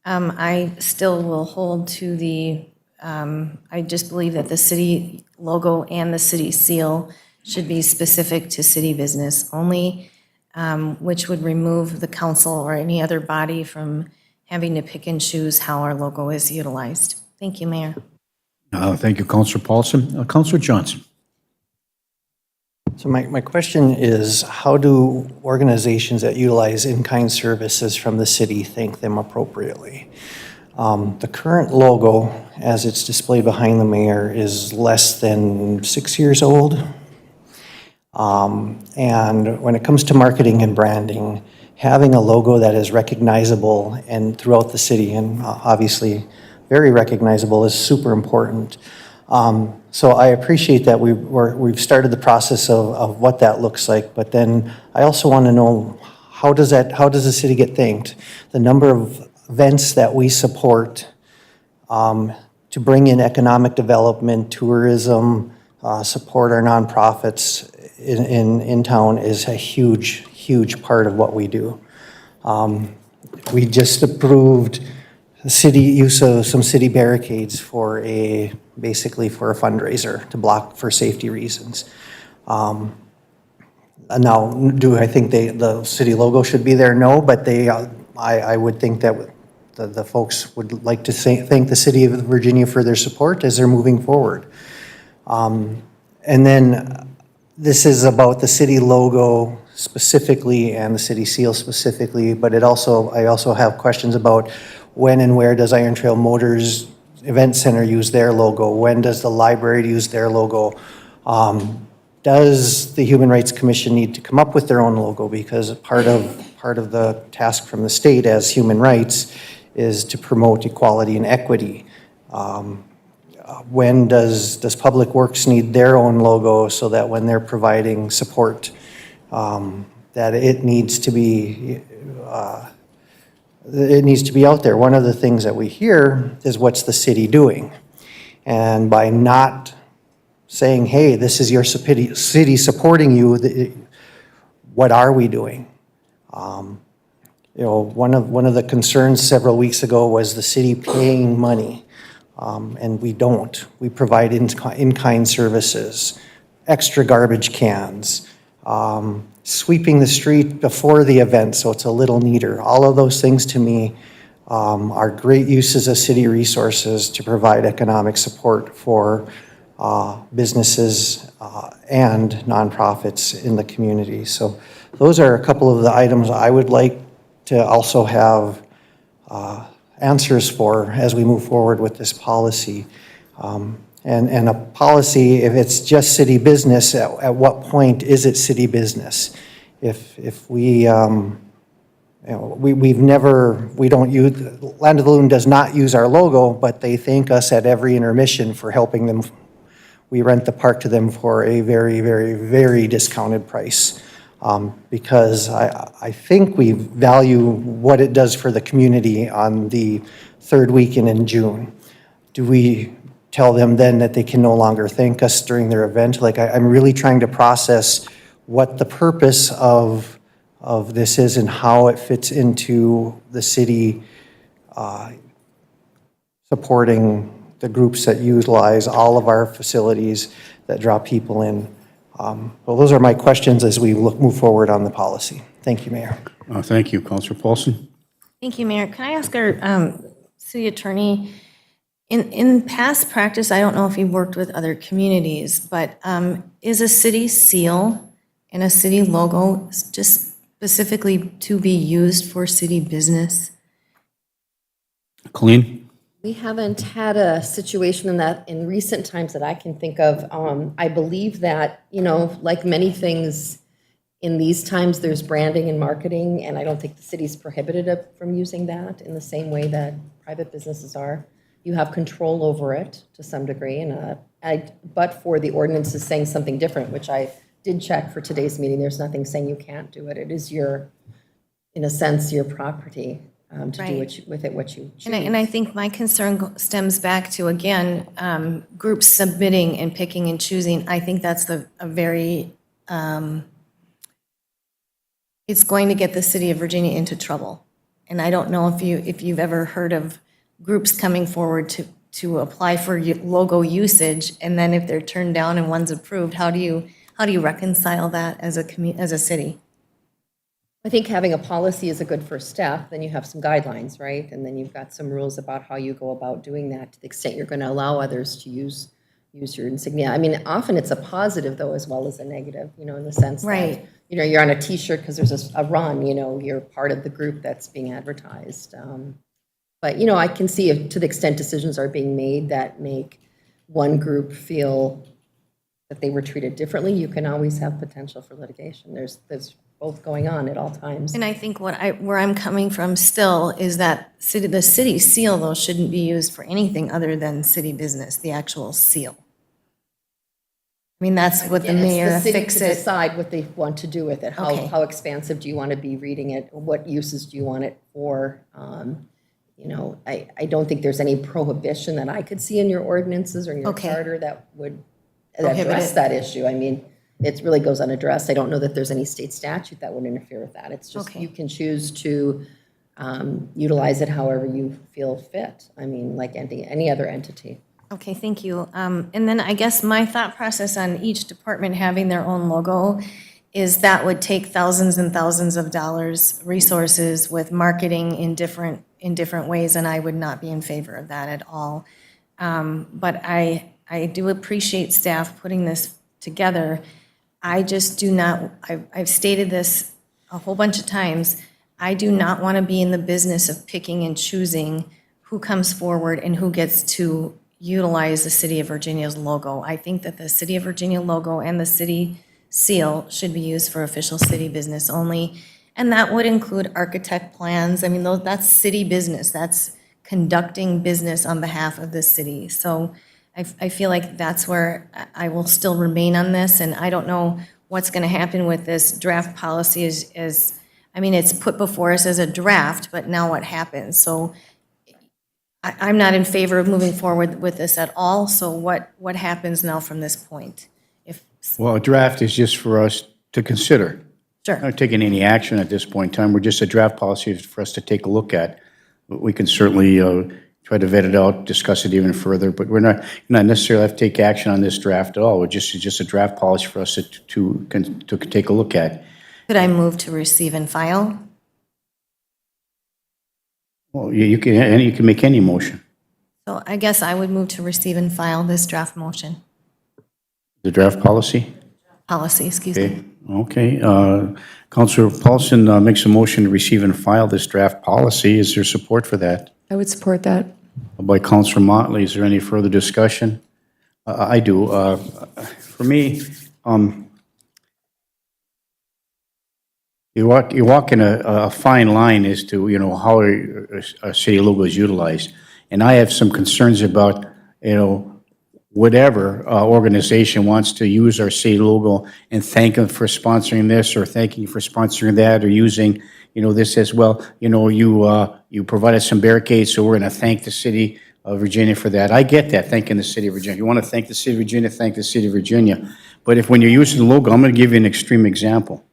H: I still will hold to I just believe that the city logo and the city seal should be specific to city business only, which would remove the council or any other body from having to pick and choose how our logo is utilized. Thank you, Mayor.
B: Thank you, Councilor Paulson. Councilor Johnson?
I: So my question is, how do organizations that utilize in-kind services from the city thank them appropriately? The current logo, as it's displayed behind the mayor, is less than 6 years old. And when it comes to marketing and branding, having a logo that is recognizable and throughout the city, and obviously very recognizable, is super important. So I appreciate that we've started the process of what that looks like, but then I also want to know, how does the city get thanked? The number of events that we support to bring in economic development, tourism, support our nonprofits in town is a huge part of what we do. We just approved the city use of some city barricades basically for a fundraiser to block for safety reasons. Now, do I think the city logo should be there? No, but I would think that the folks would like to thank the city of Virginia for their support as they're moving forward. And then this is about the city logo specifically and the city seal specifically, but I also have questions about when and where does Iron Trail Motors Event Center use their logo? When does the library use their logo? Does the Human Rights Commission need to come up with their own logo? Because part of the task from the state as human rights is to promote equality and equity. When does Public Works need their own logo so that when they're providing support, that it needs to be out there? One of the things that we hear is, what's the city doing? And by not saying, hey, this is your city supporting you, what are we doing? One of the concerns several weeks ago was the city paying money, and we don't. We provide in-kind services, extra garbage cans, sweeping the street before the event so it's a little neater. All of those things to me are great uses of city resources to provide economic support for businesses and nonprofits in the community. So those are a couple of the items I would like to also have answers for as we move forward with this policy. And a policy, if it's just city business, at what point is it city business? If we, we've never, we don't use, Land of the Loon does not use our logo, but they thank us at every intermission for helping them. We rent the park to them for a very, very, very discounted price. Because I think we value what it does for the community on the third weekend in June. Do we tell them then that they can no longer thank us during their event? Like, I'm really trying to process what the purpose of this is and how it fits into the city supporting the groups that utilize all of our facilities that draw people in. Well, those are my questions as we move forward on the policy. Thank you, Mayor.
B: Thank you, Councilor Paulson.
H: Thank you, Mayor. Can I ask our city attorney, in past practice, I don't know if you've worked with other communities, but is a city seal and a city logo just specifically to be used for city business?
B: Colleen?
E: We haven't had a situation in that in recent times that I can think of. I believe that, like many things in these times, there's branding and marketing, and I don't think the city's prohibited from using that in the same way that private businesses are. You have control over it to some degree, but for the ordinances saying something different, which I did check for today's meeting, there's nothing saying you can't do it. It is in a sense, your property. To do with it what you choose.
H: And I think my concern stems back to, again, groups submitting and picking and choosing. I think that's a very, it's going to get the city of Virginia into trouble. And I don't know if you've ever heard of groups coming forward to apply for logo usage, and then if they're turned down and one's approved, how do you reconcile that as a city?
E: I think having a policy is a good first step. Then you have some guidelines, right? And then you've got some rules about how you go about doing that to the extent you're going to allow others to use your insignia. I mean, often it's a positive, though, as well as a negative, in the sense that, you're on a T-shirt because there's a run, you're part of the group that's being advertised. But, I can see if, to the extent decisions are being made that make one group feel that they were treated differently, you can always have potential for litigation. There's both going on at all times.
H: And I think where I'm coming from still is that the city seal, though, shouldn't be used for anything other than city business, the actual seal. I mean, that's what the mayor
E: It's the city
H: fix
E: to
H: it.
E: decide what they want to do with it.
H: Okay.
E: How expansive do you want to be reading it? What uses do you want it for? I don't think there's any prohibition that I could see in your ordinances or in your charter that would address that issue. I mean, it really goes unaddressed. I don't know that there's any state statute that would interfere with that. It's just you can choose to utilize it however you feel fit. I mean, like any other entity.
H: Okay, thank you. And then I guess my thought process on each department having their own logo is that would take thousands and thousands of dollars, resources with marketing in different ways, and I would not be in favor of that at all. But I do appreciate staff putting this together. I just do not, I've stated this a whole bunch of times, I do not want to be in the business of picking and choosing who comes forward and who gets to utilize the City of Virginia's logo. I think that the City of Virginia logo and the city seal should be used for official city business only, and that would include architect plans. I mean, that's city business. That's conducting business on behalf of the city. So I feel like that's where I will still remain on this, and I don't know what's going to happen with this draft policy I mean, it's put before us as a draft, but now what happens? So I'm not in favor of moving forward with this at all, so what happens now from this point?
B: Well, a draft is just for us to consider.
H: Sure.
B: We're not taking any action at this point in time. We're just a draft policy for us to take a look at. We can certainly try to vet it out, discuss it even further, but we're not necessarily have to take action on this draft at all. It's just a draft policy for us to take a look at.
H: Could I move to receive and file?
B: Well, you can make any motion.
H: So I guess I would move to receive and file this draft motion.
B: The draft policy?
H: Policy, excuse me.
B: Okay. Counselor Paulson makes a motion to receive and file this draft policy. Is there support for that?
A: I would support that.
B: By Counselor Motley. Is there any further discussion? I do. For me, you're walking a fine line as to, how a city logo is utilized. And I have some concerns about, whatever organization wants to use our city logo and thank them for sponsoring this or thanking you for sponsoring that or using, this as well. You provided some barricades, so we're going to thank the city of Virginia for that. I get that, thanking the city of Virginia. If you want to thank the city of Virginia, thank the city of Virginia. But when you're using the logo, I'm going to give you an extreme example.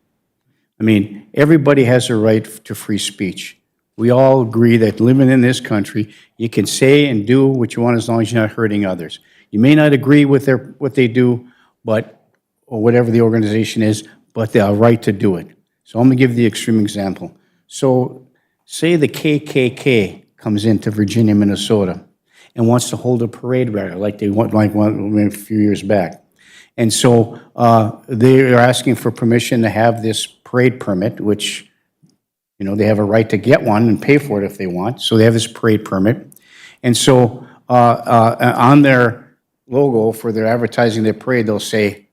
B: I mean, everybody has a right to free speech. We all agree that living in this country, you can say and do what you want as long as you're not hurting others. You may not agree with what they do, or whatever the organization is, but they have a right to do it. So I'm going to give the extreme example. So say the KKK comes into Virginia, Minnesota, and wants to hold a parade rally like they went a few years back. And so they are asking for permission to have this parade permit, which, they have a right to get one and pay for it if they want. So they have this parade permit. And so on their logo for their advertising their parade, they'll say,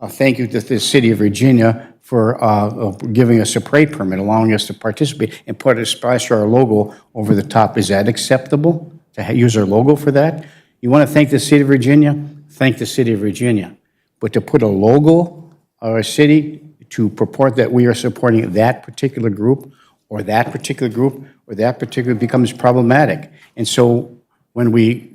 B: thank you to the city of Virginia for giving us a parade permit, allowing us to participate, and put a splash our logo over the top. Is that acceptable, to use our logo for that? You want to thank the city of Virginia? Thank the city of Virginia. But to put a logo or a city to purport that we are supporting that particular group or that particular group or that particular becomes problematic. And so when we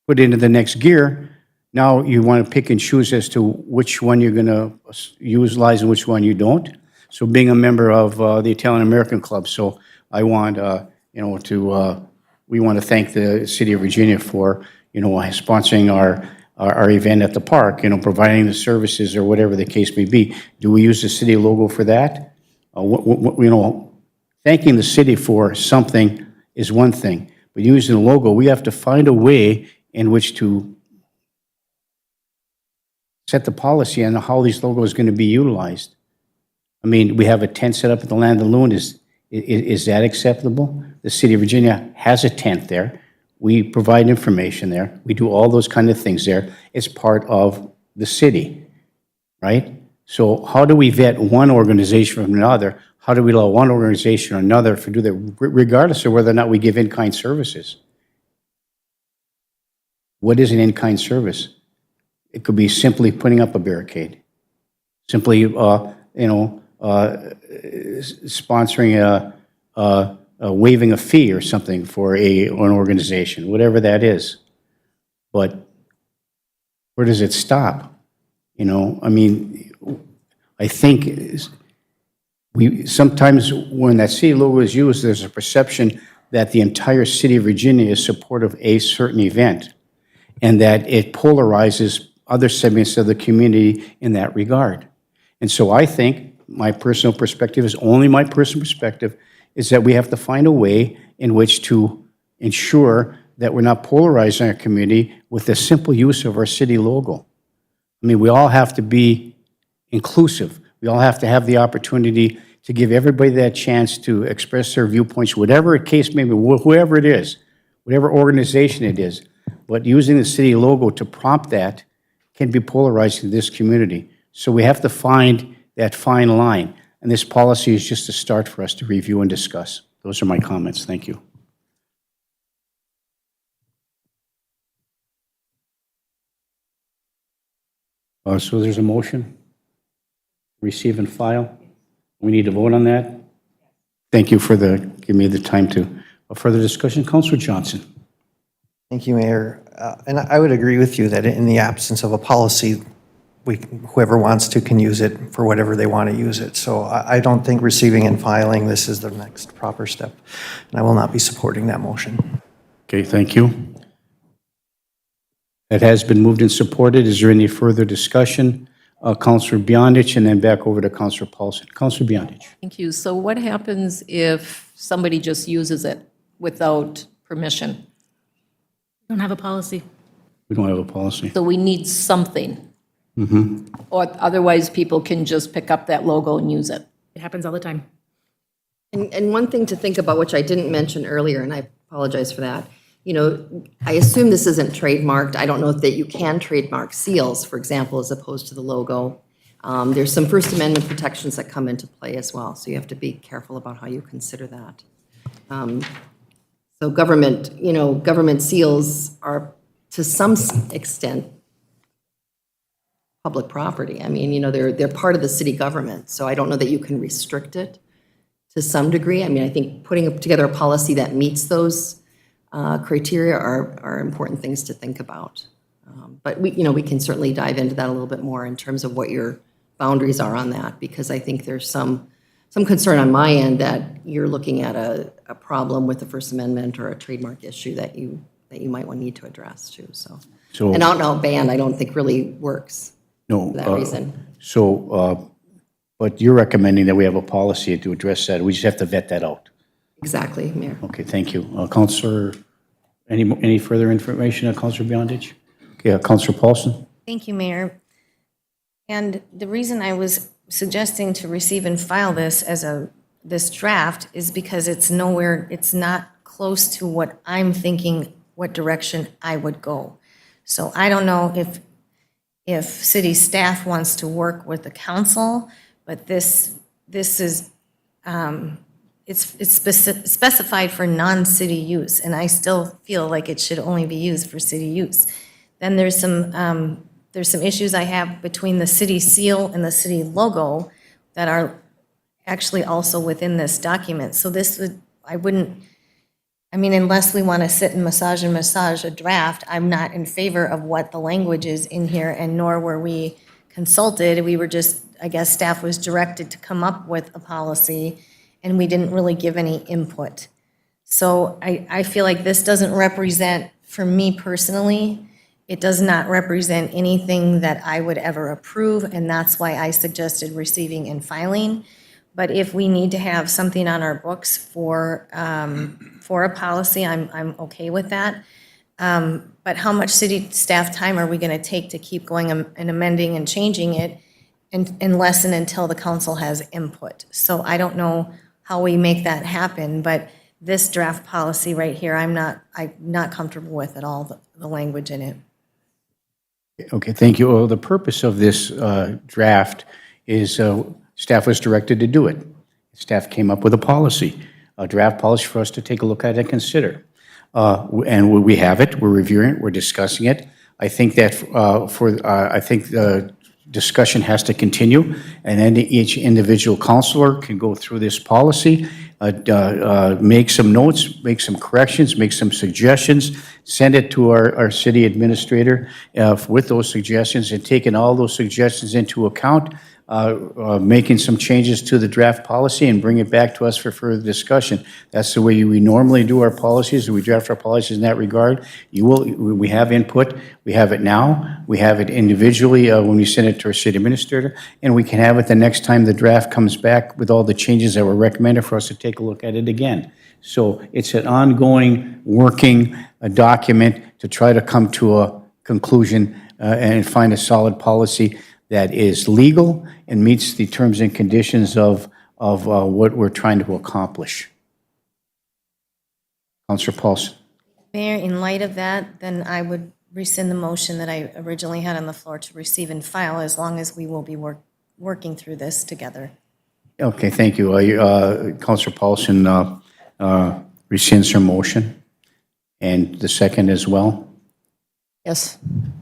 B: put into the next gear, now you want to pick and choose as to which one you're going to utilize and which one you don't. So being a member of the Italian American Club, so I want, we want to thank the city of Virginia for, sponsoring our event at the park, providing the services or whatever the case may be. Do we use the city logo for that? Thanking the city for something is one thing, but using the logo, we have to find a way in which to set the policy on how these logos are going to be utilized. I mean, we have a tent set up at the Land of the Loon. Is that acceptable? The city of Virginia has a tent there. We provide information there. We do all those kind of things there. It's part of the city, right? So how do we vet one organization from another? How do we allow one organization or another to do that, regardless of whether or not we give in-kind services? What is an in-kind service? It could be simply putting up a barricade, simply, sponsoring waiving a fee or something for an organization, whatever that is. But where does it stop? I mean, I think sometimes when that city logo is used, there's a perception that the entire city of Virginia is supportive of a certain event, and that it polarizes other segments of the community in that regard. And so I think my personal perspective is only my personal perspective, is that we have to find a way in which to ensure that we're not polarizing our community with the simple use of our city logo. I mean, we all have to be inclusive. We all have to have the opportunity to give everybody that chance to express their viewpoints, whatever the case may be, whoever it is, whatever organization it is. But using the city logo to prompt that can be polarizing to this community. So we have to find that fine line. And this policy is just a start for us to review and discuss. Those are my comments. Thank you. So there's a motion. Receive and file. We need to vote on that. Thank you for giving me the time to further discussion. Councilor Johnson.
I: Thank you, Mayor. And I would agree with you that in the absence of a policy, whoever wants to can use it for whatever they want to use it. So I don't think receiving and filing this is the next proper step. And I will not be supporting that motion.
B: Okay, thank you. It has been moved and supported. Is there any further discussion? Councilor Beyondich, and then back over to Councilor Paulson. Councilor Beyondich.
K: Thank you. So what happens if somebody just uses it without permission?
F: Don't have a policy.
B: We don't have a policy.
K: So we need something. Or otherwise, people can just pick up that logo and use it.
F: It happens all the time.
E: And one thing to think about, which I didn't mention earlier, and I apologize for that, you know, I assume this isn't trademarked. I don't know that you can trademark seals, for example, as opposed to the logo. There's some First Amendment protections that come into play as well, so you have to be careful about how you consider that. So government seals are, to some extent, public property. I mean, they're part of the city government, so I don't know that you can restrict it to some degree. I mean, I think putting together a policy that meets those criteria are important things to think about. But we can certainly dive into that a little bit more in terms of what your boundaries are on that, because I think there's some concern on my end that you're looking at a problem with the First Amendment or a trademark issue that you might need to address too. So an out-and-out ban, I don't think really works
B: No.
E: for that reason.
B: But you're recommending that we have a policy to address that. We just have to vet that out.
E: Exactly, Mayor.
B: Okay, thank you. Counselor, any further information on Counselor Beyondich? Okay, Counselor Paulson?
H: Thank you, Mayor. And the reason I was suggesting to receive and file this as this draft is because it's not close to what I'm thinking, what direction I would go. So I don't know if city staff wants to work with the council, but this is, it's specified for non-city use, and I still feel like it should only be used for city use. Then there's some issues I have between the city seal and the city logo that are actually also within this document. So unless we want to sit and massage a draft, I'm not in favor of what the language is in here, and nor were we consulted. We were just, I guess staff was directed to come up with a policy, and we didn't really give any input. So I feel like this doesn't represent, for me personally, it does not represent anything that I would ever approve, and that's why I suggested receiving and filing. But if we need to have something on our books for a policy, I'm okay with that. But how much city staff time are we going to take to keep going and amending and changing it unless and until the council has input? So I don't know how we make that happen, but this draft policy right here, I'm not comfortable with at all, the language in it.
B: Okay, thank you. Well, the purpose of this draft is staff was directed to do it. Staff came up with a policy, a draft policy for us to take a look at and consider. And we have it, we're reviewing it, we're discussing it. I think that I think the discussion has to continue, and then each individual counselor can go through this policy, make some notes, make some corrections, make some suggestions, send it to our city administrator with those suggestions, and taking all those suggestions into account, making some changes to the draft policy and bring it back to us for further discussion. That's the way we normally do our policies. We draft our policies in that regard. We have input. We have it now. We have it individually when we send it to our city administrator, and we can have it the next time the draft comes back with all the changes that were recommended for us to take a look at it again. So it's an ongoing working document to try to come to a conclusion and find a solid policy that is legal and meets the terms and conditions of what we're trying to accomplish. Councilor Paulson.
H: Mayor, in light of that, then I would rescind the motion that I originally had on the floor to receive and file, as long as we will be working through this together.
B: Okay, thank you. Councilor Paulson rescinds her motion, and the second as well.
A: Yes.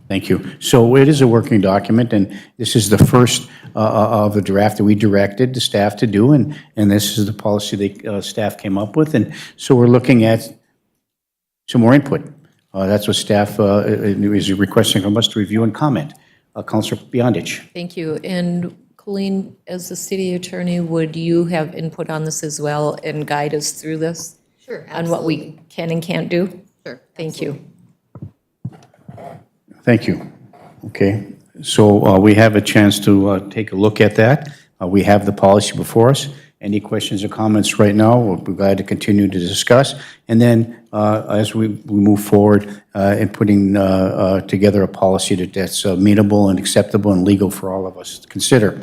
B: Thank you. So it is a working document, and this is the first of the draft that we directed the staff to do, and this is the policy the staff came up with, and so we're looking at some more input. That's what staff is requesting from us to review and comment. Councilor Beyondich.
K: Thank you. And Colleen, as the city attorney, would you have input on this as well and guide us through this?
E: Sure,
K: on what we can and can't do?
E: Sure.
K: Thank you.
B: Thank you. Okay, so we have a chance to take a look at that. We have the policy before us, Any questions or comments right now? We'll be glad to continue to discuss. And then as we move forward in putting together a policy that's amenable and acceptable and legal for all of us to consider.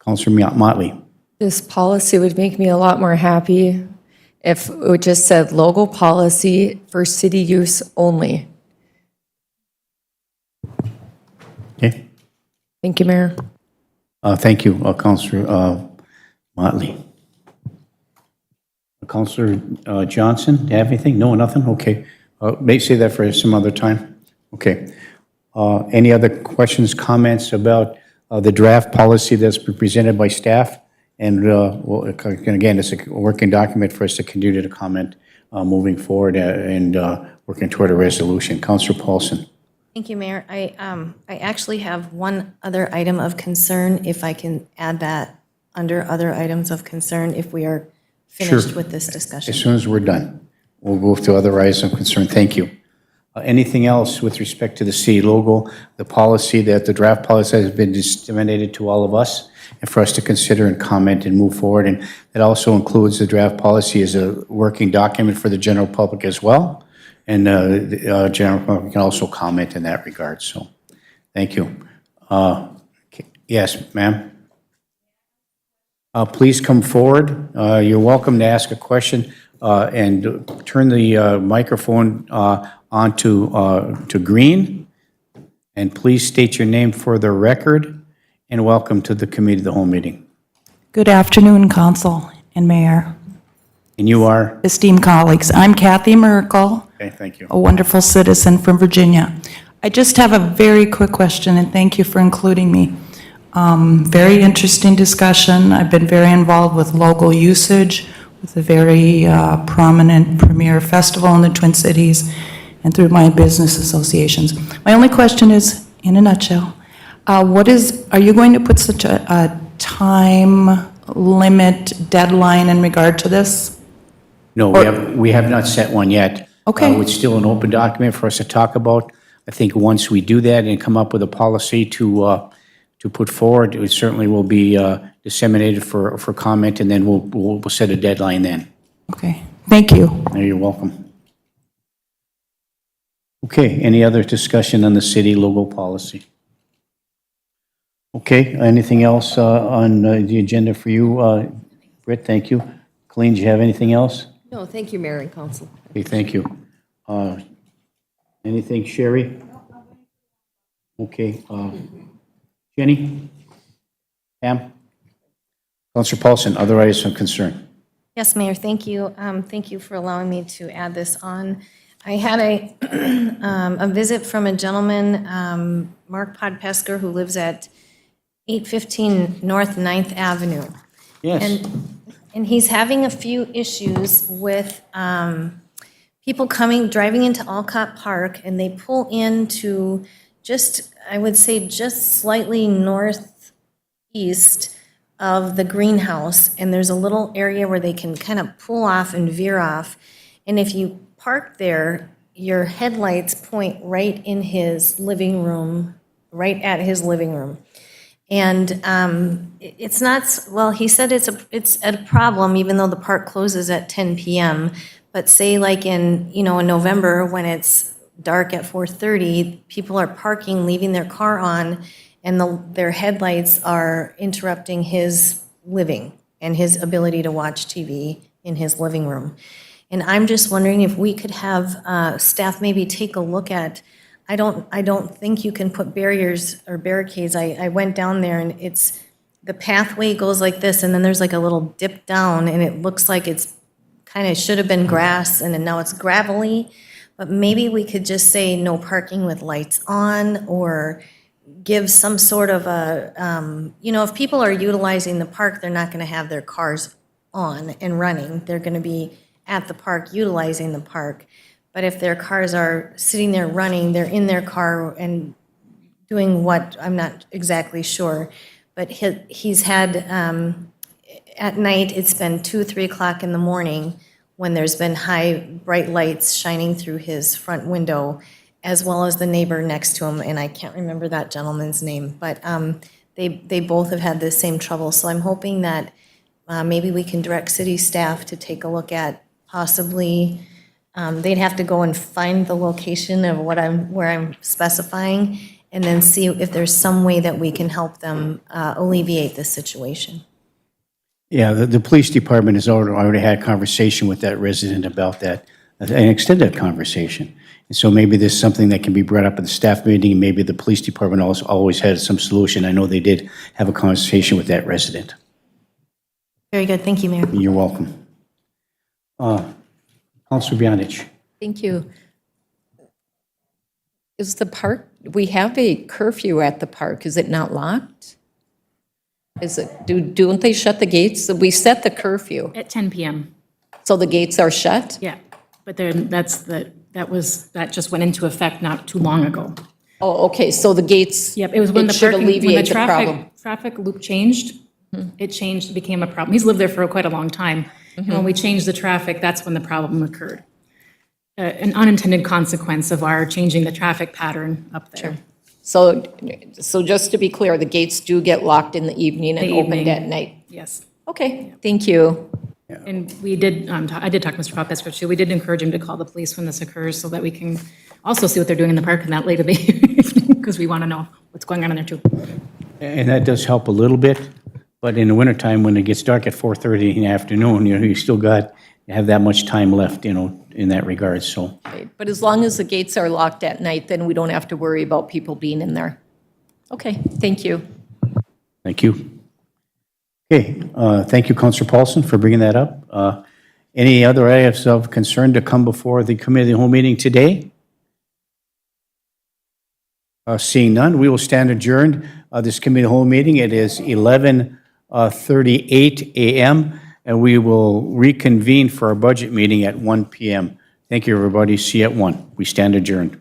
B: Councilor Motley.
A: This policy would make me a lot more happy if it just said logo policy for city use only.
B: Okay.
A: Thank you, Mayor.
B: Thank you, Councilor Motley. Councilor Johnson, do you have anything? No, nothing? Okay. May save that for some other time. Okay. Any other questions, comments about the draft policy that's been presented by staff? And well, again, it's a working document for us to continue to comment moving forward and working toward a resolution. Councilor Paulson.
H: Thank you, Mayor. I actually have one other item of concern, if I can add that under other items of concern, if we are finished
B: Sure.
H: with this discussion.
B: As soon as we're done, we'll move to other items of concern. Thank you. Anything else with respect to the city logo, the policy, that the draft policy has been disseminated to all of us and for us to consider and comment and move forward? And it also includes the draft policy as a working document for the general public as well. And the general public can also comment in that regard. So thank you. Yes, ma'am. Please come forward. You're welcome to ask a question and turn the microphone on to green. And please state your name for the record, and welcome to the Committee of the Whole meeting.
Q: Good afternoon, Council and Mayor.
B: And you are?
Q: Esteemed colleagues, I'm Kathy Merkel,
B: Okay, thank you.
Q: a wonderful citizen from Virginia. I just have a very quick question, and thank you for including me. Very interesting discussion. I've been very involved with local usage, with a very prominent premier festival in the Twin Cities, and through my business associations. My only question is, in a nutshell, are you going to put such a time limit deadline in regard to this?
B: No, we have not set one yet.
Q: Okay.
B: It's still an open document for us to talk about. I think once we do that and come up with a policy to put forward, it certainly will be disseminated for comment, and then we'll set a deadline then.
Q: Okay, thank you.
B: You're welcome. Okay, any other discussion on the city logo policy? Okay, anything else on the agenda for you, Britt? Thank you. Colleen, do you have anything else?
E: No, thank you, Mayor and Council.
B: Okay, thank you. Anything, Sherry? Okay, Jenny? Pam? Councilor Paulson, other items of concern?
H: Yes, Mayor, thank you. Thank you for allowing me to add this on. I had a visit from a gentleman, Mark Podpesker, who lives at 815 North 9th Avenue.
B: Yes.
H: And he's having a few issues with people driving into Alcott Park, and they pull into I would say just slightly northeast of the greenhouse, and there's a little area where they can kind of pull off and veer off. And if you park there, your headlights point right in his living room, right at his living room. And it's not, well, he said it's a problem, even though the park closes at 10 p.m. But say like in November, when it's dark at 4:30, people are parking, leaving their car on, and their headlights are interrupting his living and his ability to watch TV in his living room. And I'm just wondering if we could have staff maybe take a look at, I don't think you can put barriers or barricades. I went down there, and the pathway goes like this, and then there's like a little dip down, and it looks like it's kind of should have been grass, and then now it's gravelly. But maybe we could just say no parking with lights on, or give some sort of if people are utilizing the park, they're not going to have their cars on and running. They're going to be at the park utilizing the park. But if their cars are sitting there running, they're in their car and doing what, I'm not exactly sure. But he's had, at night, it's been 2, 3 o'clock in the morning when there's been high, bright lights shining through his front window, as well as the neighbor next to him, and I can't remember that gentleman's name, but they both have had the same trouble. So I'm hoping that maybe we can direct city staff to take a look at possibly, they'd have to go and find the location of where I'm specifying, and then see if there's some way that we can help them alleviate this situation.
B: Yeah, the police department has already had conversation with that resident about that, an extended conversation. And so maybe there's something that can be brought up at the staff meeting, and maybe the police department also always had some solution. I know they did have a conversation with that resident.
H: Very good, thank you, Mayor.
B: You're welcome. Councilor Beyondich.
K: Thank you. Is the park, we have a curfew at the park, is it not locked? Is it, don't they shut the gates? We set the curfew,
F: At 10 PM.
K: so the gates are shut?
F: Yeah, but then that just went into effect not too long ago.
K: Oh, okay, so the gates,
F: Yep, it was when
K: it
F: the
K: should
F: parking, when the
K: alleviate the problem.
F: traffic loop changed. It changed, it became a problem. He's lived there for quite a long time. And when we changed the traffic, that's when the problem occurred. An unintended consequence of our changing the traffic pattern up there.
K: So just to be clear, the gates do get locked in the evening and
F: The
K: opened
F: evening.
K: at night?
F: Yes.
K: Okay, thank you.
F: And we did, I did talk to Mr. Popesker too. We did encourage him to call the police when this occurs so that we can also see what they're doing in the park in that late of the evening, because we want to know what's going on in there too.
B: And that does help a little bit, but in the wintertime, when it gets dark at 4:30 in the afternoon, you still have that much time left, in that regard, so.
K: But as long as the gates are locked at night, then we don't have to worry about people being in there. Okay, thank you.
B: Thank you. Okay, thank you, Councilor Paulson, for bringing that up. Any other items of concern to come before the committee of the whole meeting today? Seeing none, we will stand adjourned. This committee of the whole meeting, it is 11:38 a.m., and we will reconvene for our budget meeting at 1 p.m. Thank you, everybody. See you at 1. We stand adjourned.